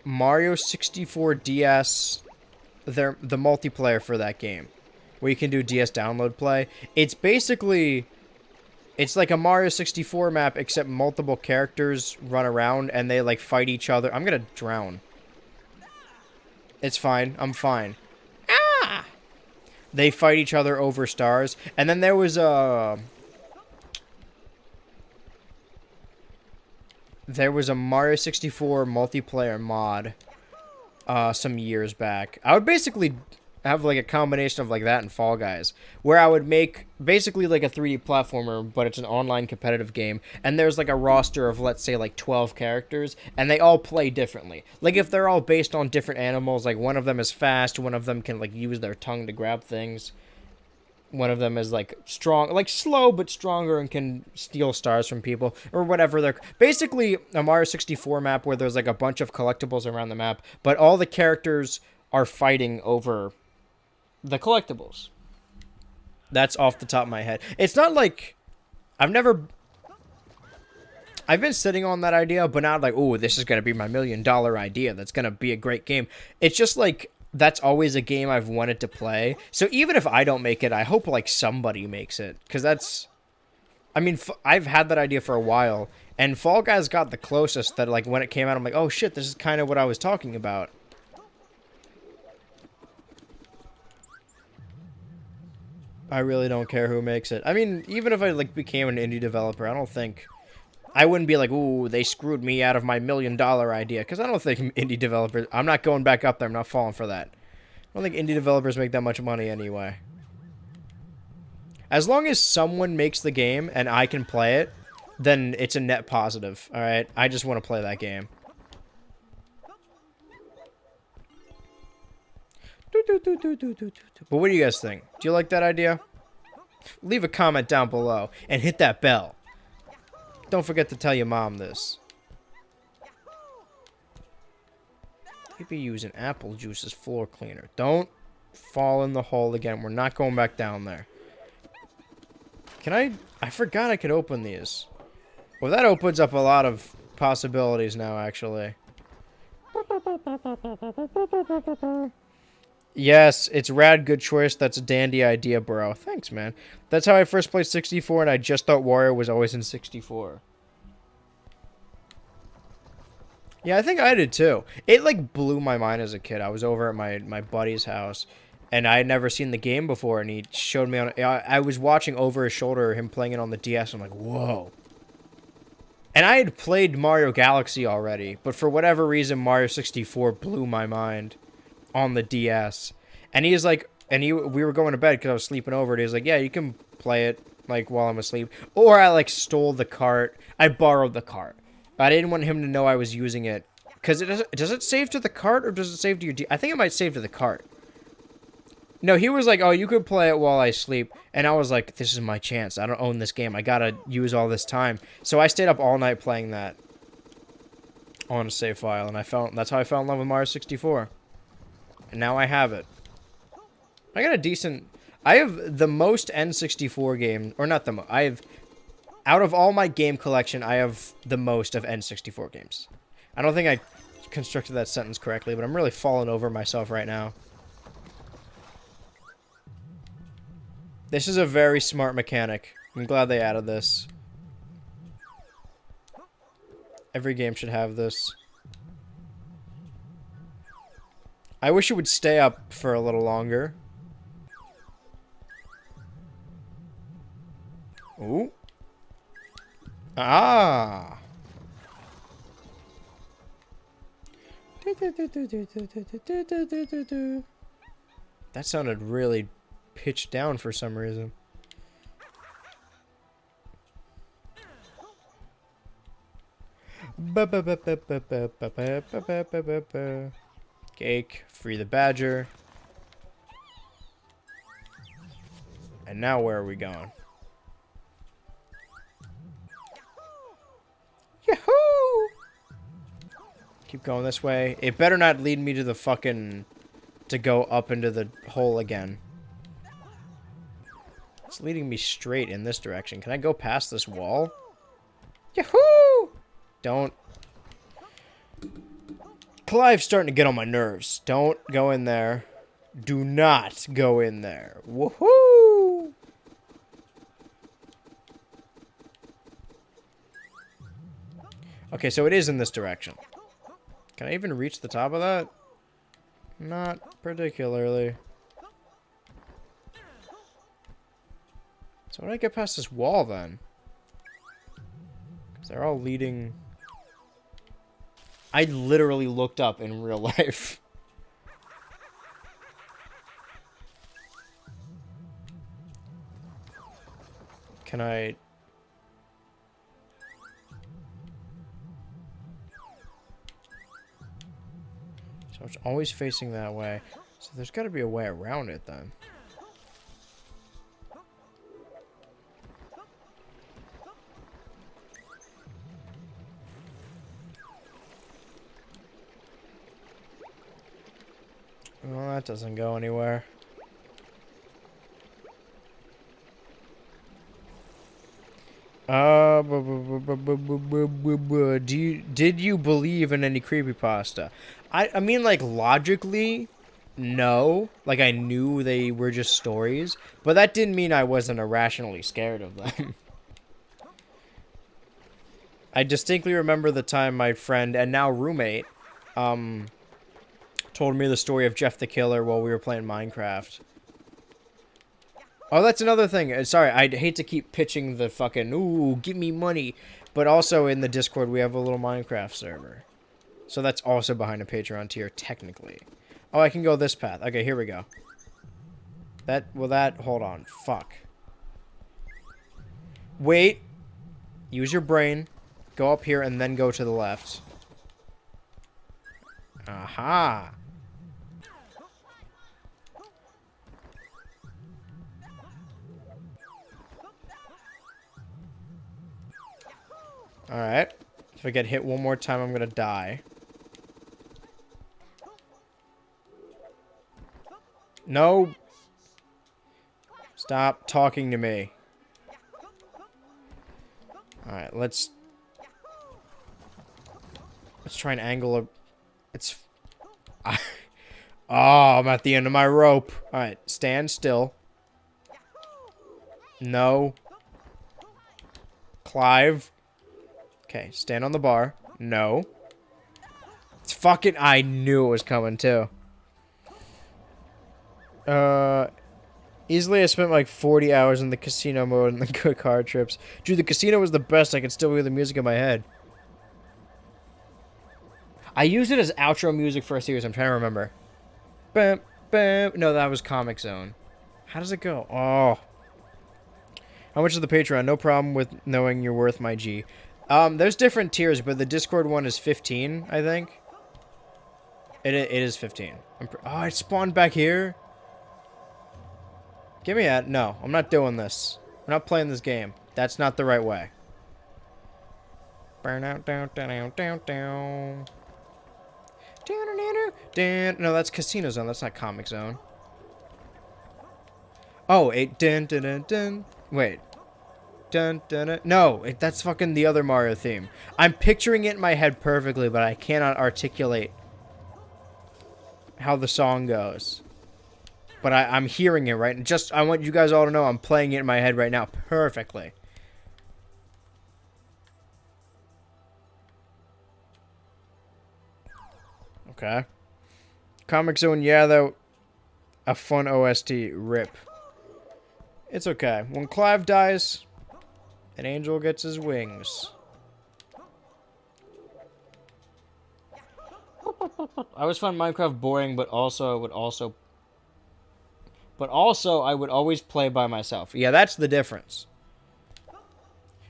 Mario 64 DS? The multiplayer for that game, where you can do DS download play. It's basically, it's like a Mario 64 map, except multiple characters run around and they like fight each other. I'm gonna drown. It's fine. I'm fine. Ah! They fight each other over stars. And then there was a Mario 64 multiplayer mod some years back. I would basically have like a combination of like that and Fall Guys, where I would make basically like a 3D platformer, but it's an online competitive game, and there's like a roster of, let's say, like 12 characters, and they all play differently. Like if they're all based on different animals, like one of them is fast, one of them can like use their tongue to grab things, one of them is like strong, like slow but stronger and can steal stars from people or whatever. They're basically a Mario 64 map where there's like a bunch of collectibles around the map, but all the characters are fighting over the collectibles. That's off the top of my head. It's not like I've been sitting on that idea, but not like, oh, this is going to be my $1 million idea. That's going to be a great game. It's just like, that's always a game I've wanted to play. So even if I don't make it, I hope like somebody makes it. Because that's, I mean, I've had that idea for a while. And Fall Guys got the closest that like when it came out, I'm like, oh shit, this is kind of what I was talking about. I really don't care who makes it. I mean, even if I like became an indie developer, I wouldn't be like, ooh, they screwed me out of my $1 million idea. Because I don't think indie developers, I'm not going back up there. I'm not falling for that. I don't think indie developers make that much money anyway. As long as someone makes the game and I can play it, then it's a net positive. All right, I just want to play that game. But what do you guys think? Do you like that idea? Leave a comment down below and hit that bell. Don't forget to tell your mom this. Maybe using apple juice as floor cleaner. Don't fall in the hole again. We're not going back down there. Can I forgot I could open these. Well, that opens up a lot of possibilities now, actually. Yes, it's rad, good choice. That's a dandy idea, bro. Thanks, man. That's how I first played 64, and I just thought Wario was always in 64. Yeah, I think I did, too. It, like, blew my mind as a kid. I was over at my buddy's house, and I had never seen the game before, and he showed me on... I was watching over his shoulder, him playing it on the DS, and I'm like, whoa. And I had played Mario Galaxy already, but for whatever reason, Mario 64 blew my mind on the DS. And he was like, we were going to bed because I was sleeping over, and he was like, yeah, you can play it like while I'm asleep. Or I like stole the cart. I borrowed the cart. I didn't want him to know I was using it. Because does it save to the cart or does it save to your I think it might save to the cart. No, he was like, oh, you could play it while I sleep. And I was like, this is my chance. I don't own this game. I gotta use all this time. So I stayed up all night playing that on a save file. And that's how I fell in love with Mario 64. And now I have it. I got a decent... I have the most N64 games... Or not the most. I have... Out of all my game collection, I have the most of N64 games. I don't think I constructed that sentence correctly, but I'm really falling over myself right now. This is a very smart mechanic. I'm glad they added this. Every game should have this. I wish it would stay up for a little longer. Ooh. Ah. That sounded really pitched down for some reason. Cake, free the badger. And now where are we going? Yahoo! Keep going this way. It better not lead me to the fucking... to go up into the hole again. It's leading me straight in this direction. Can I go past this wall? Yahoo! Don't. Clive's starting to get on my nerves. Don't go in there. Do not go in there. Woohoo! Okay, so it is in this direction. Can I even reach the top of that? Not particularly. So how do I get past this wall, then? Because they're all leading... I literally looked up in real life. Can I... So it's always facing that way. So there's got to be a way around it, then. Well, that doesn't go anywhere. Did you believe in any creepypasta? I mean, like, logically, no. Like, I knew they were just stories, but that didn't mean I wasn't irrationally scared of them. I distinctly remember the time my friend and now roommate, told me the story of Jeff the Killer while we were playing Minecraft. Oh, that's another thing. Sorry, I'd hate to keep pitching the fucking, ooh, give me money. But also in the Discord, we have a little Minecraft server. So that's also behind a Patreon tier, technically. Oh, I can go this path. Okay, here we go. Hold on. Fuck. Wait. Use your brain. Go up here and then go to the left. Aha. Alright. If I get hit one more time, I'm gonna die. No. Stop talking to me. Alright, let's try and angle a... It's... Oh, I'm at the end of my rope. Alright, stand still. No. Clive. Okay, stand on the bar. No. It's fucking... I knew it was coming, too. Easily I spent like 40 hours in the casino mode and the good card trips. Dude, the casino was the best. I could still hear the music in my head. I used it as outro music for a series. I'm trying to remember. Bam, bam. No, that was Comic Zone. How does it go? Oh. How much is the Patreon? No problem with knowing you're worth my G. There's different tiers, but the Discord one is 15, I think. It is 15. Oh, it spawned back here. Give me that. No, I'm not doing this. I'm not playing this game. That's not the right way. Burn out, down, down, down, down. No, that's Casino Zone. That's not Comic Zone. Oh, it dun dun dun dun. Wait. Dun dun dun. No, that's fucking the other Mario theme. I'm picturing it in my head perfectly, but I cannot articulate how the song goes. But I'm hearing it right. Just I want you guys all to know I'm playing it in my head right now perfectly. Okay. Comic Zone, yeah, though. A fun OST. Rip. It's okay. When Clive dies, an angel gets his wings. I always find Minecraft boring, but also I would always play by myself. Yeah, that's the difference.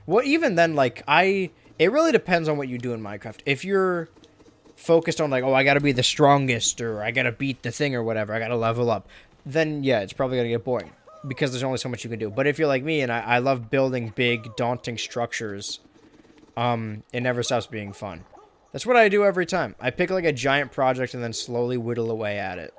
Well, even then, like, it really depends on what you do in Minecraft. If you're focused on, like, oh, I gotta be the strongest, or I gotta beat the thing, or whatever, I gotta level up, then, yeah, it's probably gonna get boring. Because there's only so much you can do. But if you're like me, and I love building big, daunting structures, it never stops being fun. That's what I do every time. I pick, like, a giant project and then slowly whittle away at it.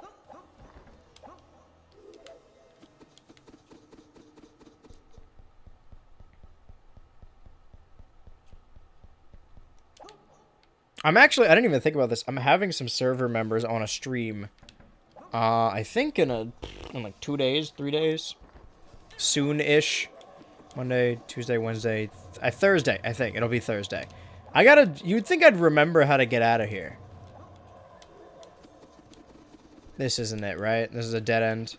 I didn't even think about this. I'm having some server members on a stream. I think in like 2 days, 3 days. Soon-ish. Monday, Tuesday, Wednesday, Thursday, I think. It'll be Thursday. You'd think I'd remember how to get out of here. This isn't it, right? This is a dead end.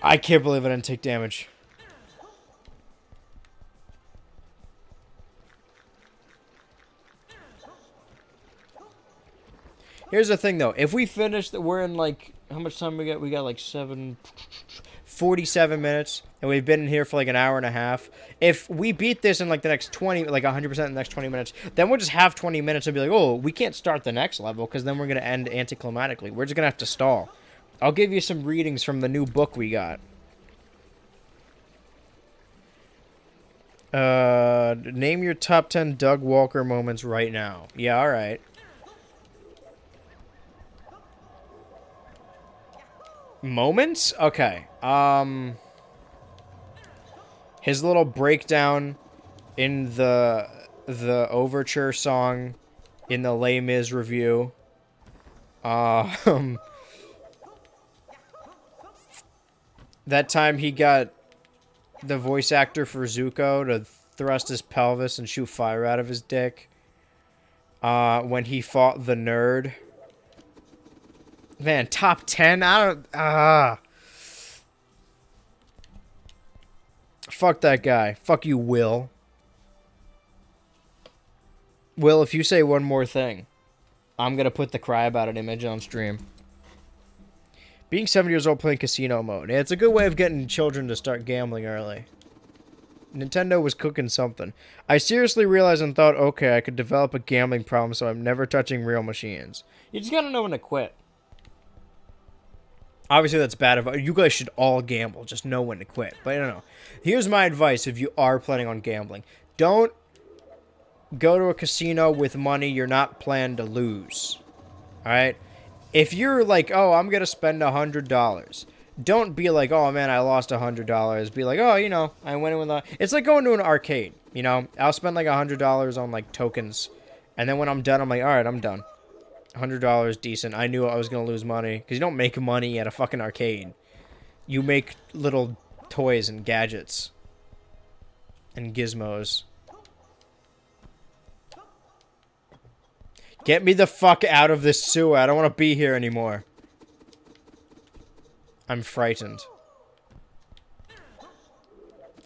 I can't believe I didn't take damage. Here's the thing, though. If we finish, we're in, like, how much time we got? We got, like, 47 minutes, and we've been in here for, like, an hour and a half. If we beat this in, like, the next 20, like, 100% in the next 20 minutes, then we'll just have 20 minutes and be like, oh, we can't start the next level, because then we're going to end anticlimactically. We're just going to have to stall. I'll give you some readings from the new book we got. Name your top 10 Doug Walker moments right now. Yeah, alright. Moments? Okay. His little breakdown in the overture song in the Les Mis review. That time he got the voice actor for Zuko to thrust his pelvis and shoot fire out of his dick. When he fought the nerd. Man, top 10? Fuck that guy. Fuck you, Will. Will, if you say one more thing, I'm gonna put the cry about it image on stream. Being 7 years old playing casino mode. Yeah, it's a good way of getting children to start gambling early. Nintendo was cooking something. I seriously realized and thought, okay, I could develop a gambling problem so I'm never touching real machines. You just gotta know when to quit. Obviously, that's bad. You guys should all gamble. Just know when to quit. But I don't know. Here's my advice if you are planning on gambling. Don't go to a casino with money you're not planning to lose. Alright? If you're like, oh, I'm going to spend $100. Don't be like, oh, man, I lost $100. Be like, oh, you know, I went in with a... It's like going to an arcade. You know? I'll spend like $100 on like tokens. And then when I'm done, I'm like, alright, I'm done. $100, decent. I knew I was going to lose money. Because you don't make money at a fucking arcade. You make little toys and gadgets. And gizmos. Get me the fuck out of this sewer. I don't want to be here anymore. I'm frightened.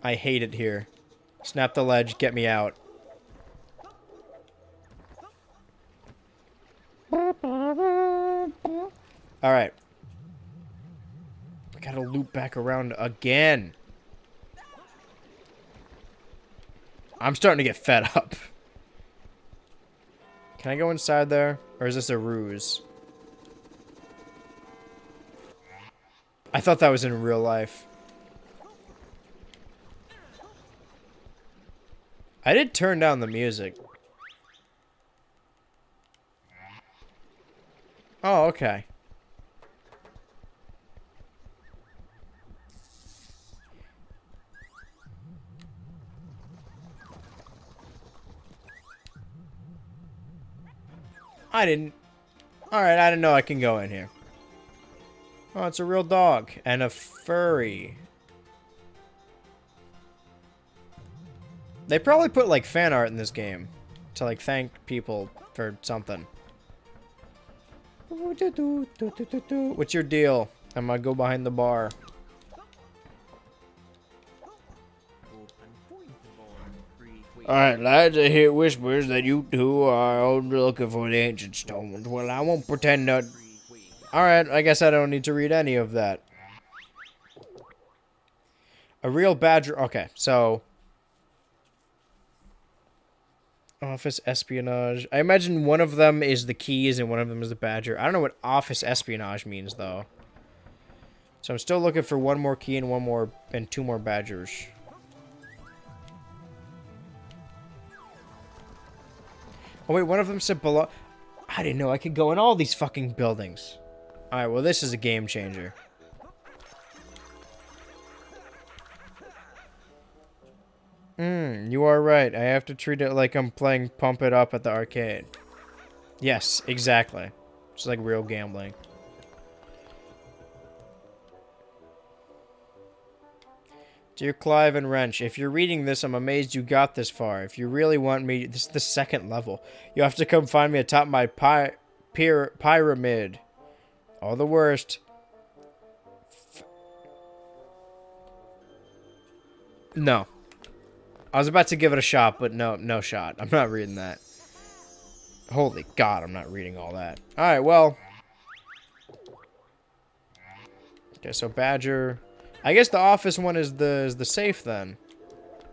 I hate it here. Snap the ledge. Get me out. Alright. I gotta loop back around again. I'm starting to get fed up. Can I go inside there? Or is this a ruse? I thought that was in real life. I did turn down the music. Oh, okay. I didn't. Alright, I didn't know I can go in here. Oh, it's a real dog. And a furry. They probably put, like, fan art in this game. To, like, thank people for something. What's your deal? I'm gonna go behind the bar. Alright, lads, I hear whispers that you two are looking for the ancient stones. Well, I won't pretend that... Alright, I guess I don't need to read any of that. A real badger... Okay, so... Office espionage. I imagine one of them is the keys and one of them is the badger. I don't know what office espionage means, though. So I'm still looking for one more key and two more badgers. Oh, wait, one of them said below... I didn't know I could go in all these fucking buildings. Alright, well, this is a game changer. You are right. I have to treat it like I'm playing Pump It Up at the arcade. Yes, exactly. It's like real gambling. Dear Clive N Wrench, if you're reading this, I'm amazed you got this far. If you really want me... This is the second level. You have to come find me atop my pyramid. All the worst. No. I was about to give it a shot, but no shot. I'm not reading that. Holy God, I'm not reading all that. Alright, well. Okay, so Badger... I guess the office one is the safe then.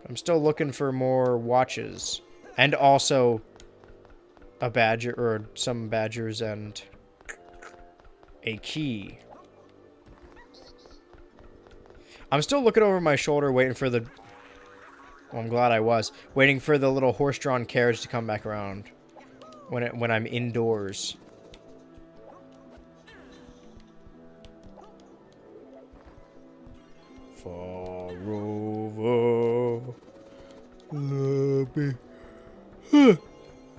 I'm still looking for more watches. And also a badger, or some badgers and a key. I'm still looking over my shoulder waiting for the... Well, I'm glad I was. Waiting for the little horse-drawn carriage to come back around. When I'm indoors. Far over.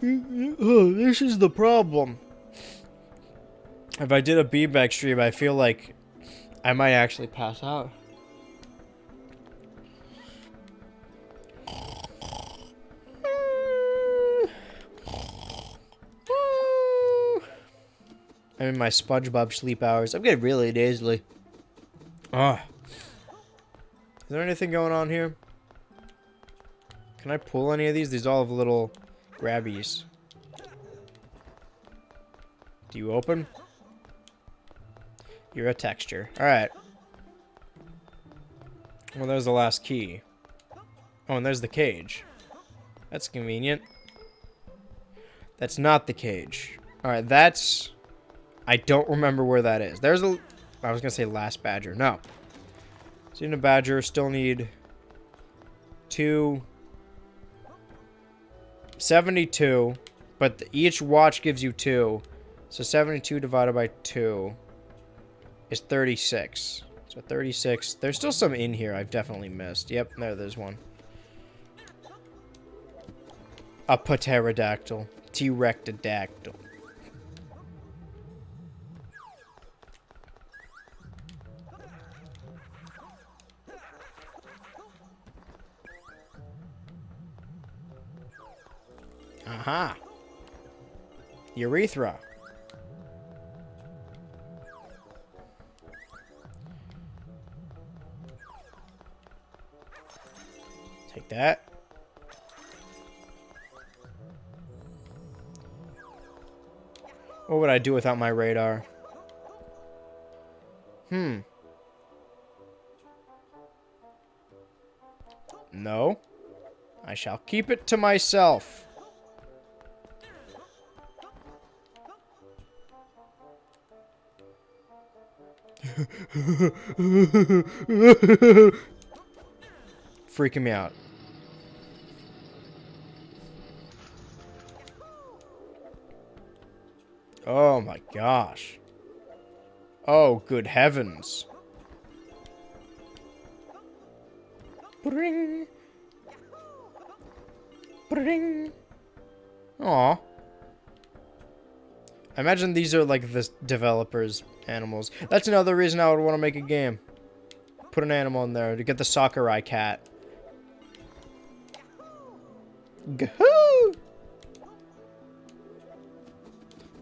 This is the problem. If I did a beanbag stream, I feel like I might actually pass out. I'm in my SpongeBob sleep hours. I'm getting really nasally. Ah. Is there anything going on here? Can I pull any of these? These all have little grabbies. Do you open? You're a texture. Alright. Well, there's the last key. Oh, and there's the cage. That's convenient. That's not the cage. Alright, that's... I don't remember where that is. There's a... I was gonna say last badger. No. Seen a badger. Still need... 72. But each watch gives you 2. So 72 divided by 2 is 36. So 36. There's still some in here I've definitely missed. Yep, there's one. A pterodactyl. T-rectodactyl. Aha. Urethra. Take that. What would I do without my radar? No. I shall keep it to myself. Freaking me out. Oh my gosh. Oh, good heavens. Bring. Bring. Aw. I imagine these are like the developers' animals. That's another reason I would want to make a game. Put an animal in there to get the Sakurai cat. Gahoo!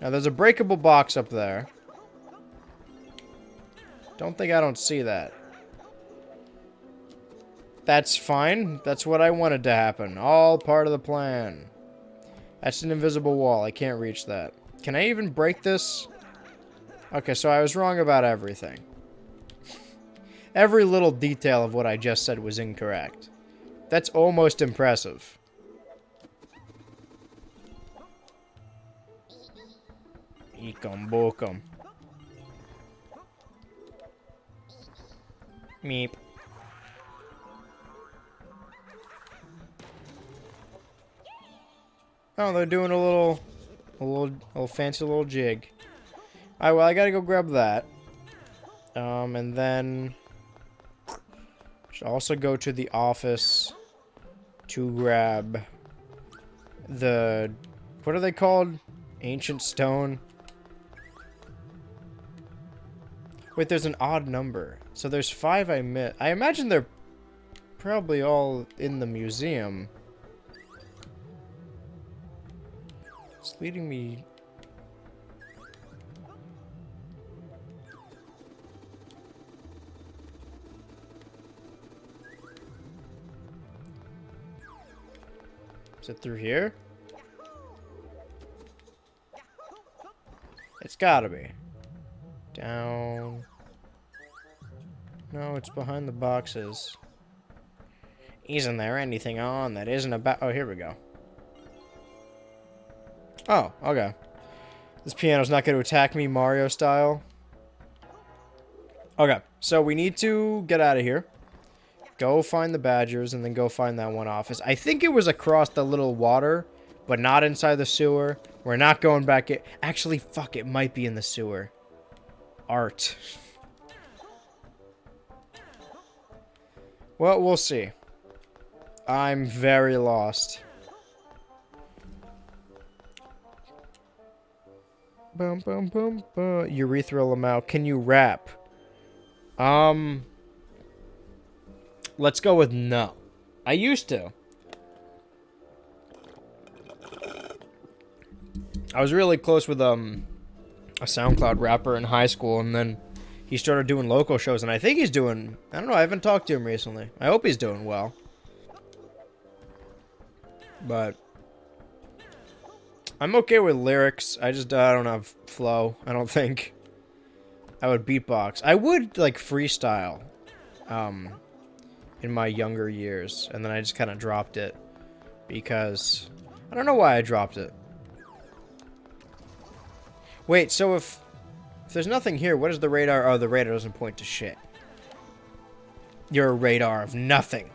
Now there's a breakable box up there. Don't think I don't see that. That's fine. That's what I wanted to happen. All part of the plan. That's an invisible wall. I can't reach that. Can I even break this? Okay, so I was wrong about everything. Every little detail of what I just said was incorrect. That's almost impressive. Ekum bokum. Meep. Oh, they're doing a little fancy little jig. Alright, well, I gotta go grab that. And then should also go to the office to grab the, what are they called? Ancient stone. Wait, there's an odd number. So there's 5 I missed. I imagine they're probably all in the museum. It's leading me... Is it through here? It's gotta be. Down. No, it's behind the boxes. Isn't there anything on that isn't about... Oh, here we go. Oh, okay. This piano's not going to attack me Mario style. Okay, so we need to get out of here. Go find the badgers and then go find that one office. I think it was across the little water, but not inside the sewer. We're not going back in. Actually, fuck, it might be in the sewer. Art. Well, we'll see. I'm very lost. Bum, bum, bum, bum. Urethral amount. Can you rap? Let's go with no. I used to. I was really close with a SoundCloud rapper in high school, and then he started doing local shows, and I think he's doing... I don't know, I haven't talked to him recently. I hope he's doing well. But I'm okay with lyrics. I don't have flow, I don't think. I would beatbox. I would, like, freestyle in my younger years, and then I just kind of dropped it because... I don't know why I dropped it. Wait, so if there's nothing here, what is the radar? Oh, the radar doesn't point to shit. You're a radar of nothing.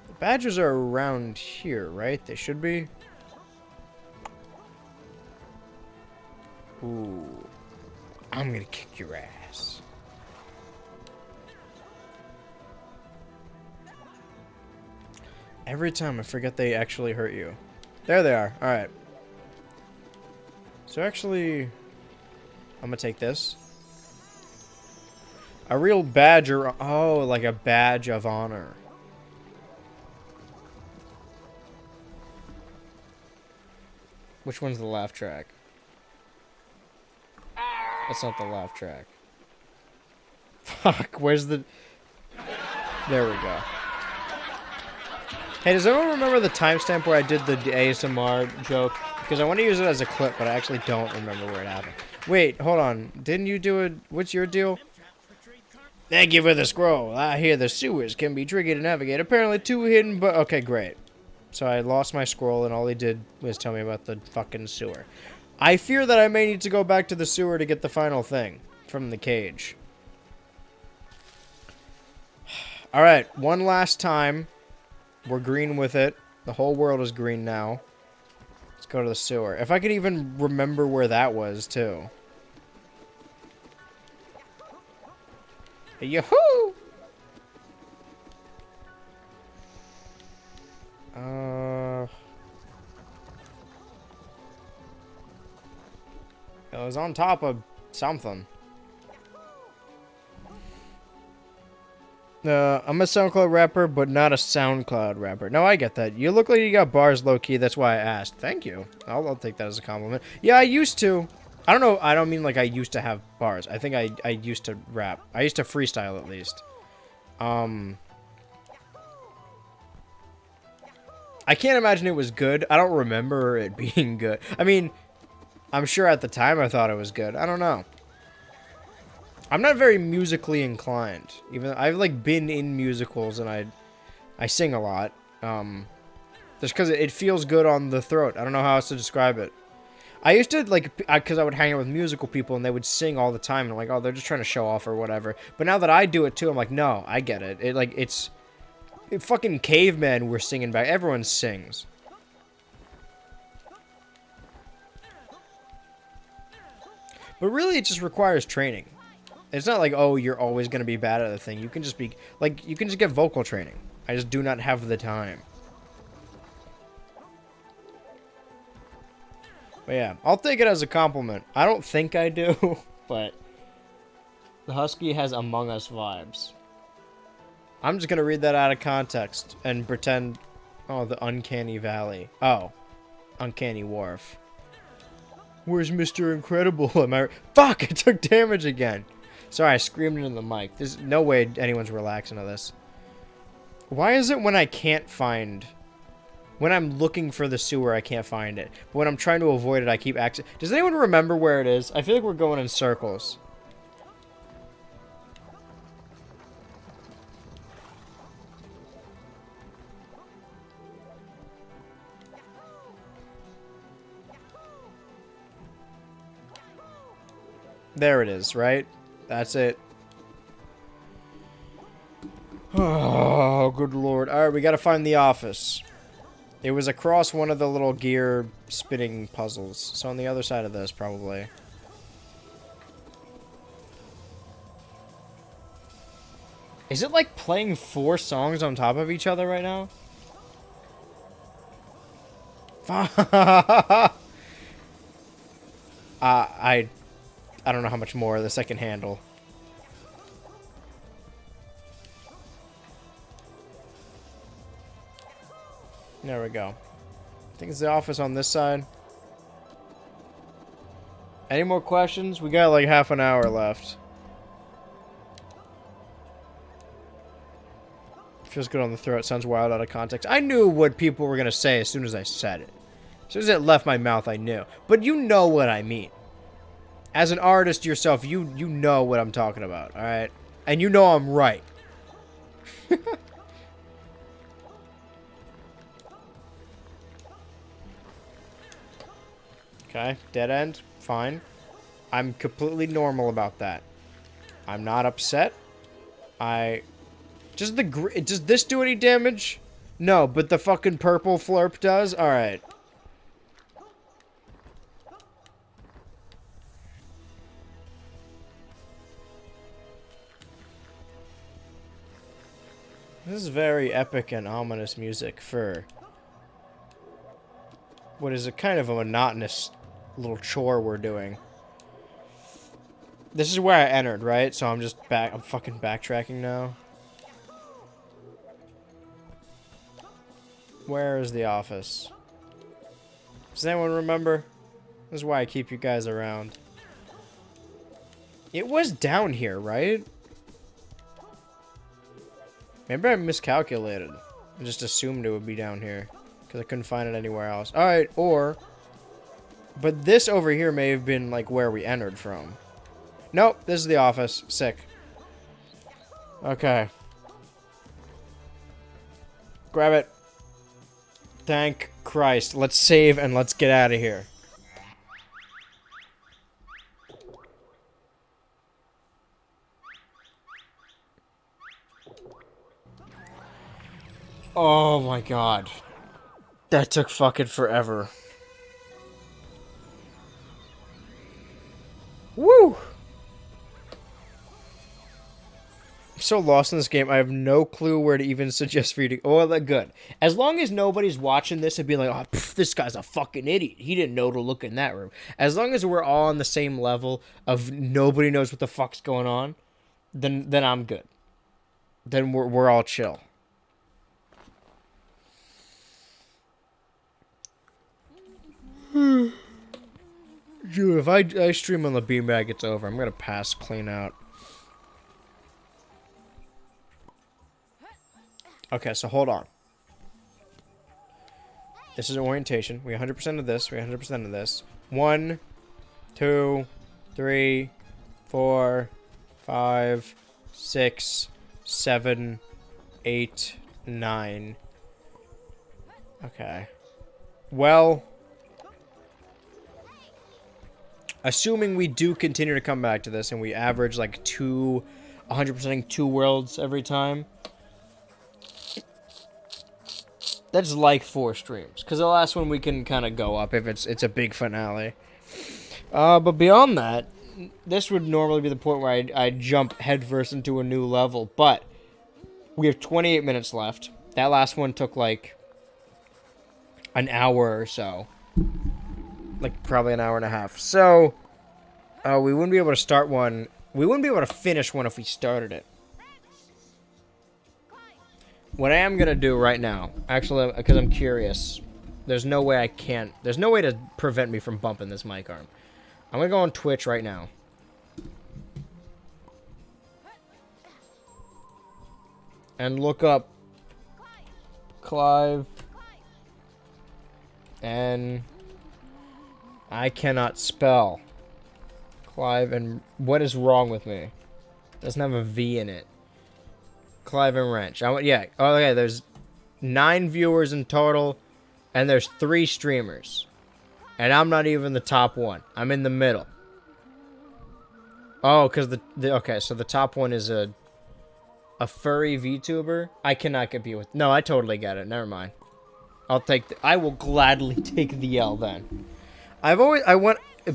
The badgers are around here, right? They should be. Ooh. I'm gonna kick your ass. Every time I forget they actually hurt you. There they are. Alright. So actually, I'm gonna take this. A real badger. Oh, like a badge of honor. Which one's the laugh track? That's not the laugh track. Fuck, where's the... There we go. Hey, does anyone remember the timestamp where I did the ASMR joke? Because I want to use it as a clip, but I actually don't remember where it happened. Wait, hold on. Didn't you do it? What's your deal? Thank you for the scroll. I hear the sewers can be tricky to navigate. Apparently 2 hidden, but... Okay, great. So I lost my scroll, and all he did was tell me about the fucking sewer. I fear that I may need to go back to the sewer to get the final thing from the cage. Alright, one last time. We're green with it. The whole world is green now. Let's go to the sewer. If I could even remember where that was, too. Yahoo! It was on top of something. I'm a SoundCloud rapper, but not a SoundCloud rapper. No, I get that. You look like you got bars low-key. That's why I asked. Thank you. I'll take that as a compliment. Yeah, I used to. I don't know. I don't mean like I used to have bars. I think I used to rap. I used to freestyle, at least. I can't imagine it was good. I don't remember it being good. I mean, I'm sure at the time I thought it was good. I don't know. I'm not very musically inclined. Even I've like been in musicals and I sing a lot. Just because it feels good on the throat. I don't know how else to describe it. I used to like because I would hang out with musical people and they would sing all the time and I'm like, oh, they're just trying to show off or whatever. But now that I do it too, I'm like, no, I get it. It's fucking cavemen were singing back. Everyone sings. But really, it just requires training. It's not like, oh, you're always going to be bad at the thing. You can just be, like, you can just get vocal training. I just do not have the time. But yeah, I'll take it as a compliment. I don't think I do, but the Husky has Among Us vibes. I'm just going to read that out of context and pretend, oh, the Uncanny Valley. Oh, Uncanny Wharf. Where's Mr. Incredible? Am I... Fuck! I took damage again. Sorry, I screamed into the mic. There's no way anyone's relaxing to this. Why is it when I can't find... When I'm looking for the sewer, I can't find it. But when I'm trying to avoid it, I keep Does anyone remember where it is? I feel like we're going in circles. There it is, right? That's it. Oh, good lord. Alright, we gotta find the office. It was across one of the little gear spinning puzzles. So on the other side of this, probably. Is it like playing 4 songs on top of each other right now? I don't know how much more this I can handle. There we go. I think it's the office on this side. Any more questions? We got like half an hour left. Feels good on the throat. Sounds wild out of context. I knew what people were going to say as soon as I said it. As soon as it left my mouth, I knew. But you know what I mean. As an artist yourself, you know what I'm talking about, alright? And you know I'm right. Okay, dead end. Fine. I'm completely normal about that. I'm not upset. Does this do any damage? No, but the fucking purple flurp does? Alright. This is very epic and ominous music for what is a kind of a monotonous little chore we're doing. This is where I entered, right? So I'm fucking backtracking now. Where is the office? Does anyone remember? This is why I keep you guys around. It was down here, right? Maybe I miscalculated. I just assumed it would be down here. Because I couldn't find it anywhere else. Alright, but this over here may have been, like, where we entered from. Nope, this is the office. Sick. Okay. Grab it. Thank Christ. Let's save and let's get out of here. Oh my god. That took fucking forever. Woo! I'm so lost in this game, I have no clue where to even suggest for you to... Oh, that's good. As long as nobody's watching this and being like, oh, pff, this guy's a fucking idiot. He didn't know to look in that room. As long as we're all on the same level of nobody knows what the fuck's going on, then I'm good. Then we're all chill. Dude, if I stream on the beanbag, it's over. I'm gonna pass clean out. Okay, so hold on. This is an orientation. We 100% of this. We 100% of this. 1, 2, 3, 4, 5, 6, 7, 8, 9. Okay. Well, assuming we do continue to come back to this and we average like 100%ing 2 worlds every time, that's like 4 streams. Because the last one we can kind of go up if it's a big finale. But beyond that, this would normally be the point where I'd jump headfirst into a new level. But we have 28 minutes left. That last one took like an hour or so. Like probably an hour and a half. So we wouldn't be able to start one. We wouldn't be able to finish one if we started it. What I am going to do right now, actually, because I'm curious, there's no way I can't, there's no way to prevent me from bumping this mic arm. I'm going to go on Twitch right now. And look up Clive N. I cannot spell. Clive and what is wrong with me? Doesn't have a V in it. Clive N Wrench. Yeah. Oh, yeah. There's 9 viewers in total, and there's 3 streamers, and I'm not even the top one. I'm in the middle. Oh, because okay. So the top one is a furry VTuber. I cannot compete with. No, I totally get it. Never mind. I will gladly take the L then.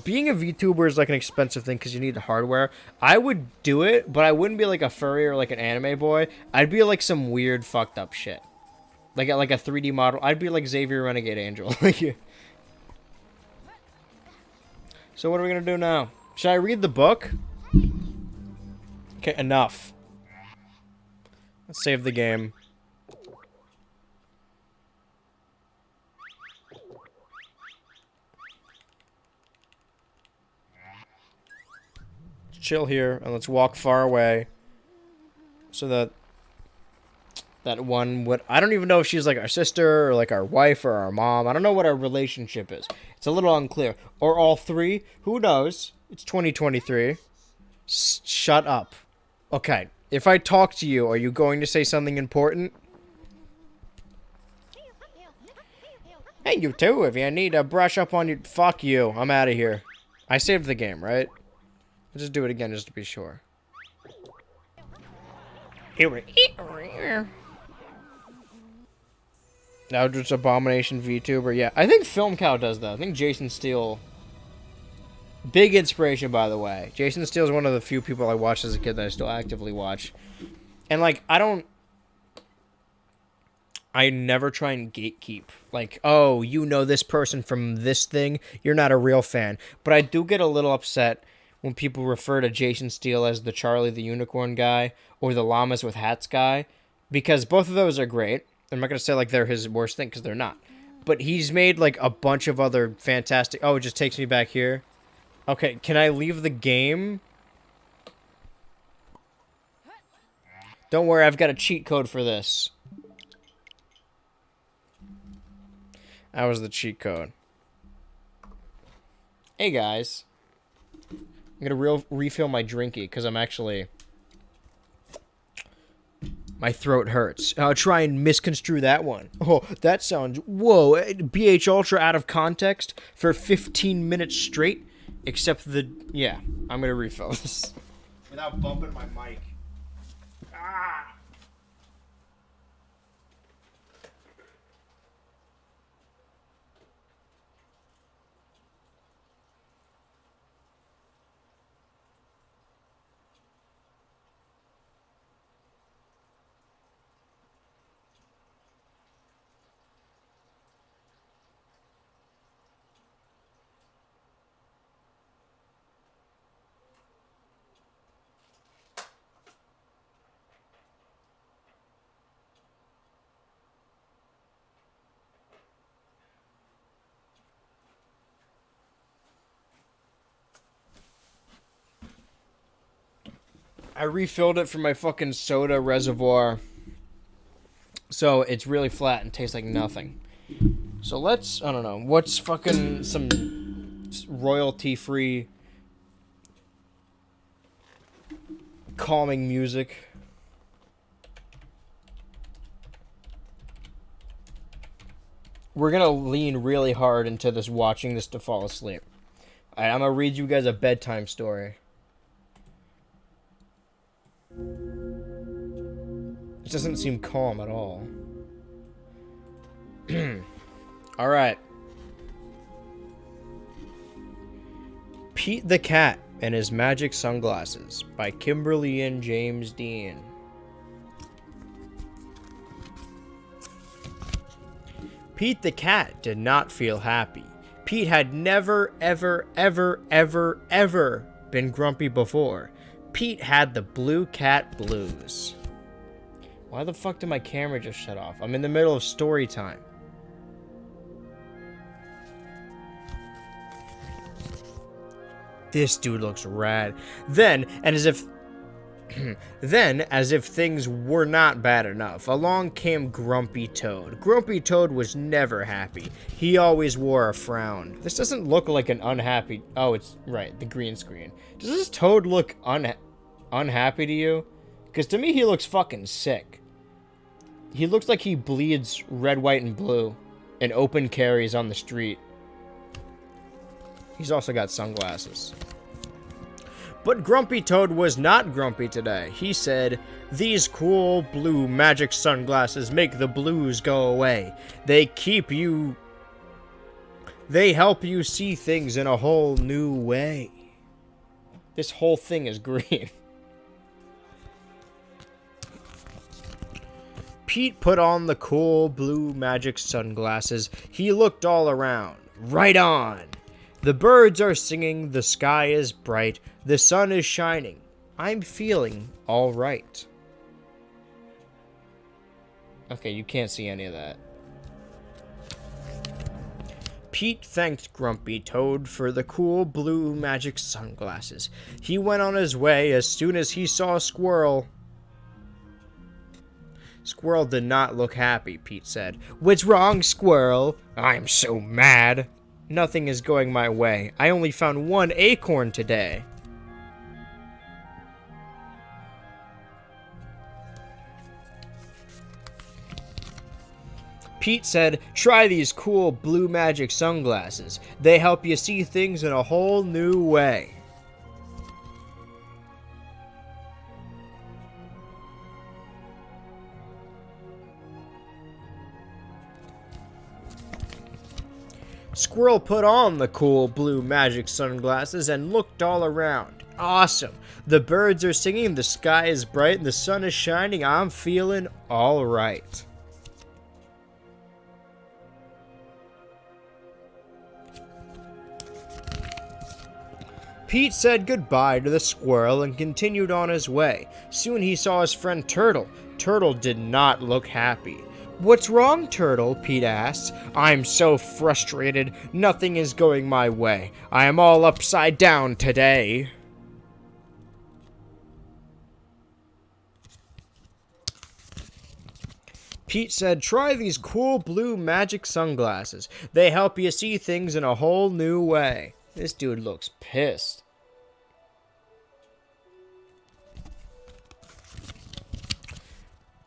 Being a VTuber is like an expensive thing because you need hardware. I would do it, but I wouldn't be like a furry or like an anime boy. I'd be like some weird fucked up shit. Like a 3D model. I'd be like Xavier Renegade Angel. So what are we going to do now? Should I read the book? Okay, enough. Let's save the game. Chill here and let's walk far away so that one would, I don't even know if she's like our sister or like our wife or our mom. I don't know what our relationship is. It's a little unclear. Or all 3. Who knows? It's 2023. Shut up. Okay. If I talk to you, are you going to say something important? Hey, you too. If you need to brush up on your... Fuck you. I'm out of here. I saved the game, right? I'll just do it again just to be sure. Now just Abomination VTuber. Yeah, I think Film Cow does that. I think Jason Steele... Big inspiration, by the way. Jason Steele is one of the few people I watched as a kid that I still actively watch. And, like, I never try and gatekeep. Like, oh, you know this person from this thing. You're not a real fan. But I do get a little upset when people refer to Jason Steele as the Charlie the Unicorn guy or the Llamas with Hats guy. Because both of those are great. I'm not going to say, like, they're his worst thing, because they're not. But he's made, like, a bunch of other fantastic... Oh, it just takes me back here. Okay, can I leave the game? Don't worry, I've got a cheat code for this. That was the cheat code. Hey, guys. I'm gonna refill my drinky, because I'm actually... My throat hurts. I'll try and misconstrue that one. Oh, that sounds... Whoa, BH Ultra out of context for 15 minutes straight? Except the... Yeah, I'm going to refill this. Without bumping my mic. Ah! I refilled it from my fucking soda reservoir. So it's really flat and tastes like nothing. So let's, I don't know, what's fucking some royalty-free calming music? We're gonna lean really hard into this, watching this to fall asleep. Alright, I'm gonna read you guys a bedtime story. It doesn't seem calm at all. Alright. Pete the Cat and His Magic Sunglasses by Kimberly and James Dean. Pete the Cat did not feel happy. Pete had never, ever, ever, ever, ever been grumpy before. Pete had the blue cat blues. Why the fuck did my camera just shut off? I'm in the middle of story time. This dude looks rad. Then, as if things were not bad enough, along came Grumpy Toad. Grumpy Toad was never happy. He always wore a frown. This doesn't look like an unhappy... Oh, it's right, the green screen. Does this Toad look unhappy to you? Because to me, he looks fucking sick. He looks like he bleeds red, white, and blue and open carries on the street. He's also got sunglasses. But Grumpy Toad was not grumpy today. He said, "These cool blue magic sunglasses make the blues go away. They help you see things in a whole new way." This whole thing is green. Pete put on the cool blue magic sunglasses. He looked all around. Right on! The birds are singing, the sky is bright, the sun is shining. I'm feeling all right. Okay, you can't see any of that. Pete thanked Grumpy Toad for the cool blue magic sunglasses. He went on his way as soon as he saw Squirrel. Squirrel did not look happy, Pete said. "What's wrong, Squirrel?" "I'm so mad. Nothing is going my way. I only found one acorn today." Pete said, "Try these cool blue magic sunglasses. They help you see things in a whole new way." Squirrel put on the cool blue magic sunglasses and looked all around. Awesome. The birds are singing, the sky is bright, and the sun is shining. I'm feeling all right. Pete said goodbye to the squirrel and continued on his way. Soon he saw his friend Turtle. Turtle did not look happy. "What's wrong, Turtle?" Pete asked. "I'm so frustrated. Nothing is going my way. I am all upside down today." Pete said, "Try these cool blue magic sunglasses. They help you see things in a whole new way." This dude looks pissed.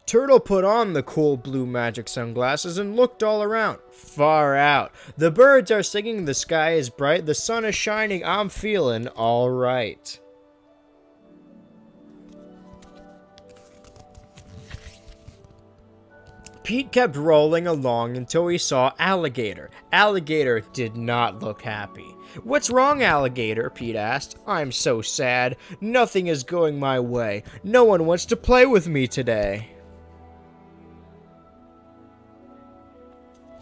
Turtle put on the cool blue magic sunglasses and looked all around. Far out. The birds are singing, the sky is bright, the sun is shining, I'm feeling all right. Pete kept rolling along until he saw Alligator. Alligator did not look happy. "What's wrong, Alligator?" Pete asked. "I'm so sad. Nothing is going my way. No one wants to play with me today."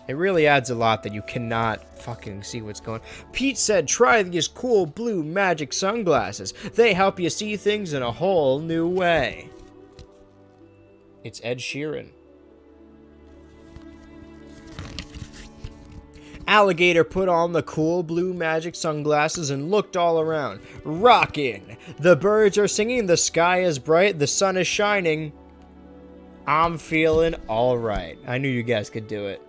It really adds a lot that you cannot fucking see what's going on. Pete said, "Try these cool blue magic sunglasses. They help you see things in a whole new way." It's Ed Sheeran. Alligator put on the cool blue magic sunglasses and looked all around. Rockin'! The birds are singing, the sky is bright, the sun is shining. I'm feeling alright. I knew you guys could do it.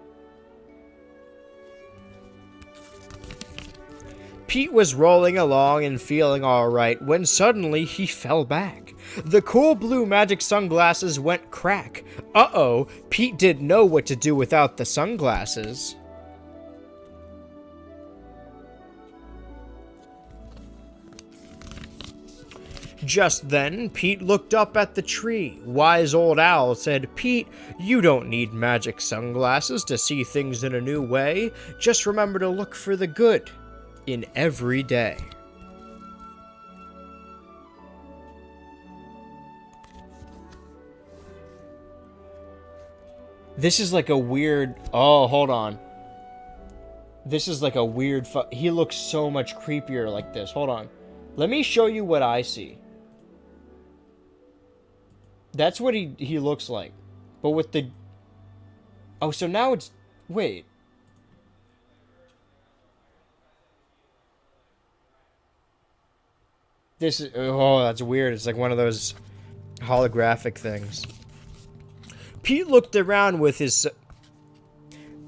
Pete was rolling along and feeling alright when suddenly he fell back. The cool blue magic sunglasses went crack. Uh-oh, Pete didn't know what to do without the sunglasses. Just then, Pete looked up at the tree. Wise old owl said, "Pete, you don't need magic sunglasses to see things in a new way. Just remember to look for the good in every day." This is like a weird... Oh, hold on. This is like a weird... He looks so much creepier like this. Hold on. Let me show you what I see. That's what he looks like. But with the... Oh, so now it's... Wait. This is... Oh, that's weird. It's like one of those holographic things. Pete looked around with his...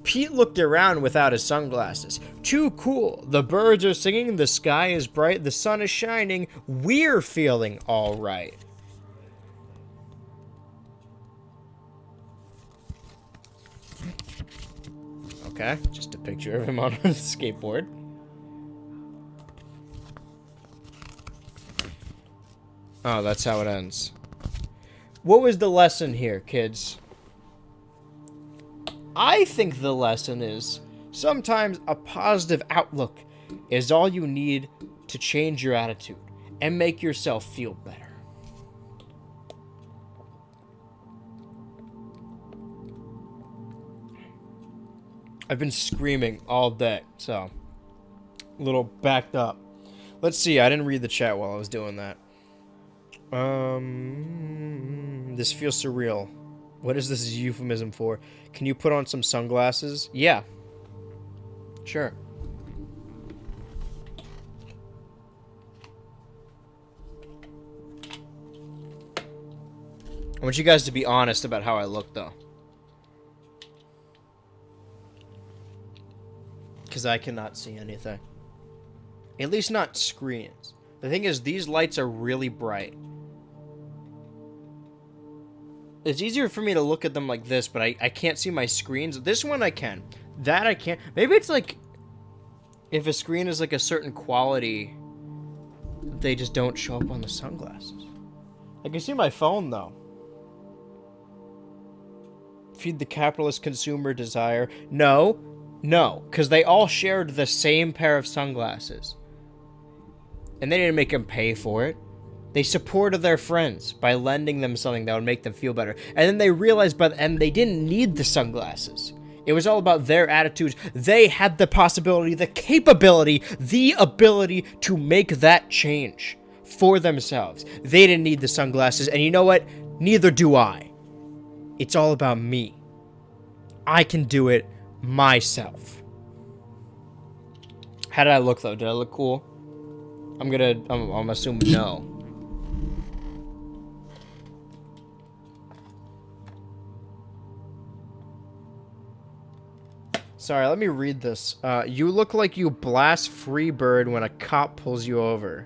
Pete looked around without his sunglasses. Too cool. The birds are singing, the sky is bright, the sun is shining. We're feeling all right. Okay, just a picture of him on a skateboard. Oh, that's how it ends. What was the lesson here, kids? I think the lesson is sometimes a positive outlook is all you need to change your attitude and make yourself feel better. I've been screaming all day, so a little backed up. Let's see, I didn't read the chat while I was doing that. This feels surreal. What is this euphemism for? Can you put on some sunglasses? Yeah. Sure. I want you guys to be honest about how I look, though. Because I cannot see anything. At least not screens. The thing is, these lights are really bright. It's easier for me to look at them like this, but I can't see my screens. This one I can. That I can't. Maybe it's like... If a screen is like a certain quality, they just don't show up on the sunglasses. I can see my phone, though. Feed the capitalist consumer desire. No. No. Because they all shared the same pair of sunglasses. And they didn't make them pay for it. They supported their friends by lending them something that would make them feel better. And then they realized by the end they didn't need the sunglasses. It was all about their attitudes. They had the possibility, the capability, the ability to make that change for themselves. They didn't need the sunglasses. And you know what? Neither do I. It's all about me. I can do it myself. How did I look, though? Did I look cool? I'm assuming no. Sorry, let me read this. You look like you blast Freebird when a cop pulls you over.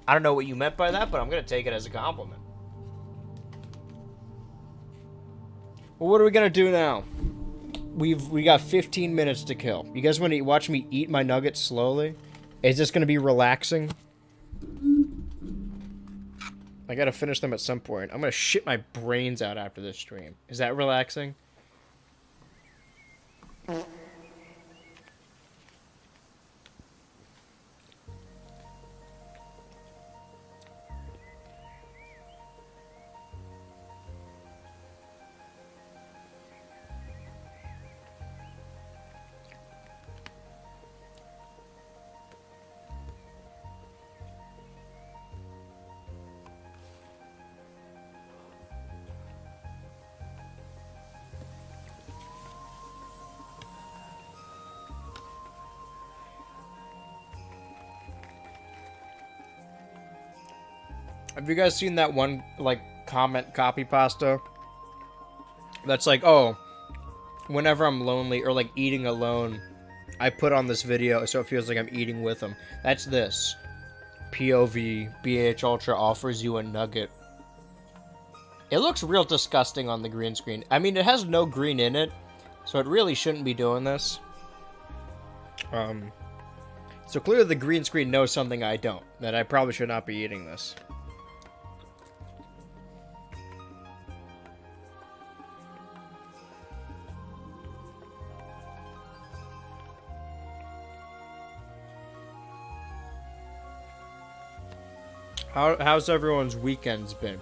I don't know what you meant by that, but I'm gonna take it as a compliment. Well, what are we gonna do now? We got 15 minutes to kill. You guys want to watch me eat my nuggets slowly? Is this gonna be relaxing? I gotta finish them at some point. I'm gonna shit my brains out after this stream. Is that relaxing? Have you guys seen that one, like, comment copy pasta? That's like, oh, whenever I'm lonely or, like, eating alone, I put on this video so it feels like I'm eating with them. That's this. POV, BH Ultra offers you a nugget. It looks real disgusting on the green screen. I mean, it has no green in it, so it really shouldn't be doing this. So clearly the green screen knows something I don't, that I probably should not be eating this. How's everyone's weekends been?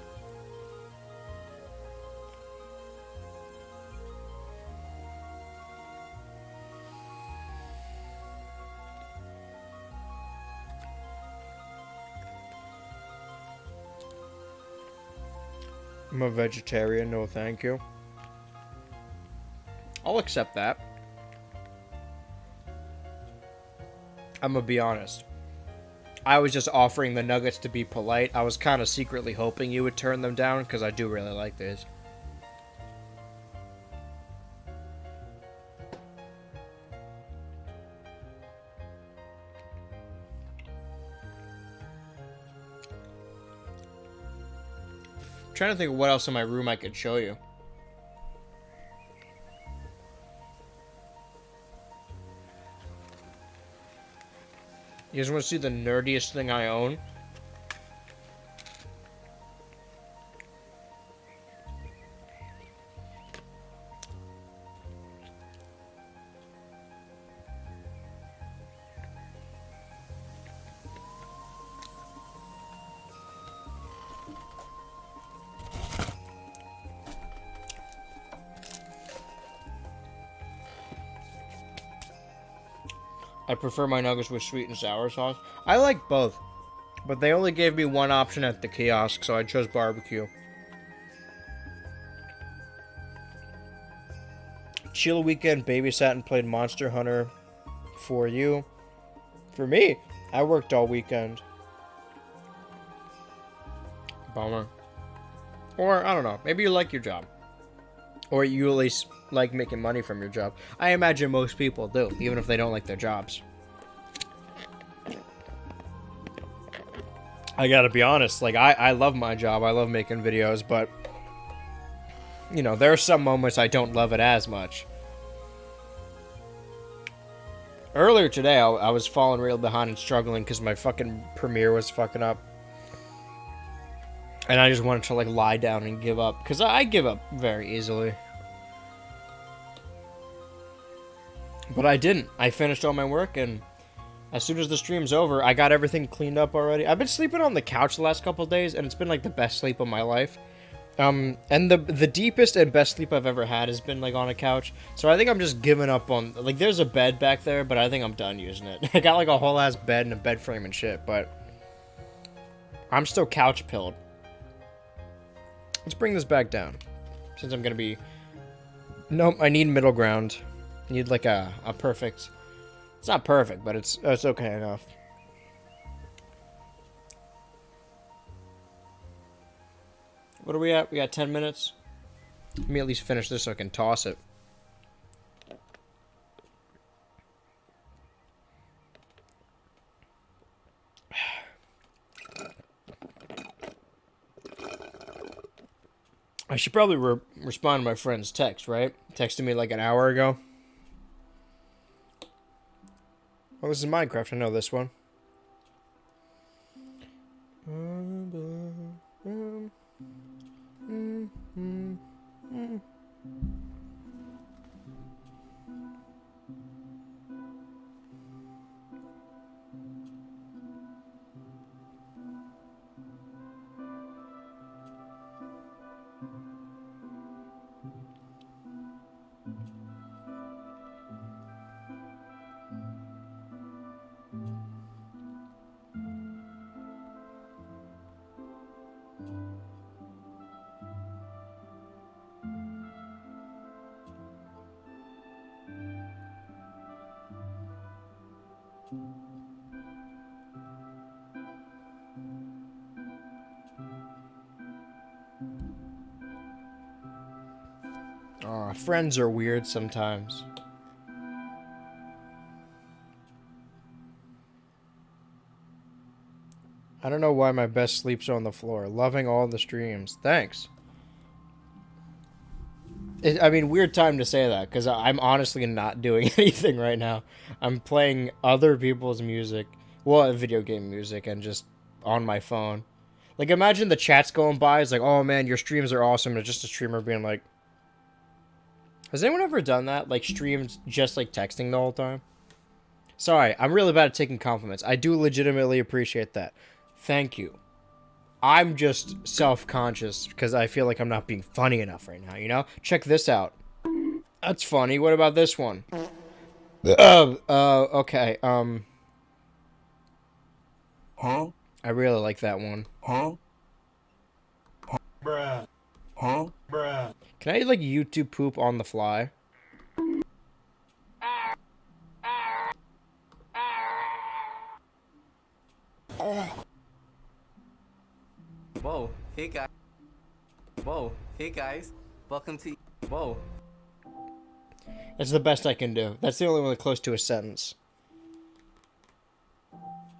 I'm a vegetarian, no thank you. I'll accept that. I'm gonna be honest. I was just offering the nuggets to be polite. I was kind of secretly hoping you would turn them down, because I do really like these. I'm trying to think of what else in my room I could show you. You guys want to see the nerdiest thing I own? I prefer my nuggets with sweet and sour sauce. I like both, but they only gave me one option at the kiosk, so I chose barbecue. Chill weekend, babysat and played Monster Hunter. For you. For me, I worked all weekend. Bummer. Or, I don't know, maybe you like your job. Or you at least like making money from your job. I imagine most people do, even if they don't like their jobs. I gotta be honest, like, I love my job. I love making videos, but, you know, there are some moments I don't love it as much. Earlier today, I was falling real behind and struggling because my fucking Premiere was fucking up. And I just wanted to, like, lie down and give up. Because I give up very easily. But I didn't. I finished all my work, and as soon as the stream's over, I got everything cleaned up already. I've been sleeping on the couch the last couple of days, and it's been, like, the best sleep of my life. And the deepest and best sleep I've ever had has been, like, on a couch. So I think I'm just giving up on... Like, there's a bed back there, but I think I'm done using it. I got, like, a whole-ass bed and a bed frame and shit, but... I'm still couch-pilled. Let's bring this back down. Since I'm gonna be... Nope, I need middle ground. I need, like, a perfect... It's not perfect, but it's okay enough. What are we at? We got 10 minutes? Let me at least finish this so I can toss it. I should probably respond to my friend's text, right? Texted me like an hour ago. Oh, this is Minecraft. I know this one. Friends are weird sometimes. I don't know why my best sleeps on the floor. Loving all the streams. Thanks. I mean, weird time to say that, because I'm honestly not doing anything right now. I'm playing other people's music. Well, video game music, and just on my phone. Like, imagine the chats going by. It's like, oh man, your streams are awesome. And it's just a streamer being like... Has anyone ever done that? Like, streams just, like, texting the whole time? Sorry, I'm really bad at taking compliments. I do legitimately appreciate that. Thank you. I'm just self-conscious because I feel like I'm not being funny enough right now, you know? Check this out. That's funny. What about this one? Okay, Huh? I really like that one. Huh? Bruh. Huh? Bruh. Can I, like, YouTube poop on the fly? Whoa, hey guys. Whoa, hey guys. Welcome to... Whoa. That's the best I can do. That's the only one close to a sentence.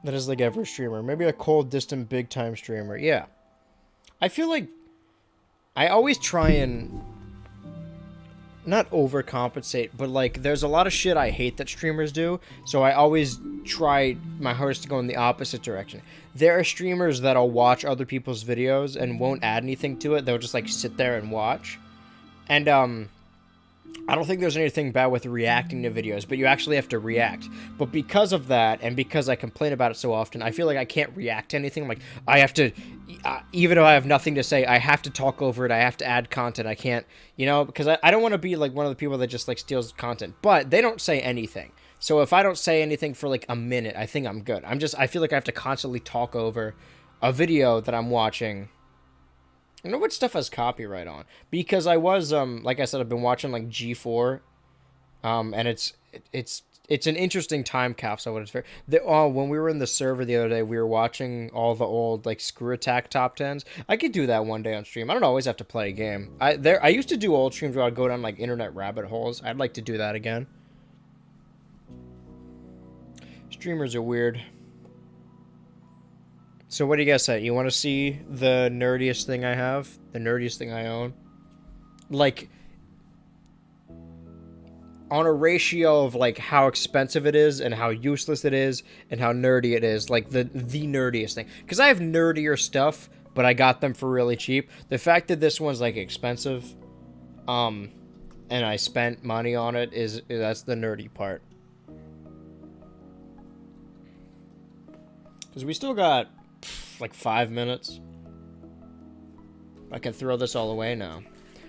That is like every streamer. Maybe a cold, distant, big-time streamer. Yeah. I feel like I always try and not overcompensate, but like there's a lot of shit I hate that streamers do, so I always try my hardest to go in the opposite direction. There are streamers that'll watch other people's videos and won't add anything to it. They'll just like sit there and watch. And I don't think there's anything bad with reacting to videos, but you actually have to react. But because of that, and because I complain about it so often, I feel like I can't react to anything. Like, I have to, even though I have nothing to say, I have to talk over it, I have to add content, I can't, you know, because I don't want to be, like, one of the people that just, like, steals content. But they don't say anything. So if I don't say anything for, like, a minute, I think I'm good. I feel like I have to constantly talk over a video that I'm watching. I know what stuff has copyright on, because I was like I said, I've been watching like G4, and it's an interesting time capsule. What it's very when we were in the server the other day, we were watching all the old like Screw Attack top 10s. I could do that one day on stream. I don't always have to play a game. I used to do old streams where I'd go down like internet rabbit holes. I'd like to do that again. Streamers are weird. So what do you guys say? You want to see the nerdiest thing I have? The nerdiest thing I own? Like, on a ratio of, like, how expensive it is and how useless it is and how nerdy it is. Like, the nerdiest thing. Because I have nerdier stuff, but I got them for really cheap. The fact that this one's, like, expensive, and I spent money on it that's the nerdy part. Because we still got... like 5 minutes. I can throw this all away now.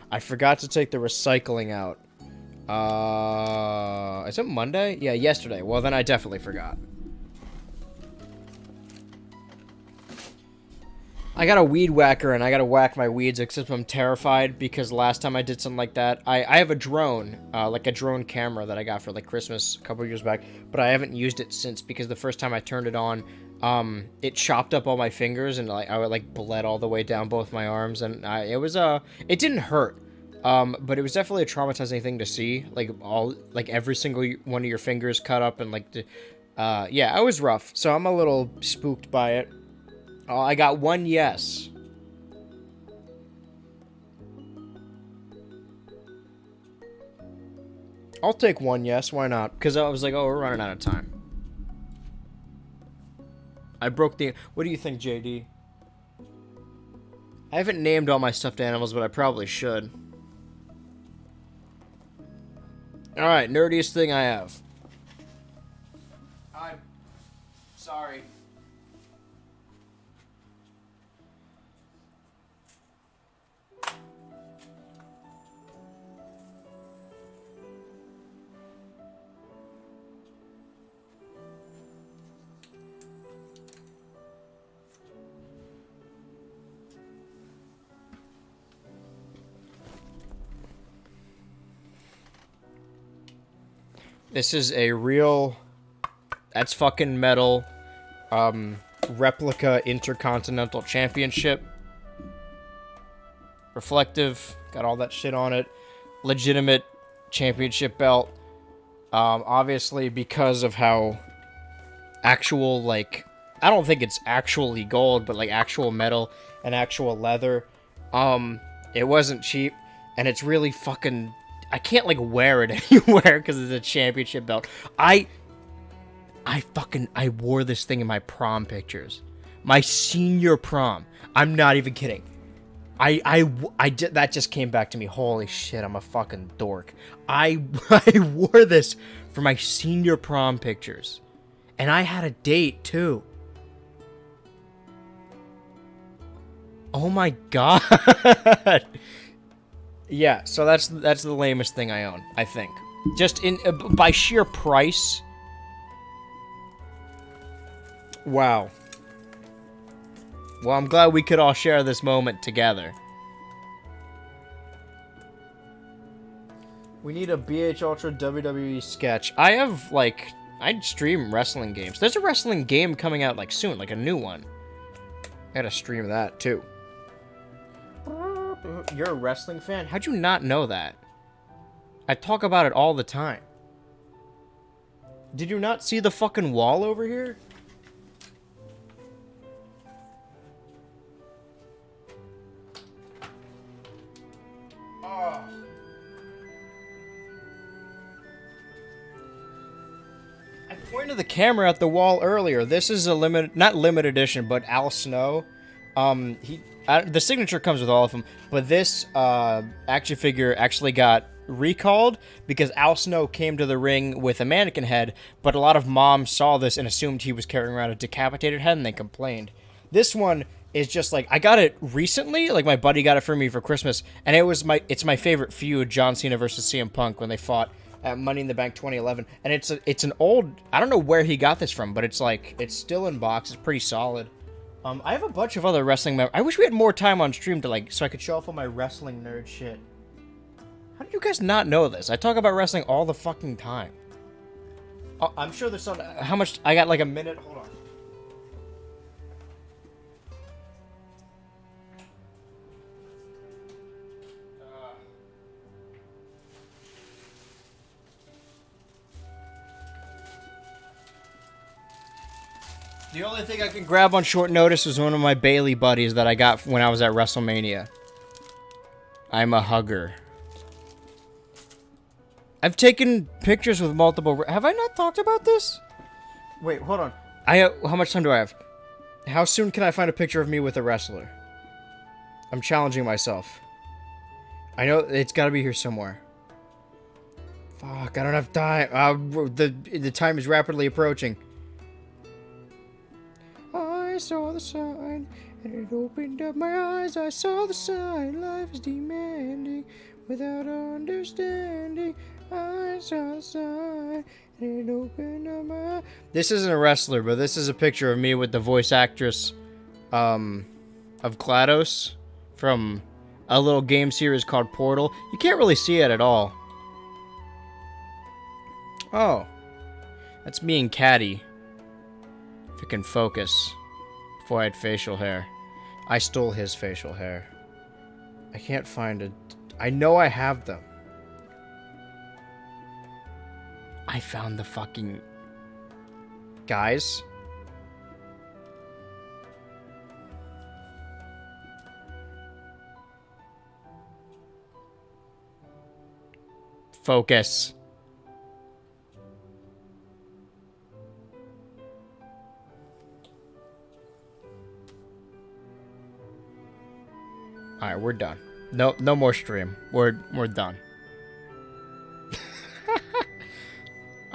I forgot to take the recycling out. Is it Monday? Yeah, yesterday. Well, then I definitely forgot. I got a weed whacker and I gotta whack my weeds, except I'm terrified because last time I did something like that, I have a drone, like a drone camera that I got for like Christmas a couple years back, but I haven't used it since because the first time I turned it on, it chopped up all my fingers and like I would like bled all the way down both my arms, and it didn't hurt, but it was definitely a traumatizing thing to see, like every single one of your fingers cut up and like yeah, it was rough. So I'm a little spooked by it. Oh, I got one yes. I'll take one yes, why not? Because I was like, oh, we're running out of time. I broke the... What do you think, JD? I haven't named all my stuffed animals, but I probably should. Alright, nerdiest thing I have. I'm sorry. This is a real, that's fucking metal, replica Intercontinental Championship. Reflective, got all that shit on it. legitimate championship belt. Obviously because of how actual, like, I don't think it's actually gold, but like actual metal and actual leather. It wasn't cheap, and it's really fucking, I can't like wear it anywhere because it's a championship belt. I wore this thing in my prom pictures. My senior prom. I'm not even kidding. I did, that just came back to me. Holy shit, I'm a fucking dork. I wore this for my senior prom pictures. And I had a date too. Oh my god. Yeah, so that's the lamest thing I own, I think. Just in by sheer price. Wow. Well, I'm glad we could all share this moment together. We need a BH Ultra WWE sketch. I have, like, I'd stream wrestling games. There's a wrestling game coming out, like, soon, like a new one. I gotta stream that, too. You're a wrestling fan? How'd you not know that? I talk about it all the time. Did you not see the fucking wall over here? I pointed the camera at the wall earlier. This is a not limited edition, but Al Snow. The signature comes with all of them, but this action figure actually got recalled because Al Snow came to the ring with a mannequin head, but a lot of moms saw this and assumed he was carrying around a decapitated head, and they complained. This one is just like, I got it recently, like my buddy got it for me for Christmas, and it's my favorite feud, John Cena versus CM Punk, when they fought at Money in the Bank 2011, and it's an old, I don't know where he got this from, but it's still in box, it's pretty solid. I have a bunch of other wrestling I wish we had more time on stream to, like, so I could show off all my wrestling nerd shit. How did you guys not know this? I talk about wrestling all the fucking time. Oh, I'm sure there's some, how much, I got like a minute, hold on. The only thing I can grab on short notice is one of my Bailey buddies that I got when I was at WrestleMania. I'm a hugger. I've taken pictures with multiple... Have I not talked about this? Wait, hold on. How much time do I have? How soon can I find a picture of me with a wrestler? I'm challenging myself. I know it's got to be here somewhere. Fuck, I don't have time. The time is rapidly approaching. I saw the sign, and it opened up my eyes. I saw the sign, life is demanding, without understanding. I saw the sign, and it opened up my eyes. This isn't a wrestler, but this is a picture of me with the voice actress, of GLaDOS, from a little game series called Portal. You can't really see it at all. Oh. That's me and Caddy. If it can focus. Before I had facial hair. I stole his facial hair. I can't find it. I know I have them. I found the fucking... Guys? Focus. Alright, we're done. No more stream. We're done.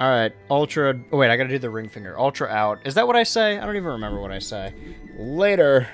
Alright, Ultra... Oh, wait, I gotta do the ring finger. Ultra out. Is that what I say? I don't even remember what I say. Later.